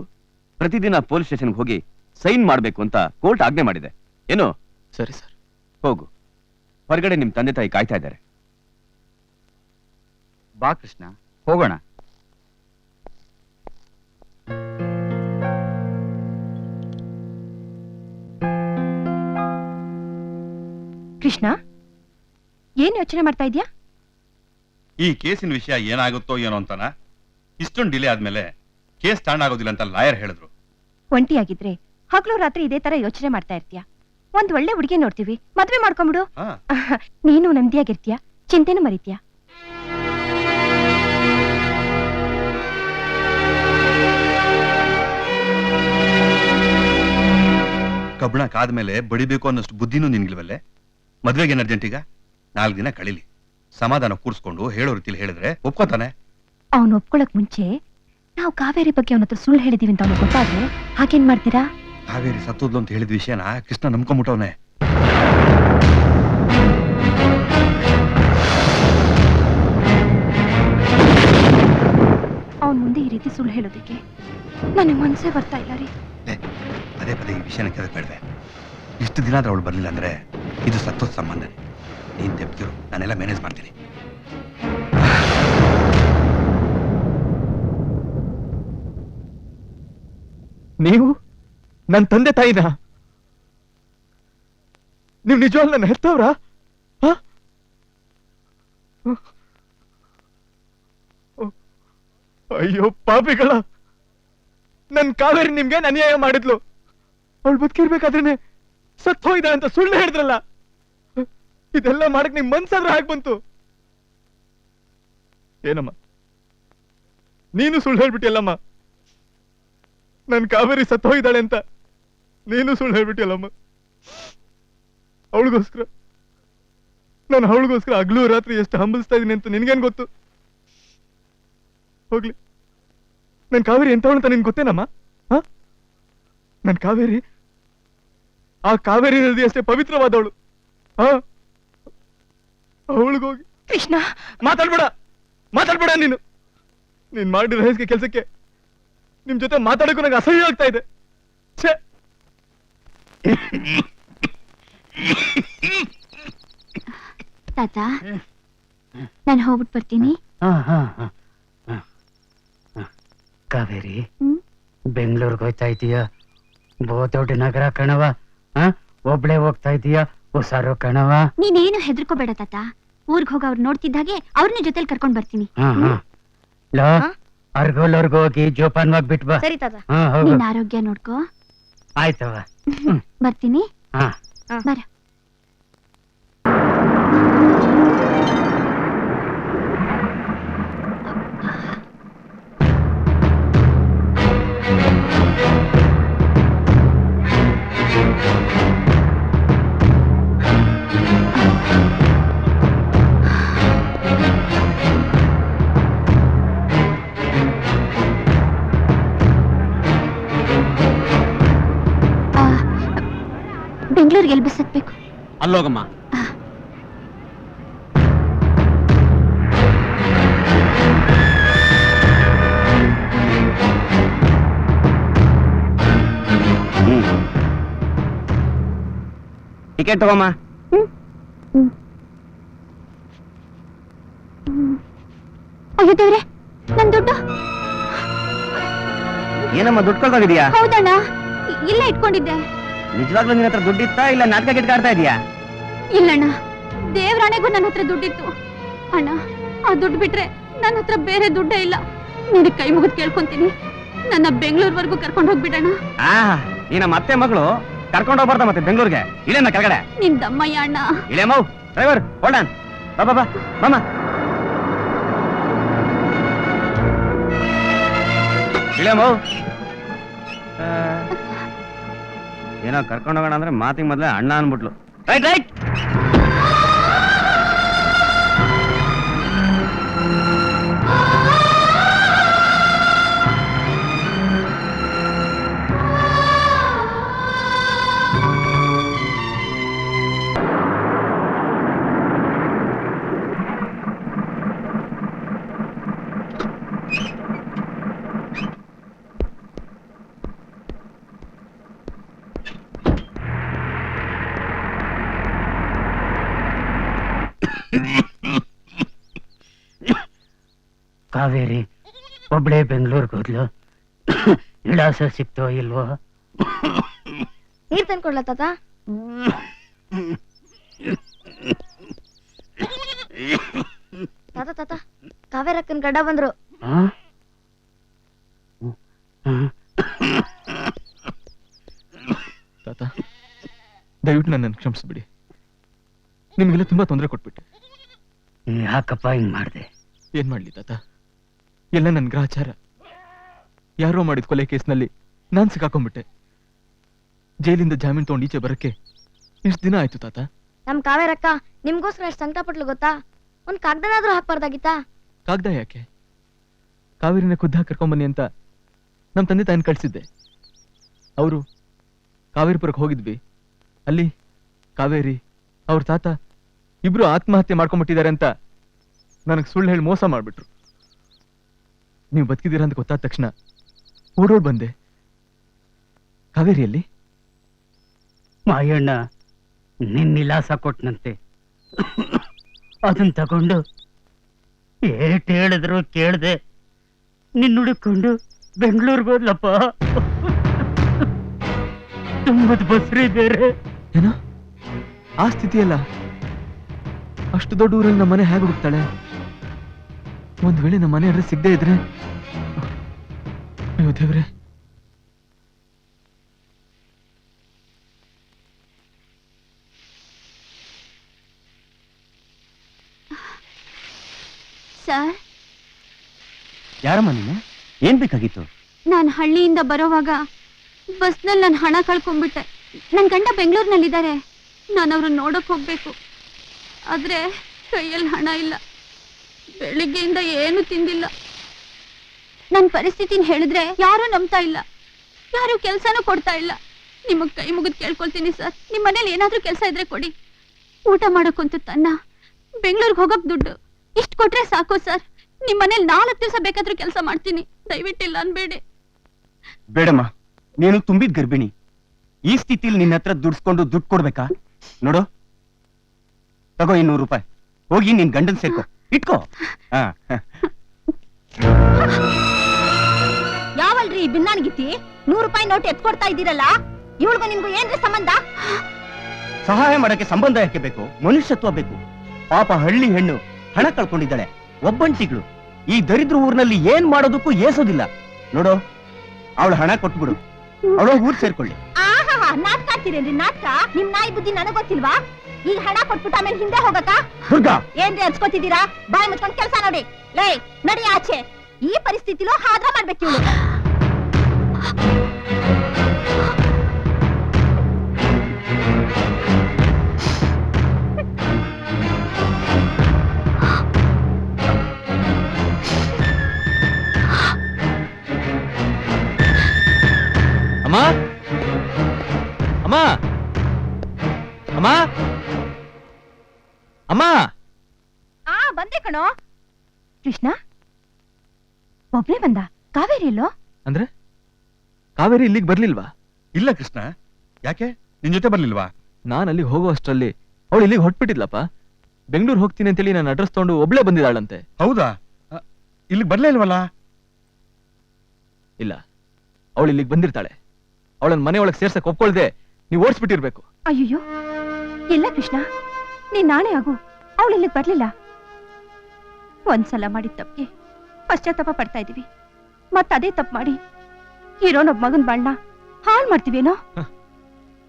ಪ್ರತಿದಿನ ಪೊಲೀಸ್ ಸ್ಟೇಷನ್ಗೆ ಹೋಗಿ ಸೈನ್ ಮಾಡ್ಬೇಕು ಅಂತ ಕೋರ್ಟ್ ಆಜ್ಞೆ ಮಾಡಿದೆ. ಏನು? ಸರಿ ಸರ್. ಹೋಗು. ಹೊರಗಡೆ ನಿಮ್ ತಂದೆ ತಾಯಿ ಕಾಯ್ತಾ ಇದ್ದಾರೆ. ಬಾ ಕೃಷ್ಣ, ಹೋಗೋಣ. ಕೃಷ್ಣ, ಏನ್ ಯೋಚನೆ ಮಾಡ್ತಾ ಇದ್ಯಾ? ಈ ಕೇಸಿನ ವಿಷಯ ಏನಾಗುತ್ತೋ ಏನೋ ಅಂತನ ಇಷ್ಟೊಂದು ಡಿಲೇ ಆದ್ಮೇಲೆ ಕೇಸ್ ಸ್ಟಾಂಡ್ ಆಗೋದಿಲ್ಲ ಅಂತ ಲಾಯರ್ ಹೇಳಿದ್ರು. ಒಂಟಿಯಾಗಿದ್ರೆ ಹಗಲು ರಾತ್ರಿ ಇದೇ ತರ ಯೋಚನೆ ಮಾಡ್ತಾ ಇರ್ತೀಯ. ಒಂದ್ ಒಳ್ಳೆ ಹುಡುಗಿ ನೋಡ್ತೀವಿ, ಮದ್ವೆ ಮಾಡ್ಕೊಂಬಿಡು. ಹಾ. ನೀನು ನೆಮ್ಮದಿಯಾಗಿರ್ತೀಯ, ಚಿಂತೆನೂ ಮರಿತೀಯ. ಕಬ್ಬಣ ಕಾದ್ಮೇಲೆ ಬಡಿಬೇಕು ಅನ್ನೋಷ್ಟು ಬುದ್ಧಿನೂ ನಿನ್ಗಿಲ್ವಲ್ಲೇ? ಮದ್ವೆಗೆ ಏನ್ ಅರ್ಜೆಂಟ್ ಈಗ? 4 ದಿನ ಕಳೀಲಿ, ಸಮಾಧಾನ ಕೂರ್ಸ್ಕೊಂಡು ಹೇಳೋ ರೀತಿಲಿ ಹೇಳಿದ್ರೆ ಒಪ್ಕೋತಾನೆ. ಅವನು ಒಪ್ಕೊಳಕ್ ಮುಂಚೆ ನಾವು ಕಾವೇರಿ ಬಗ್ಗೆ ಅವನ ಹತ್ರ ಸುಳ್ಳು ಹೇಳಿದೀವಿ ಅಂತ ಅವ್ನಿಗೆ ಗೊತ್ತಾದ್ರೆ ಹಾಗೇನ್ ಮಾಡ್ತೀರಾ? ಕಾವೇರಿ ಸತ್ತೋದ್ಲು ಅಂತ ಹೇಳಿದ ವಿಷಯನ ಕೃಷ್ಣ ನಂಬ್ಕೊಂಬಿಟ್ಟವನೆ. ಅವನ್ ಮುಂದೆ ಈ ರೀತಿ ಸುಳ್ಳು ಹೇಳೋದಕ್ಕೆ ನನಗೆ ಮನ್ಸೇ ಬರ್ತಾ ಇಲ್ಲ ರೀ. ಪದೇ ಪದೇ ಈ ವಿಷಯನ ಕೇಳಬೇಡ್ವೆ. ಇಷ್ಟು ದಿನ ಆದ್ರೆ ಅವಳು ಬರ್ಲಿಲ್ಲ ಅಂದ್ರೆ ಇದು ಸತ್ತೋದ್ ಸಂಬಂಧ. ನೀನ್ ತೆಪ್ತಿರು, ನಾನೆಲ್ಲ ಮ್ಯಾನೇಜ್ ಮಾಡ್ತೀನಿ. ನೀವು ನನ್ನ ತಂದೆ ತಾಯಿನ? ನೀವು ನಿಜವಾಗ್ಲೂ ನನ್ನ ಹೆತ್ತವ್ರ? ಅಯ್ಯೋ ಪಾಪಿಗಳ, ನನ್ ಕಾವೇರಿ ನಿಮ್ಗೆ ಅನ್ಯಾಯ ಮಾಡಿದ್ಲು. ಅವಳು ಬದುಕಿರ್ಬೇಕಾದ್ರೇನೆ ಸತ್ ಹೋಯ್ದ ಅಂತ ಸುಳ್ಳು ಹೇಳಿದ್ರಲ್ಲ. ಇದೆಲ್ಲ ಮಾಡಕ್ ನಿಮ್ ಮನ್ಸಾದ್ರೆ ಹಾಗೆ ಬಂತು. ಏನಮ್ಮ ನೀನು ಸುಳ್ಳು ಹೇಳ್ಬಿಟ್ಟಿಯಲ್ಲಮ್ಮ. ನನ್ ಕಾವೇರಿ ಸತ್ ಹೋಗಿದ್ದಾಳೆ ಅಂತ ನೀನು ಸುಳ್ಳು ಹೇಳ್ಬಿಟ್ಟಿಯಲ್ಲಮ್ಮ. ಅವಳಿಗೋಸ್ಕರ ನಾನು ಅವಳಿಗೋಸ್ಕರ ಹಗಲು ರಾತ್ರಿ ಎಷ್ಟು ಹಂಬಲಿಸ್ತಾ ಇದೀನಿ ಅಂತ ನಿನ್ಗೇನ್ ಗೊತ್ತು? ಹೋಗ್ಲಿ, ನನ್ ಕಾವೇರಿ ಎಂತವಳು ಅಂತ ನಿನ್ ಗೊತ್ತೇನಮ್ಮ? ನನ್ ಕಾವೇರಿ ಆ ಕಾವೇರಿ ನದಿ ಅಷ್ಟೇ ಪವಿತ್ರವಾದವಳು. ಅವಳಿಗೋಗಿ ಕೃಷ್ಣ, ಮಾತಾಡ್ಬೇಡ ನೀನು. ನೀನ್ ಮಾಡಿರೋ ಹೇಸಿಗೆ ಕೆಲ್ಸಕ್ಕೆ ನಿಮ್ ಜೊತೆ ಮಾತಾಡೋಕ್ಕೂ ನಂಗೆ ಅಸಹ್ಯ ಆಗ್ತಾ ಇದೆ. ಛೇ, ತಾತ, ನಾನು ಹೋಗ್ಬಿಟ್ಟು ಬರ್ತೀನಿ. ಕಾವೇರಿ, ಬೆಂಗಳೂರಿಗೆ ಹೋಗ್ತಾ ಇದೀಯ? ದೊಡ್ಡ ನಗರ ಕಣವ. ಒಬ್ಳೆ ಹೋಗ್ತಾ ಇದೀಯ? ಹುಷಾರು ಕಣವ. ನೀನೇನು ಹೆದರ್ಕೋಬೇಡ ತಾತ. ಊರ್ಗ್ ಹೋಗಿ ಅವ್ರು ನೋಡ್ತಿದ್ದಾಗೆ ಅವ್ರನ್ನ ಜೊತೆಲಿ ಕರ್ಕೊಂಡ್ ಬರ್ತೀನಿ. ಅರ್ಗೋಲ್ವರ್ಗು ಹೋಗಿ ಜೋಪಾನವಾಗಿ ಬಿಟ್ಬಾ. ಸರಿ ತಾತ. ನೀನ್ ಆರೋಗ್ಯ ನೋಡ್ಕೋ. ಆಯ್ತವ, ಬರ್ತೀನಿ. ಬರ. ಬೆಂಗಳೂರಿಗೆ ಎಲ್ಲಿ ಬಸ್ ಹತ್ಬೇಕು? ಅಲ್ಲೋಗಮ್ಮ. ಟಿಕೆಟ್ ತಗೋಮ್ಮ. ಅಯ್ಯೋ ದೇವ್ರೆ, ನನ್ ದುಡ್ಡು. ಏನಮ್ಮ ದುಡ್ಡು ಕಳ್ಕೊಂಡಿದ್ಯಾ? ಹೌದಣ್ಣ, ಇಲ್ಲ ಇಟ್ಕೊಂಡಿದ್ದೆ. ನಿಜವಾಗ್ಲೂ ನಿನ್ನ ಹತ್ರ ದುಡ್ಡಿತ್ತಾ ಇಲ್ಲ ನಾಟಕ ಗಿಟ್ಕಾಡ್ತಾ ಇದೀಯಾ? ಇಲ್ಲಣ್ಣ, ದೇವ್ರಾಣೆಗೂ ನನ್ನ ಹತ್ರ ದುಡ್ಡಿತ್ತು. ಅಣ್ಣ, ಆ ದುಡ್ಡು ಬಿಟ್ರೆ ನನ್ನ ಹತ್ರ ಬೇರೆ ದುಡ್ಡೇ ಇಲ್ಲ. ನಿನಗೆ ಕೈ ಮುಗಿದು ಕೇಳ್ಕೊಂತೀನಿ, ನನ್ನ ಬೆಂಗಳೂರ್ವರೆಗೂ ಕರ್ಕೊಂಡು ಹೋಗ್ಬಿಡಣ. ನೀನ ಮತ್ತೆ ಮಗಳು ಕರ್ಕೊಂಡು ಹೋಗ್ಬಾರ್ದ ಮತ್ತೆ ಬೆಂಗಳೂರಿಗೆ? ಇಲ್ಲೇನ ಕೆಳಗಡೆ ನಿನ್ ದಮ್ಮಯ್ಯ ಅಣ್ಣ. ಇಲ್ಲೇ ಮೌ ಡ್ರೈವರ್ ಹೋಲ್ಡ್ ಆನ್. ಬಾ ಬಾ ಮಾಮ, ಇಲ್ಲೇ ಮೌ. ಏನೋ ಕರ್ಕೊಂಡು ಹೋಗೋಣ ಅಂದ್ರೆ ಮಾತಿಗೆ ಮೊದ್ಲೇ ಅಣ್ಣ ಅನ್ಬಿಟ್ಲು. Right right. ಕಾವೇರಿ ಒಬ್ಳೆ ಬೆಂಗಳೂರಿಗೆ ಹೋದ್ಲು. ವಿಳಾಸ ಸಿಕ್ತೋ ಇಲ್ವೋ? ನೀರ್ ತಂದ್ಕೊಡ್ಲ ತಾತ? ತಾತ ತಾತ ಕಾವೇರಕ್ಕನ್ ಗಡ್ಡ ಬಂದ್ರು. ತಾತ ದಯವಿಟ್ಟು ನನ್ನನ್ನು ಕ್ಷಮಿಸ್ಬಿಡಿ. ನಿಮ್ಗೆಲ್ಲ ತುಂಬಾ ತೊಂದರೆ ಕೊಟ್ಬಿಟ್ಟೆ. ಯಾಕಪ್ಪ ಹಿಂಗ್ ಮಾಡ್ದೆ? ಏನ್ ಮಾಡ್ಲಿ ತಾತ, ಎಲ್ಲ ನನ್ ಗ್ರಹಚಾರ. ಯಾರೋ ಮಾಡಿದ ಕೊಲೆ ಕೇಸ್ನಲ್ಲಿ ನಾನ್ ಸಿಕ್ಕಾಕೊಂಡ್ಬಿಟ್ಟೆ. ಜೈಲಿಂದ ಜಾಮೀನ್ ತಗೊಂಡು ಈಚೆ ಬರಕ್ಕೆ ಇಷ್ಟು ದಿನ ಆಯ್ತು ತಾತ. ನಮ್ ಕಾವೇರಕ್ಕ ನಿಮ್ಗೋಸ್ಕರ ಎಷ್ಟು ಸಂಕಟ ಪಟ್ಲು ಗೊತ್ತಾ? ಒಂದ್ ಕಾಗ್ದನಾದ್ರೂ ಹಾಕ್ಬಾರ್ದಾಗಿತ್ತಾ? ಕಾಗ್ದ ಯಾಕೆ? ಕಾವೇರಿನ ಖುದ್ದಾಗಿ ಕರ್ಕೊಂಬನ್ನಿ ಅಂತ ನಮ್ ತಂದೆ ತಾಯಿನ ಕಳ್ಸಿದ್ದೆ. ಅವರು ಕಾವೇರಿಪುರಕ್ಕೆ ಹೋಗಿದ್ವಿ. ಅಲ್ಲಿ ಕಾವೇರಿ ಅವ್ರ ತಾತ ಇಬ್ರು ಆತ್ಮಹತ್ಯೆ ಮಾಡ್ಕೊಂಡ್ಬಿಟ್ಟಿದ್ದಾರೆ ಅಂತ ನನಗೆ ಸುಳ್ಳು ಹೇಳಿ ಮೋಸ ಮಾಡ್ಬಿಟ್ರು. ನೀವು ಬದುಕಿದ್ದೀರ ಅಂತ ಗೊತ್ತಾದ ತಕ್ಷಣ ಓಡೋಡ್ ಬಂದೆ. ಕಾವೇರಿಯಲ್ಲಿ ಮಾಯಣ್ಣ ನಿನ್ ವಿಳಾಸ ಕೊಟ್ನಂತೆ. ಅದನ್ ತಗೊಂಡು ಏಟ್ ಹೇಳಿದ್ರು ಕೇಳ್ದೆ ನಿನ್ ಹುಡುಕೊಂಡು ಬೆಂಗಳೂರಿಗೆ ಹೋದ್ಲಪ್ಪ. ತುಂಬದ ಬಸ್ರಿ ಬೇರೆ. ಏನೋ ಆ ಸ್ಥಿತಿಯಲ್ಲ, ಅಷ್ಟು ದೊಡ್ಡ ಊರಲ್ಲಿ ನಮ್ಮ ಮನೆ ಹೇಗೆ ಹುಡುಕ್ತಾಳೆ? ಒಂದ್ ವೇಳೆ ನಮ್ಮ ಮನೆ ಅಡ್ರೆಸ್ ಸಿಗದೆ ಇದ್ರೆ, ಅಯ್ಯೋ ದೇವ್ರೆ. ಸರ್, ಯಾರಮ್ಮ ನೀನು? ಏನ್ ಬೇಕಾಗಿತ್ತು? ನಾನು ಹಳ್ಳಿಯಿಂದ ಬರೋವಾಗ ಬಸ್ನಲ್ಲಿ ನನ್ನ ಹಣ ಕಳ್ಕೊಂಡ್ಬಿಟ್ಟೆ. ನನ್ನ ಗಂಡ ಬೆಂಗಳೂರಿನಲ್ಲಿದ್ದಾರೆ. ನಾನು ಅವ್ರನ್ನ ನೋಡಕ್ ಹೋಗ್ಬೇಕು. ಆದ್ರೆ ಕೈಯಲ್ಲಿ ಹಣ ಇಲ್ಲ. ಬೆಳಿಗ್ಗೆಯಿಂದ ಏನು ತಿಂದಿಲ್ಲ. ನನ್ನ ಪರಿಸ್ಥಿತಿನ ಹೇಳಿದ್ರೆ ಯಾರೂ ನಂಬ್ತಾ ಇಲ್ಲ, ಯಾರು ಕೆಲಸನೂ ಕೊಡ್ತಾ ಇಲ್ಲ. ನಿಮಗ್ ಕೈ ಮುಗಿದು ಕೇಳ್ಕೊಳ್ತೀನಿ ಸರ್, ನಿಮ್ಮ ಮನೇಲಿ ಏನಾದ್ರೂ ಕೆಲಸ ಇದ್ರೆ ಕೊಡಿ. ಊಟ ಮಾಡೋಕ್ಕಂತೂ ತನ್ನ ಬೆಂಗಳೂರಿಗೆ ಹೋಗಕ್ ದುಡ್ಡು ಇಷ್ಟು ಕೊಟ್ರೆ ಸಾಕು ಸರ್. ನಿಮ್ಮ ಮನೇಲಿ 4 ದಿವಸ ಬೇಕಾದ್ರೂ ಕೆಲಸ ಮಾಡ್ತೀನಿ. ದಯವಿಟ್ಟಿಲ್ಲ ಅನ್ಬೇಡಿ. ಬೇಡಮ್ಮ, ನೀನು ತುಂಬಿದ ಗರ್ಭಿಣಿ. ಈ ಸ್ಥಿತಿಲಿ ನಿನ್ನ ಹತ್ರ ದುಡ್ಸ್ಕೊಂಡು ದುಡ್ಡು ಕೊಡ್ಬೇಕಾ? ನೋಡು, ತಗೋ 200 ರೂಪಾಯಿ. ಹೋಗಿ ನಿನ್ ಗಂಡನ್ ಸೇರ್ಕೊ, ಇಟ್ಕೋ. ಯಾವಲ್ರಿ ಬಿನ್ನಾಣಿಗಿತ್ತಿ 100 ರೂಪಾಯಿ ನೋಟ್ ಎತ್ಕೊಡ್ತಾ ಇದ್ದೀರಲ್ಲ, ಇವಳಿಗೂ ನಿಮ್ಗೂ ಏನ್ರಿ ಸಂಬಂಧ? ಸಹಾಯ ಮಾಡಕ್ಕೆ ಸಂಬಂಧ ಯಾಕೆ ಬೇಕು? ಮನುಷ್ಯತ್ವ ಬೇಕು. ಪಾಪ ಹಳ್ಳಿ ಹೆಣ್ಣು ಹಣ ಕಳ್ಕೊಂಡಿದ್ದಾಳೆ, ಒಬ್ಬಂಟಿಗಳು. ಈ ದರಿದ್ರ ಊರಿನಲ್ಲಿ ಏನ್ ಮಾಡೋದಕ್ಕೂ ಏಸೋದಿಲ್ಲ. ನೋಡು, ಅವಳ ಹಣ ಕೊಟ್ಬಿಡು, ಅವಳ ಊರ್ ಸೇರ್ಕೊಳ್ಳಿ. ಆಹಾ, ನಾಟಕ ಆಡ್ತೀರೇನ್ರಿ? ನಾಟಕ? ನಿಮ್ ನಾಯಿ ಬುದ್ಧಿ ನನಗ್ ಗೊತ್ತಿಲ್ವಾ? ಈಗ ಹಣ ಕೊಟ್ಬಿಟ್ಟು ಆಮೇಲೆ ಹಿಂದೆ ಹೋಗಕ್ಕ? ದುರ್ಗಾ, ಏನ್ರಿ ಅನ್ಸ್ಕೊತಿದ್ದೀರಾ? ಬಾಯಿ ಮುಚ್ಕೊಂಡು ಕೆಲಸ ನೋಡಿ. ಲೇ ನಡಿ ಆಚೆ. ಈ ಪರಿಸ್ಥಿತಿಲೂ ಹಾದ್ರ ಮಾಡ್ಬೇಕು ಇವಳು. ಅಮ್ಮ, ಅಮ್ಮ, ಅಮ್ಮ, ಅಮ್ಮ. ಬಂದೆ ಕಣೋ. ಕೃಷ್ಣ ಒಬ್ನೇ ಬಂದ? ಕಾವೇರಿ ಎಲ್ಲೋ? ಅಂದ್ರೆ ಕಾವೇರಿ ಇಲ್ಲಿಗೆ ಬರ್ಲಿಲ್ವಾ? ಇಲ್ಲ ಕೃಷ್ಣ, ಯಾಕೆ ನಿನ್ ಜೊತೆ ಬರ್ಲಿಲ್ವಾ? ನಾನ್ ಅಲ್ಲಿಗೆ ಹೋಗೋ ಅಷ್ಟರಲ್ಲಿ ಅವಳು ಇಲ್ಲಿಗೆ ಹೊಟ್ಬಿಟ್ಟಿದ್ಲಪ್ಪ. ಬೆಂಗಳೂರು ಹೋಗ್ತೀನಿ ಅಂತೇಳಿ ನಾನು ಅಡ್ರೆಸ್ ತಗೊಂಡು ಒಬ್ಳೆ ಬಂದಿದ್ದಾಳಂತೆ. ಹೌದಾ? ಇಲ್ಲಿಗೆ ಬರ್ಲೇ ಇಲ್ವಲ್ಲ? ಇಲ್ಲ, ಅವಳು ಇಲ್ಲಿಗೆ ಬಂದಿರ್ತಾಳೆ. ಅವಳನ್ನ ಮನೆ ಒಳಗೆ ಸೇರ್ಸಕ್ ಒಪ್ಕೊಳ್ದೆ ನೀವು ಓಡಿಸ್ಬಿಟ್ಟಿರ್ಬೇಕು. ಅಯ್ಯೋ ಇಲ್ಲ ಕೃಷ್ಣ, ನೀನ್ ನಾಳೆ ಆಗು. ಅವಳು ಇಲ್ಲಿಗೆ ಬರ್ಲಿಲ್ಲ. ಒಂದ್ಸಲ ಮಾಡಿದ ತಪ್ಪಿಗೆ ಪಶ್ಚಾತ್ತಾಪ ಪಡ್ತಾ ಇದೀವಿ. ಮತ್ತದೇ ತಪ್ಪು ಮಾಡಿ ಇರೋನೊಬ್ಬ ಮಗನ್ ಬಾಳ್ನ ಹಾಳು ಮಾಡ್ತೀವೇನೋ?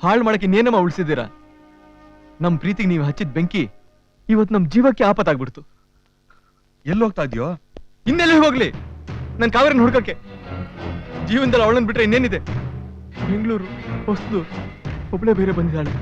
ಹಾಳು ಮಾಡಕ್ಕೆ ಇನ್ನೇನಮ್ಮ ಉಳಿಸಿದ್ದೀರಾ? ನಮ್ ಪ್ರೀತಿಗೆ ನೀವು ಹಚ್ಚಿದ ಬೆಂಕಿ ಇವತ್ತು ನಮ್ ಜೀವಕ್ಕೆ ಆಪತ್ತಾಗ್ಬಿಡ್ತು. ಎಲ್ಲಿ ಹೋಗ್ತಾ ಇದೆಯೋ? ಇನ್ನೆಲ್ಲಿ ಹೋಗ್ಲಿ? ನನ್ ಕಾವೇರಿನ ಹುಡ್ಕಕ್ಕೆ. ಜೀವನದಲ್ಲಿ ಅವಳನ್ನ ಬಿಟ್ರೆ ಇನ್ನೇನಿದೆ? ಬೆಂಗಳೂರು ಹೊಸದು, ಒಬ್ಳೆ ಬೇರೆ ಬಂದಿದ್ದಾಳೆ.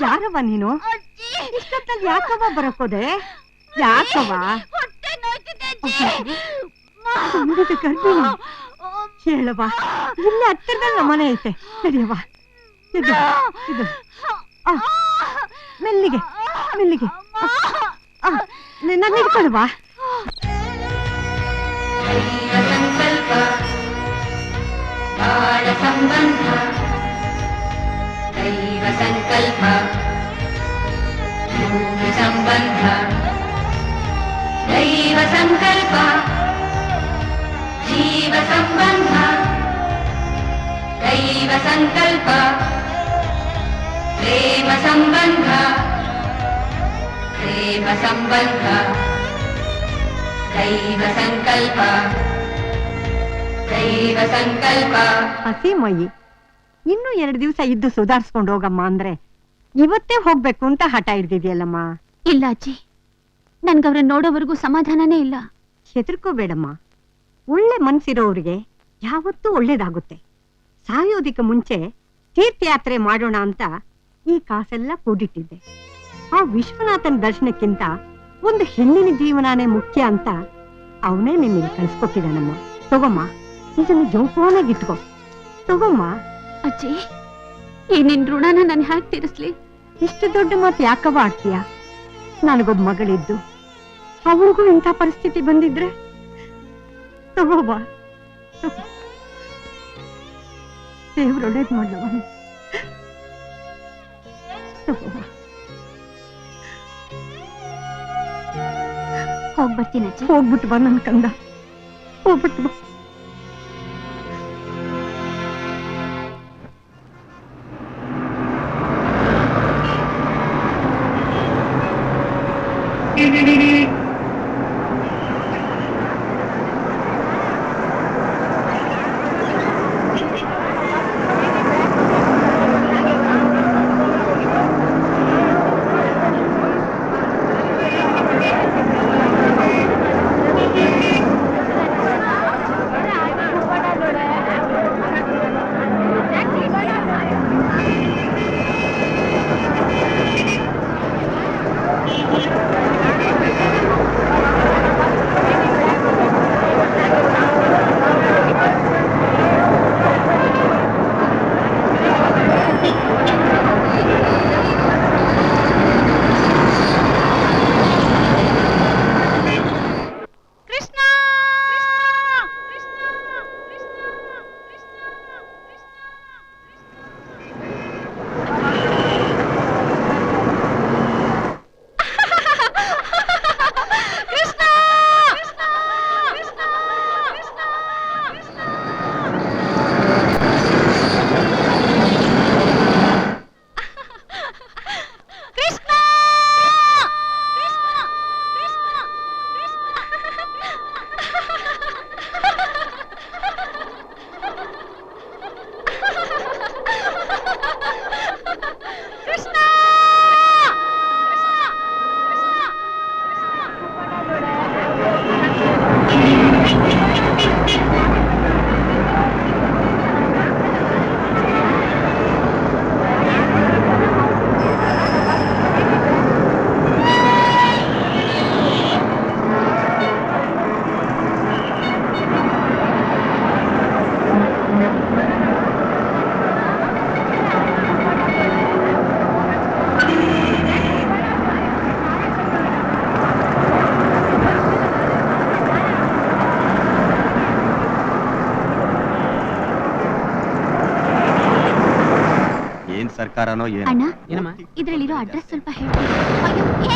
ಯಾರವ್ವ ನೀನು? ಇಷ್ಟೊತ್ತಲ್ಲಿ ಯಾಕವ್ವ ಬರಕೋದೆ? ಯಾಕವ್ವ ಗರ್ಭಿಣಿ? ಹೇಳವ್ವ, ಇಲ್ಲೇ ಹತ್ತಿರದಲ್ಲಿ ನಮ್ಮನೆ ಐತೆ. ನಡಿಯವ್ವ, ಇದು ಇದು ಮೆಲ್ಲಿಗೆ ಮೆಲ್ಲಿಗೆ ನನ್ನ ಇಟ್ಕೊಳ್ವಾ. ಸಂಬಂಧ ದೈವ ಸಂಕಲ್ಪ ಭೂಮಿ ಸಂಬಂಧ ದೈವ ಸಂಕಲ್ಪ ಜೀವ ಸಂಬಂಧ ದೈವ ಸಂಕಲ್ಪ ಪ್ರೇಮ ಸಂಬಂಧ ಪ್ರೇಮ ಸಂಬಂಧ ದೈವ ಸಂಕಲ್ಪ ದೈವ ಸಂಕಲ್ಪ. ಹಸಿ ಮಯಿ, ಇನ್ನು 2 ದಿವಸ ಇದ್ದು ಸುಧಾರಿಸ್ಕೊಂಡು ಹೋಗಮ್ಮ ಅಂದ್ರೆ ಇವತ್ತೇ ಹೋಗ್ಬೇಕು ಅಂತ ಹಠ ಹಿಡ್ದಿದ್ಯಲ್ಲಮ್ಮ. ಇಲ್ಲ ಅಜ್ಜಿ, ನನ್ಗವ್ರನ್ನ ನೋಡೋವರೆಗೂ ಸಮಾಧಾನನೇ ಇಲ್ಲ. ಹೆದರ್ಕೋಬೇಡಮ್ಮ, ಒಳ್ಳೆ ಮನ್ಸಿರೋವ್ರಿಗೆ ಯಾವತ್ತೂ ಒಳ್ಳೇದಾಗುತ್ತೆ. ಸಾಯೋದಿಕ್ಕೆ ಮುಂಚೆ ತೀರ್ಥಯಾತ್ರೆ ಮಾಡೋಣ ಅಂತ ಈ ಕಾಸೆಲ್ಲ ಕೂಡಿಟ್ಟಿದ್ದೆ. ಆ ವಿಶ್ವನಾಥನ ದರ್ಶನಕ್ಕಿಂತ ಒಂದು ಹೆಣ್ಣಿನ ಜೀವನಾನೇ ಮುಖ್ಯ ಅಂತ ಅವನೇ ನಿನ್ನ ಕಳ್ಸ್ಕೊಟ್ಟಿದ್ದಾನಮ್ಮ. ತಗೋಮ್ಮ, ಇದನ್ನು ಜೋಪಾನಾಗಿಟ್ಕೋ. ತಗೋಮ್ಮ. ಅಜ್ಜಿ, ಈ ನಿನ್ ಋಣನ ನಾನು ಹ್ಯಾಕ್ ತೀರಿಸ್ಲಿ? ಇಷ್ಟು ದೊಡ್ಡ ಮಾತು ಯಾಕವ ಆಡ್ತೀಯ? ನನಗೊಬ್ಬ ಮಗಳಿದ್ದು ಅವಳಿಗೂ ಇಂಥ ಪರಿಸ್ಥಿತಿ ಬಂದಿದ್ರೆ ತಗೋಬಾ. ದೇವ್ರು ಒಳ್ಳೇದ್ ಮಾಡವ. ತಗೋಬಾ. ಹೋಗ್ಬರ್ತೀನಿ ಅಜ್ಜಿ. ಹೋಗ್ಬಿಟ್ಟು ಬಾ ನನ್ ಕಂದ, ಹೋಗ್ಬಿಟ್ಟು ಬಾ. ಅಲಂಕಾರನೋ ಏನೋ. ಅಣ್ಣ ಏನಮ್ಮ ಇದ್ರಲ್ಲಿರೋ ಅಡ್ರೆಸ್ ಸ್ವಲ್ಪ ಹೇಳಿ. ಅಯ್ಯೋ, ಏ!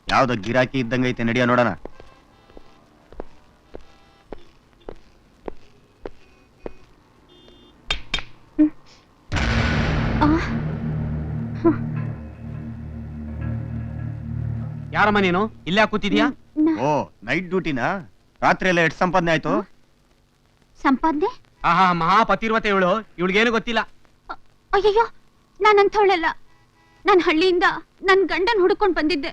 ಯಾವ್ದೋ ಗಿರಾಕಿ ಇದ್ದಂಗೈತೆ, ನಡಿಯ ನೋಡೋಣ. ಯಾರಮ್ಮ ನೀನು ಇಲ್ಲೇ ಕೂತಿದ್ಯಾ? ಓ, ನೈಟ್ ಡ್ಯೂಟಿನಾ? ರಾತ್ರಿ ಎಲ್ಲ ಎಷ್ಟು ಸಂಪಾದನೆ ಆಯ್ತು? ಸಂಪಾದನೆ? ಆಹಾ, ಮಹಾಪತಿರ್ವತೆ ಇವಳು. ಇವಳಿಗೇನು ಗೊತ್ತಿಲ್ಲ. ಅಯ್ಯಯ್ಯೋ, ನಾನಂಥವಳೆಲ್ಲ. ನಾನು ಹಳ್ಳಿಯಿಂದ ನನ್ ಗಂಡನ್ ಹುಡ್ಕೊಂಡ್ ಬಂದಿದ್ದೆ.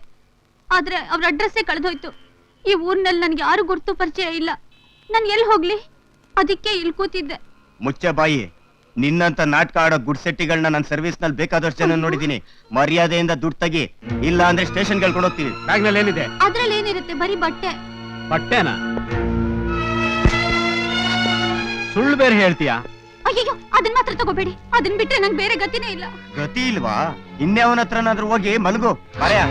ಆದ್ರೆ ಅವ್ರ ಅಡ್ರೆಸ್ಸೇ ಕಳೆದೋಯ್ತು. ಈ ಊರ್ನಲ್ಲಿ ನನ್ಗೆ ಯಾರು ಗುರ್ತು ಪರಿಚಯ ಇಲ್ಲ. ನಾನು ಎಲ್ಲಿ ಹೋಗ್ಲಿ? ಅದಕ್ಕೆ ಇಲ್ಲಿ ಕೂತಿದ್ದೆ. ಮುಚ್ಚೆ ಬಾಯಿ. ನಿನ್ನಂತ ನಾಟಕ ಆಡೋ ಗುಡ್ಸೆಟ್ಟಿಗಳನ್ನ ನನ್ನ ಸರ್ವಿಸ್ ನಲ್ಲಿ ಬೇಕಾದಷ್ಟು ಜನ ನೋಡಿದೀನಿ. ಮರ್ಯಾದೆಯಿಂದ ದುಡ್ಡು ತೆಗಿ, ಇಲ್ಲ ಅಂದ್ರೆ ಸ್ಟೇಷನ್ ಗೆಳ್ಕೊಂಡು ಹೋಗ್ತೀವಿ. ಬ್ಯಾಗ್ ನಲ್ಲಿ ಏನಿದೆ? ಅದ್ರಲ್ಲಿ ಏನಿರುತ್ತೆ? ಬರೀ ಬಟ್ಟೆ. ಬಟ್ಟೆನಾ? ಸುಳ್ಳು ಬೇರೆ ಹೇಳ್ತೀಯಾ? ಅಯ್ಯಯ್ಯೋ, ಅದನ್ನ ಮಾತ್ರ ತಗೋಬೇಡಿ. ಅದನ್ನ ಬಿಟ್ರೆ ನಂಗೆ ಬೇರೆ ಗತಿನೇ ಇಲ್ಲ. ಗತಿ ಇಲ್ವಾ? ಇನ್ಯಾವನ ಹತ್ರನಾದ್ರೂ ಹೋಗಿ ಮಲಗು. ಬರೆಯ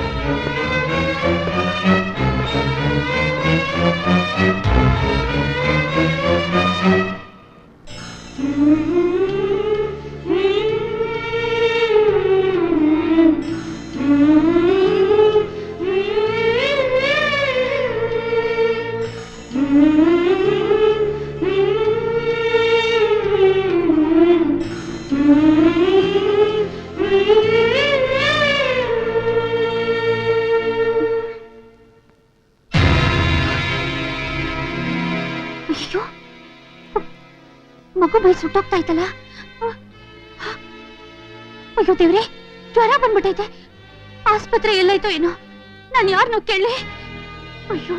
ಅಯ್ಯೋ, ಮಗು ಬೈ ಸುಟ್ಟೋಗ್ತಾ ಇತ್ತಲ್ಲ. ಅಯ್ಯೋ ದೇವ್ರೆ, ಜ್ವರ ಬಂದ್ಬಿಟ್ಟೈತೆ. ಆಸ್ಪತ್ರೆ ಎಲ್ಲಾಯ್ತೋ ಏನೋ. ನಾನು ಯಾರನ್ನೋ ಕೇಳಿ. ಅಯ್ಯೋ,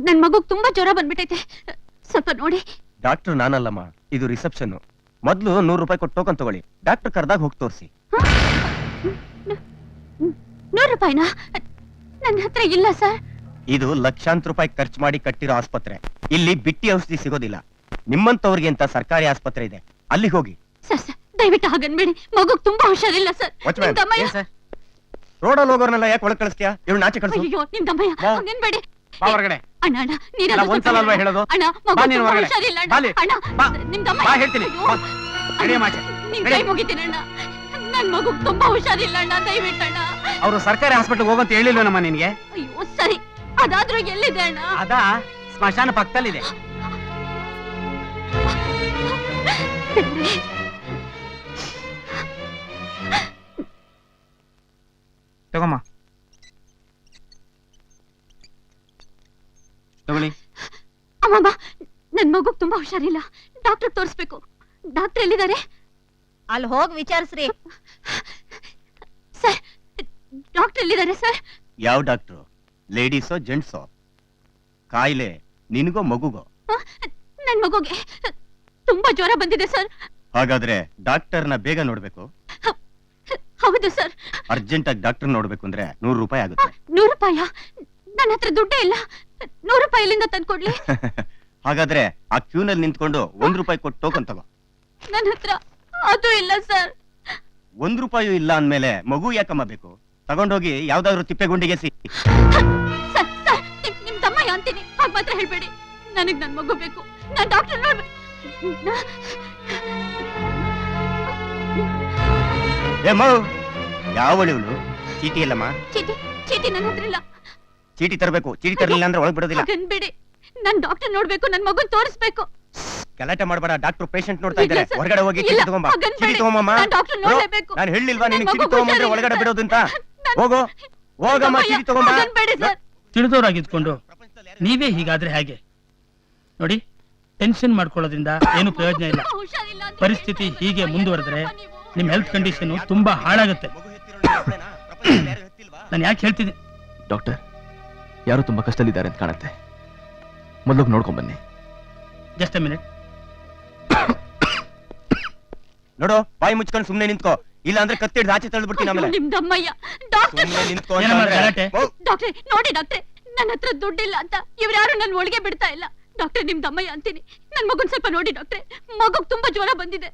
ನನ್ ಮಗುಗ್ ತುಂಬಾ ಜ್ವರ ಬಂದ್ಬಿಟ್ಟೈತೆ. ಸ್ವಲ್ಪ ನೋಡಿ. ಡಾಕ್ಟರ್ ನಾನಲ್ಲಮ್ಮ, ಇದು ರಿಸೆಪ್ಷನ್. ಮೊದ್ಲು 100 ರೂಪಾಯಿ ಕೊಟ್ಟು ಟೋಕನ್ ತಗೊಳ್ಳಿ. ಡಾಕ್ಟರ್ ಕರ್ದಾಗ ಹೋಗಿ ತೋರಿಸಿ. 100 ರೂಪಾಯಿನಾ? ನನ್ನ ಹತ್ರ ಇಲ್ಲ ಸರ್. ಇದು ಲಕ್ಷಾಂತರ ರೂಪಾಯಿ ಖರ್ಚು ಮಾಡಿ ಕಟ್ಟಿರೋ ಆಸ್ಪತ್ರೆ. ಇಲ್ಲಿ ಬಿಟ್ಟಿ ಔಷಧಿ ಸಿಗೋದಿಲ್ಲ. ನಿಮ್ಮಂತವ್ರಿಗೆ ಅಂತ ಸರ್ಕಾರಿ ಆಸ್ಪತ್ರೆ ಇದೆ, ಅಲ್ಲಿಗೆ ಹೋಗಿ. ಸರ್ ದಯವಿಟ್ಟು ಹಾಗನ್ಬೇಡಿ. ಮಗುಗ್ ತುಂಬಾ ಹುಷಾರಿಲ್ಲ ಸರ್. ವಾಚ್ಮ್ಯಾನ್, ನಿಮ್ ತಮ್ಮ ಏನ್ ಸರ್? ರೋಡಲ್ಲಿ ಹೋಗೋರ್ನೆಲ್ಲ ಯಾಕೆ ಒಳಗ್ ಕಳಿಸ್ತೀಯಾ? ಇವ್ರು ನಾಚೆ ಕಳಿಸು. ಅಯ್ಯೋ ನಿಮ್ ತಮ್ಮಯ್ಯ ಬಾ. ನಿನ್ಬೇಡಿ ಬಾ ಹೊರಗಡೆ. ಅಣ್ಣ ಅಣ್ಣ ನೀನ್ ಅಲ್ಲ, ಒಂದ್ಸಲ ಅಲ್ವಾ ಹೇಳೋದು? ಅಣ್ಣ ಬಾ ಮಗು ನೀನು ತುಂಬಾ ಹೊರಗಡೆ. ಹುಷಾರಿಲ್ಲ ಅಣ್ಣ. ಬಾಲಿ. ಅಣ್ಣ ಬಾ. ನಿಮ್ ಬಾ ತಮ್ಮಯ್ಯ ಹೇಳ್ತೀನಿ. ಅಯ್ಯೋ. ಬಾ. ನಡಿಯ ಮಾಚೆ. ನಿಮ್ ನಡಿ. ಕೈ ಮುಗಿತೀನಿ ಅಣ್ಣ. ನನ್ ಮಗು ತುಂಬಾ ಹುಷಾರಿಲ್ಲ ಅಣ್ಣ, ದಯವಿಟ್ಟಣ್ಣ. ಅವರು ಸರ್ಕಾರಿ ಹಾಸ್ಪಿಟಲ್ ಹೋಗಂತ ಹೇಳಿಲ್ವನಮ್ಮ ನಿನ್ಗೆ? ಅಯ್ಯೋ ಸರಿ, ಅದಾದ್ರೂ ಎಲ್ಲಿದೆ ಅಣ್ಣ? ಅದಾ ಸ್ಮಶಾನ ಪಕ್ಕದಲ್ಲಿದೆ. ತಗೊಮ್ಮ ತಗೊಳ್ಳಿ. ಅಮ್ಮಮ್ಮ, ನನ್ ಮಗು ತುಂಬಾ ಹುಷಾರಿಲ್ಲ, ಡಾಕ್ಟರ್ ತೋರಿಸ್ಬೇಕು. ಡಾಕ್ಟರ್ ಎಲ್ಲಿದ್ದಾರೆ? ಅಲ್ಲಿ ಹೋಗಿ ವಿಚಾರಿಸ್ರಿ. ಸರ್, ಡಾಕ್ಟರ್ ಎಲ್ಲಿದ್ದಾರೆ ಸರ್? ಯಾವ ಡಾಕ್ಟ್ರು? ಲೇಡೀಸೋ ಜೆಂಟ್ಸೋ? ಕಾಯಿಲೆ ನಿನಗೋ ಮಗುಗೋ? ನನ್ ಮಗುಗೆ ತುಂಬಾ ಜ್ವರ ಬಂದಿದೆ ಸರ್. ಹಾಗಾದ್ರೆ ಡಾಕ್ಟರ್ನ ಬೇಗ ನೋಡ್ಬೇಕು. ಹೌದು ಸರ್. ಅರ್ಜೆಂಟ್ ಆಗಿ ಡಾಕ್ಟರ್ ನೋಡ್ಬೇಕು ಅಂದ್ರೆ 100 ರೂಪಾಯಿ ಆಗುತ್ತೆ. 100 ರೂಪಾಯ? ನನ್ನ ಹತ್ರ ದುಡ್ಡೇ ಇಲ್ಲ. 100 ರೂಪಾಯಿ ಎಲ್ಲಿಂದ ತಂದ್ಕೊಡ್ಲಿ? ಹಾಗಾದ್ರೆ ಆ ಕ್ಯೂನಲ್ಲಿ ನಿಂತ್ಕೊಂಡು 1 ರೂಪಾಯಿ ಕೊಟ್ಟು ಟೋಕನ್ ತಗೋ. ನನ್ನ ಹತ್ರ ಅದು ಇಲ್ಲ ಸರ್. 1 ರೂಪಾಯಿ ಇಲ್ಲ ಅಂದ್ಮೇಲೆ ಮಗು ಯಾಕಮ್ಮ ಬೇಕು? ತಗೊಂಡೋಗಿ ಯಾವ್ದಾದ್ರು ತಿಪ್ಪೆಗುಂಡಿಗೆ ಸರ್, ಸರ್, ನಿಮ್ ತಮ್ಮಯ್ಯ ಅಂತೀನಿ, ಹಾಗ್ ಮಾತ್ರ ಹೇಳ್ಬೇಡಿ. ನನಗ್ ನನ್ ಮಗು ಬೇಕು. ನಾನ್ ಡಾಕ್ಟರ್ ನೋಡ್ಬೇಕು. ಯಾವಳು ಇವಳು? ಚೀಟಿ ಇಲ್ಲಮ್ಮ. ಚೀಟಿ ಚೀಟಿ ನನ್ನ ಹತ್ರ ಇಲ್ಲ. ಚೀಟಿ ತರಬೇಕು. ಚೀಟಿ ತರಲಿಲ್ಲ ಅಂದ್ರೆ ಒಳಗ್ ಬಿಡೋದಿಲ್ಲ. ಬಿಡಿ, ನಾನ್ ಡಾಕ್ಟರ್ ನೋಡ್ಬೇಕು, ನನ್ ಮಗುನ್ ತೋರಿಸ್ಬೇಕು. ಗಲಾಟೆ ಮಾಡಬೇಡ. ಡಾಕ್ಟರ್ ಪೇಷಂಟ್ ನೋಡ್ತಾ ಇದ್ದಾರೆ. ಇಲ್ಲ ಸರ್. ಹೊರಗಡೆ ಹೋಗಿ ಚೀಟಿ ಇಲ್ಲ, ತಗೊಂಬಾ. ಹಾಗನ್ಬೇಡಿ. ಚೀಟಿ ತಗೊಂಬಮ್ಮ. ನಾನ್ ಡಾಕ್ಟರ್ ನೋಡ್ಲೇಬೇಕು. ನಾನು ಹೇಳಿಲ್ವಾ ನಿನಗೆ ನನ್ ಚೀಟಿ ಮಗು ತಗೊಂಬಂದ್ರೆ ಹುಷಾರಿಲ್ಲ. ಒಳಗಡೆ ಬಿಡೋದು ಅಂತ? ಹೋಗೋ, ಹೋಗಮ್ಮ, ಚೀಟಿ ತಗೊಂಬಾ. ಹಾಗನ್ಬೇಡಿ ಸರ್. ತಿಳಿದವರಾಗಿದ್ಕೊಂಡು ನೀವೇ ಹೀಗಾದ್ರೆ ಹೇಗೆ? ನೋಡಿ, ಟೆನ್ಷನ್ ಮಾಡ್ಕೊಳ್ಳೋದ್ರಿಂದ ಏನು ಪ್ರಯೋಜನ ಇಲ್ಲ. ಹುಷಾರಿಲ್ಲ ಅಂತ ಪರಿಸ್ಥಿತಿ ಹೀಗೆ ಮುಂದುವರೆದ್ರೆ ನಿಮ್ ಹೆಲ್ತ್ ಕಂಡೀಷನ್ ತುಂಬಾ ಹಾಳಾಗುತ್ತೆ. ನಾನು ಯಾಕೆ ಹೇಳ್ತಿದ್ದೆ? ಡಾಕ್ಟರ್, ಯಾರು ತುಂಬಾ ಕಷ್ಟದಲ್ಲಿದ್ದಾರೆ ಅಂತ ಕಾಣುತ್ತೆ. ಮೊದಲು ನೋಡ್ಕೊಂಡ್ ಬನ್ನಿ. Just A minute. ನೋಡು, ಬಾಯಿ ಮುಚ್ಕೊಂಡು ಸುಮ್ನೆ ನಿಂತ್ಕೋ, ಇಲ್ಲ ಅಂದ್ರೆ ಕತ್ತಿಡ್ದು ಆಚೆ ತಳ್ಳಿಬಿಡ್ತೀನಿ ಆಮೇಲೆ. ನಿಮ್ ದಮ್ಮಯ್ಯ ಡಾಕ್ಟರ್. ಸುಮ್ನೆ ನಿಂತ್ಕೋ ಏನಮ್ಮ ಅಂತಂದ್ರೆ. ಗಲಾಟೆ? ಡಾಕ್ಟ್ರೆ ನೋಡಿ ಡಾಕ್ಟ್ರೆ, ನನ್ನ ಹತ್ರ ದುಡ್ಡಿಲ್ಲ ಅಂತ ಇವ್ರ್ಯಾರು ನನ್ ಒಳಗೆ ಬಿಡ್ತಾ ಇಲ್ಲ. ಡಾಕ್ಟ್ರೆ, ನಿಮ್ ದಮ್ಮಯ್ಯ ಅಂತೀನಿ, ನನ್ ಮಗುನ್ ಸ್ವಲ್ಪ ನೋಡಿ ಡಾಕ್ಟ್ರೆ. ಮಗುಗ್ ತುಂಬಾ ಜ್ವರ ಬಂದಿದೆ.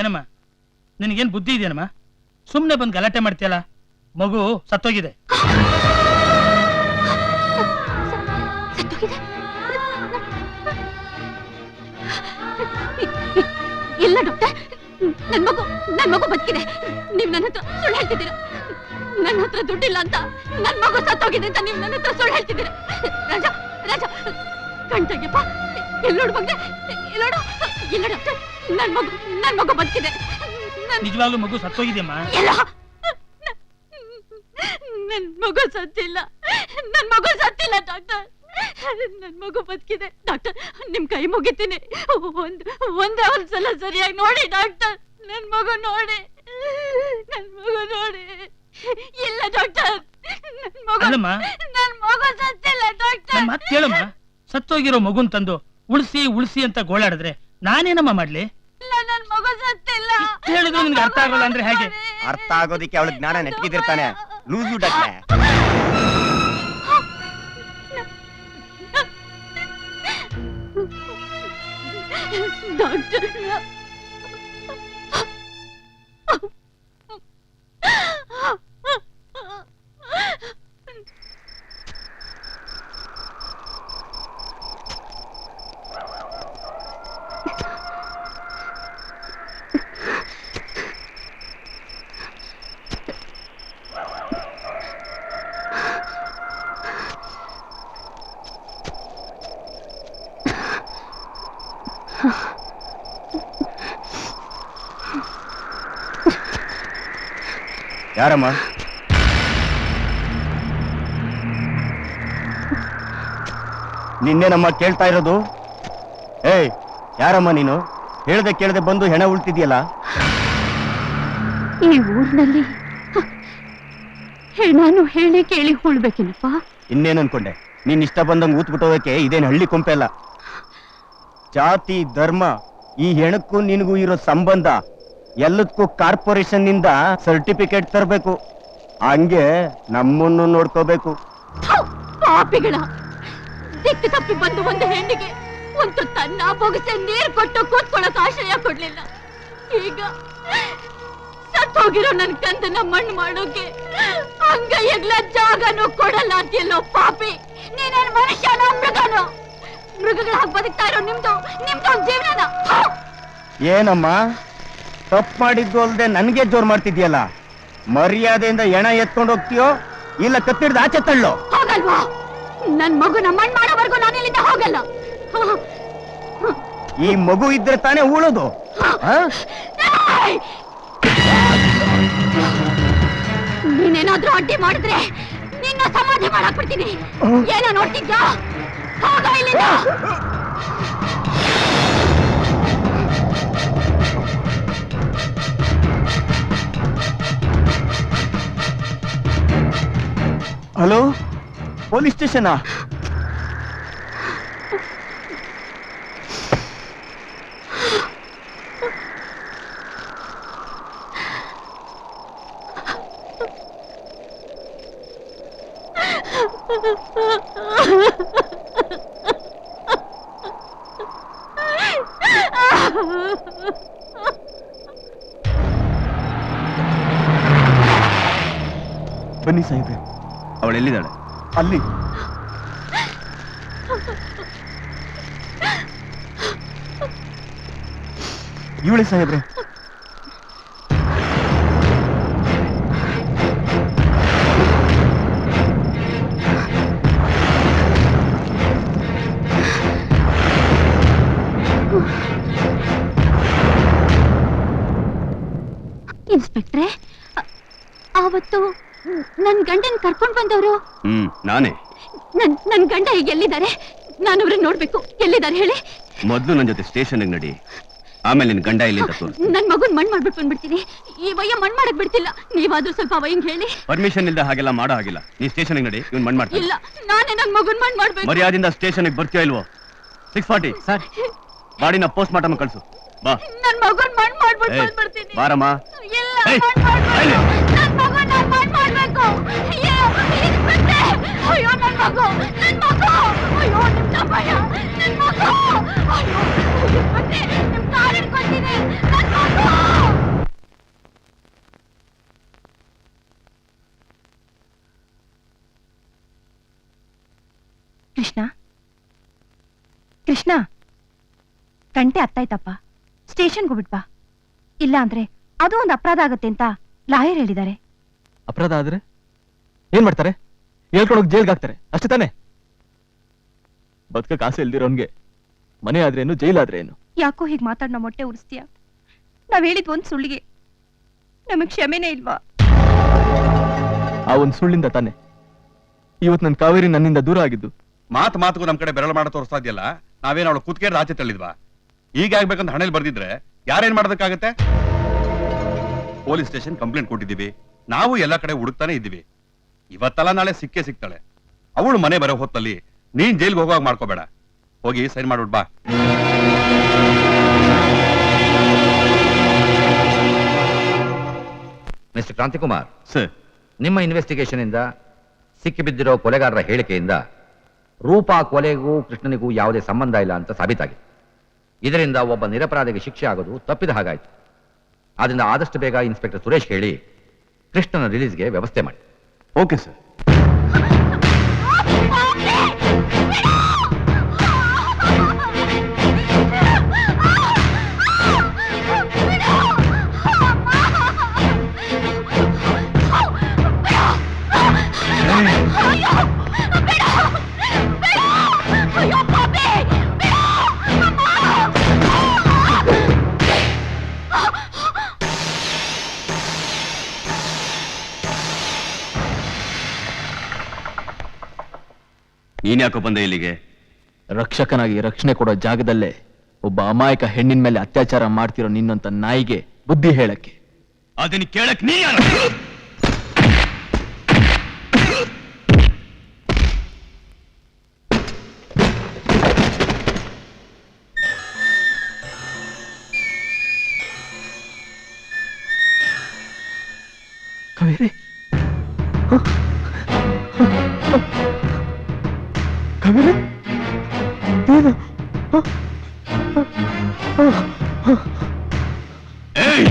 ಏನಮ್ಮ, ನಿನಗೇನ್ ಬುದ್ಧಿ ಇದೆಯೇನಮ್ಮ? ಸುಮ್ನೆ ಬಂದು ಗಲಾಟೆ ಮಾಡ್ತೀಯಲ್ಲ. ಮಗು ಸತ್ತೋಗಿದೆ. ಸತ್ತೋಗಿದೆ? ಇಲ್ಲ ಡಾಕ್ಟರ್, ನನ್ ಮಗು ಬದುಕಿದೆ. ನೀವ್ ನನ್ನ ಹತ್ರ ಸುಳ್ಳು ಹೇಳ್ತಿದ್ದೀರಾ. ನನ್ನ ಹತ್ರ ದುಡ್ಡಿಲ್ಲ ಅಂತ, ನನ್ ಮಗು ಸತ್ತೋಗಿದೆ ಅಂತ ನೀವ್ ನನ್ನ ಹತ್ರ ಸುಳ್ಳು ಹೇಳ್ತಿದ್ದೀರಾ. ರಾಜ, ರಾಜ, ಕಣ್ತಗ್ಯಪ್ಪ, ಎಲ್ಲೋಡು ಮಗ್ನೆ, ಎಲ್ಲೋಡು. ಇಲ್ಲ ಡಾಕ್ಟರ್, ನನ್ ಮಗು ಬದುಕಿದೆ. ನಿಜವಾಗ್ಲೂ ಮಗು ಸತ್ತೋಗಿದೆಯಮ್ಮ? ಇಲ್ಲ, ನನ್ ಮಗು ಸತ್ತಿಲ್ಲ. ನನ್ ಮಗು ಸತ್ತಿಲ್ಲ ಡಾಕ್ಟರ್. ನನ್ ಮಗು ಬದುಕಿದೆ ಡಾಕ್ಟರ್. ನಿಮ್ ಕೈ ಮುಗಿತೀನಿ, ಒಂದೇ ಒಂದ್ಸಲ ಸರಿಯಾಗಿ ನೋಡಿ ಡಾಕ್ಟರ್. ನನ್ ಮಗು ನೋಡಿ, ನನ್ ಮಗು ನೋಡಿ. ಇಲ್ಲ ಡಾಕ್ಟರ್, ಅಲ್ಲಮ್ಮ, ನನ್ ಮಗು ಸತ್ತಿಲ್ಲ ಡಾಕ್ಟರ್. ನನ್ ಮಾತು ಕೇಳಮ್ಮ. ಸತ್ತೋಗಿರೋ ಮಗುನ್ ತಂದು ಉಳಿಸಿ ಉಳಿಸಿ ಅಂತ ಗೋಳಾಡಿದ್ರೆ ನಾನೇನಮ್ಮ ಮಾಡ್ಲಿ? ಇಲ್ಲ, ನನ್ ಮಗು ಸತ್ತಿಲ್ಲ. ಹೇಳಿದ್ರು ನಿನ್ಗೆ ಅರ್ಥ ಆಗೋಲ್ಲ ಅಂದ್ರೆ ಹೇಗೆ? ಅರ್ಥ ಆಗೋದಿಕ್ಕೆ ಅವಳು ಜ್ಞಾನ ನೆಟ್ಗಿದಿರ್ತಾನೆ. ಲೂಸು ಡಾಕ್ಟ್ರೆ. ಡಾಕ್ಟರ್, ಯಾರಮ್ಮ? ನಿನ್ನೆ ನಮ್ಮ ಕೇಳ್ತಾ ಇರೋದು. ಏಯ್, ಯಾರಮ್ಮ ನೀನು? ಹೇಳ್ದೆ ಕೇಳದೆ ಬಂದು ಹೆಣ ಉಳ್ತಿದ್ಯಲ್ಲ. ಈ ಊರಿನಲ್ಲಿ ನಾನು ಹೇಳಿ ಕೇಳಿ ಹೊಳ್ಬೇಕೇನಪ್ಪ? ಇನ್ನೇನು ಅನ್ಕೊಂಡೆ? ನೀನ್ ಇಷ್ಟ ಬಂದಂಗ್ ಊತ್ಬಿಟ್ಟೋದಕ್ಕೆ ಇದೇನು ಹಳ್ಳಿ ಕೊಂಪೆ ಅಲ್ಲ. ಜಾತಿ ಧರ್ಮ ಈ ಹೆಣಕ್ಕೂ ನಿನಗೂ ಇರೋ ಸಂಬಂಧ ಎಲ್ಲದಕ್ಕೂ ಕಾರ್ಪೊರೇಷನ್ ನಿಂದ ಸರ್ಟಿಫಿಕೇಟ್ ತರಬೇಕು. ಹಂಗೆ ನಮ್ಮನ್ನು ನೋಡ್ಕೋಬೇಕು. ಪಾಪಿಗಳ ದಿಕ್ಕು ತಪ್ಪಿ ಬಂದು ಒಂದು ಹೆಣ್ಣಿಗೆ ಒಂದು ತನ್ನ ಬೊಗಸೆ ನೀರು ಕೊಟ್ಟು ಕೂತ್ಕೊಳ್ಳೋಕೆ ಆಶ್ರಯ ಕೊಡ್ಲಿಲ್ಲ. ಈಗ ಸತ್ತೋಗಿರೋ ನನ್ ಕಂದನ್ನ ಮಣ್ಣು ಮಾಡೋಕೆ ಅಂಗೈಯಗ್ಲ ಜಾಗನೂ ಕೊಡಲ್ಲ ಅಂತೆಲ್ಲೋ ಪಾಪಿ. ನೀನೇನ್ ಮನುಷ್ಯನೋ ಮೃಗನೋ? ಮೃಗಗಳ ಹಾಗೆ ಬದುಕ್ತಾ ಇರೋ ನಿಮ್ದು ಜೀವನನ. ಏನಮ್ಮ ತಪ್ಪು ಮಾಡಿದ್ದು ಅಲ್ದೆ ನನ್ಗೆ ಜೋರ್ ಮಾಡ್ತಿದ್ಯಲ್ಲ. ಮರ್ಯಾದೆಯಿಂದ ಎಣ ಎತ್ಕೊಂಡು ಹೋಗ್ತೀಯೋ ಇಲ್ಲ ಕತ್ತಿಡ್ದು ಆಚೆ ತಳ್ಳೋ? ಹೋಗಲ್ವಾ? ನನ್ ಮಗುನ ಮಣ್ಣು ಮಾಡೋವರೆಗೂ ನಾನು ಇಲ್ಲಿಂದ ಹೋಗಲ್ಲ. ಈ ಮಗು ಇದ್ರೆ ತಾನೇ ಉಳೋದು. ನೀನೇನಾದ್ರೂ ಅಡ್ಡಿ ಮಾಡಿದ್ರೆ ನಿನ್ನ ಸಮಾಧಿ ಮಾಡಾಕ್ಬಿಡ್ತೀನಿ. ಏನೋ ನೋಡ್ತಿದ್ಯಾ? ಹೋಗ ಇಲ್ಲಿಂದ. ಹಲೋ, ಪೊಲೀಸ್ ಸ್ಟೇಷನಾ? ಬನ್ನಿ ಸಾಹೇಬ್ರೆ. ಅವಳು ಎಲ್ಲಿದ್ದಾಳೆ? ಅಲ್ಲಿ. ಇವಳೆ ಸಾಹೇಬ್ರೆ. ಇನ್ಸ್ಪೆಕ್ಟ್ರೆ, ಆವತ್ತು ನನ್ ಗಂಡನ್ ಕರ್ಕೊಂಡ್ ಬಂದವರು ನಾನೇ. ನನ್ ಗಂಡ ಈಗ ಎಲ್ಲಿದ್ದಾರೆ? ನಾನು ಅವ್ರನ್ನ ನೋಡ್ಬೇಕು. ಎಲ್ಲಿದ್ದಾರೆ ಹೇಳಿ? ಮೊದ್ಲು ನನ್ ಜೊತೆ ಸ್ಟೇಷನ್ ನಡಿ, ಆಮೇಲೆ ನಿನ್ ಗಂಡ ಇಲ್ಲಿ ಅಂತ ತೋರಿಸು. ನನ್ ಮಗುನ್ ಮಣ್ಣ್ ಮಾಡ್ಬಿಟ್ಟು ಬಂದ್ಬಿಡ್ತೀನಿ. ಈ ವಯ್ಯ ಮಣ್ಣ್ ಮಾಡಕ್ ಬಿಡ್ತಿಲ್ಲ. ನೀವಾದ್ರೂ ಸ್ವಲ್ಪ ವಯ್ಯಂಗ್ ಹೇಳಿ. ಪರ್ಮಿಷನ್ ಇಲ್ದ ಹಾಗೆಲ್ಲ ಮಾಡೋ ಹಾಗಿಲ್ಲ. ನೀ ಸ್ಟೇಷನ್ ನಡಿ, ಇವ್ನು ಮಣ್ಣ್ ಮಾಡ್ತೀನಿ. ಇಲ್ಲ, ನಾನೇ ನನ್ ಮಗುನ್ ಮಣ್ಣ್ ಮಾಡ್ಬೇಕು. ಮರ್ಯಾದಿಂದ ಸ್ಟೇಷನ್ ಬರ್ತೀಯೋ ಇಲ್ವೋ? 640 ಸರ್. ಬಾಡಿನ ಪೋಸ್ಟ್ ಮಾರ್ಟಮ್ ಕಳ್ಸು. ಬಾ. ನನ್ ಮಗುನ್ ಮಣ್ಣ್ ಮಾಡ್ಬಿಟ್ಟು ಬಂದ್ಬಿಡ್ತೀನಿ. ಬಾರಮ್ಮ. ಇಲ್ಲ, ಮಣ್ಣ್ ಮಾಡ್ಬೇಕು. ನನ್ ಮಗುನ್ ನಾನ್ ಮಣ್ಣ್ ಮಾಡ್ಬೇಕು. ಅಯ್ಯೋ, ಇನ್ಸ್ಪೆಕ್ಟ್ರೆ. ಅಯ್ಯೋ, ನನ್ ಮಗು. ಅಯ್ಯೋ, ನಿಮ್ ತಮ್ಮಯ್ಯ. ನನ್ ಮಗು. ಅಯ್ಯೋ, ಇನ್ಸ್ಪೆಕ್ಟ್ರೆ, ನಿಮ್ ಕಾಲ್ ಹಿಡ್ಕೊತೀನಿ. ನನ್ ಮಗು. ಕೃಷ್ಣ, ಗಂಟೆ ಹತ್ತಾಯ್ತಪ್ಪ. ಸ್ಟೇಷನ್ಗೆ ಹೋಗ್ಬಿಟ್ಬಾ. ಇಲ್ಲ ಅಂದ್ರೆ ಅದು ಒಂದು ಅಪರಾಧ ಆಗತ್ತೆ ಅಂತ ಲಾಯರ್ ಹೇಳಿದ್ದಾರೆ. ಅಪರಾಧ ಆದ್ರೆ ಏನ್ ಮಾಡ್ತಾರೆ? ಹೇಳ್ಕೊಂಡೋಗಿ ಜೈಲ್ಗೆ ಹಾಕ್ತಾರೆ ಅಷ್ಟೇ ತಾನೆ? ಬದುಕಕ್ಕೆ ಆಸೆ ಇಲ್ದಿರೋನ್ಗೆ ಮನೆ ಆದ್ರೇನು, ಜೈಲಾದ್ರೇನು? ಯಾಕೋ ಹೀಗೆ ಮಾತಾಡ್ ನಮ್ಮ ಹೊಟ್ಟೆ ಉರಿಸ್ತೀಯ? ನಾವ್ ಹೇಳಿದ್ ಒಂದ್ ಸುಳ್ಳಿಗೆ ನಮಗ್ ಕ್ಷಮೆನೇ ಇಲ್ವಾ? ಆ ಒಂದ್ ಸುಳ್ಳಿಂದ ತಾನೆ ಇವತ್ ನನ್ ಕಾವೇರಿ ನನ್ನಿಂದ ದೂರ ಆಗಿದ್ದು. ಮಾತುಗೂ ನಮ್ ಕಡೆ ಬೆರಳು ಮಾಡ ತೋರಿಸ್ತಾ ಇದೆಯಲ್ಲ. ನಾವೇನು ಅವಳು ಕುತ್ಕೇರ್ ಆಚೆ ತಳ್ಳಿದ್ವಾ? ಈಗ ಆಗ್ಬೇಕಂತ ಹಣೆಲ್ ಬರ್ದಿದ್ರೆ ಯಾರೇನ್ ಮಾಡೋದಕ್ಕಾಗತ್ತೆ? ಪೊಲೀಸ್ ಸ್ಟೇಷನ್ ಕಂಪ್ಲೇಂಟ್ ಕೊಟ್ಟಿದ್ದೀವಿ. ನಾವು ಎಲ್ಲ ಕಡೆ ಹುಡುಕ್ತಾನೆ ಇದ್ದೀವಿ. ಇವತ್ತಲ್ಲ ನಾಳೆ ಸಿಕ್ಕೇ ಸಿಗ್ತಾಳೆ. ಅವಳು ಮನೆ ಬರೋ ಹೊತ್ತಲ್ಲಿ ನೀನ್ ಜೈಲ್ಗೆ ಹೋಗುವಾಗ ಮಾಡ್ಕೋಬೇಡ. ಹೋಗಿ ಸೈನ್ ಮಾಡ್ಬಿಡ್ ಬಾ. ಮಿಸ್ಟರ್ ಕ್ರಾಂತಿಕುಮಾರ್ ಸರ್, ನಿಮ್ಮ ಇನ್ವೆಸ್ಟಿಗೇಷನ್ ಇಂದ ಸಿಕ್ಕಿಬಿದ್ದಿರೋ ಕೊಲೆಗಾರರ ಹೇಳಿಕೆಯಿಂದ ರೂಪಾ ಕೊಲೆಗೂ ಕೃಷ್ಣನಿಗೂ ಯಾವುದೇ ಸಂಬಂಧ ಇಲ್ಲ ಅಂತ ಸಾಬೀತಾಗಿದೆ. ಇದರಿಂದ ಒಬ್ಬ ನಿರಪರಾಧಿಗೆ ಶಿಕ್ಷೆ ಆಗೋದು ತಪ್ಪಿದ ಹಾಗಾಯಿತು. ಆದ್ದರಿಂದ ಆದಷ್ಟು ಬೇಗ ಇನ್ಸ್ಪೆಕ್ಟರ್ ಸುರೇಶ್ ಹೇಳಿ ಕೃಷ್ಣನ ರಿಲೀಸ್ಗೆ ವ್ಯವಸ್ಥೆ ಮಾಡಿ. Okay sir. ನೀನ್ ಯಾಕೋ ಬಂದೆ ಇಲ್ಲಿಗೆ? ರಕ್ಷಕನಾಗಿ ರಕ್ಷಣೆ ಕೊಡೋ ಜಾಗದಲ್ಲೇ ಒಬ್ಬ ಅಮಾಯಕ ಹೆಣ್ಣಿನ ಮೇಲೆ ಅತ್ಯಾಚಾರ ಮಾಡ್ತಿರೋ ನಿನ್ನಂತ ನಾಯಿಗೆ ಬುದ್ಧಿ ಹೇಳಕ್ಕೆ. ಅದನ್ನ ಕೇಳಕ್ ನೀ ಯಾರು? ಕಾವೇರಿ ಕಾವೇರಿ ಏನು ಏಯ್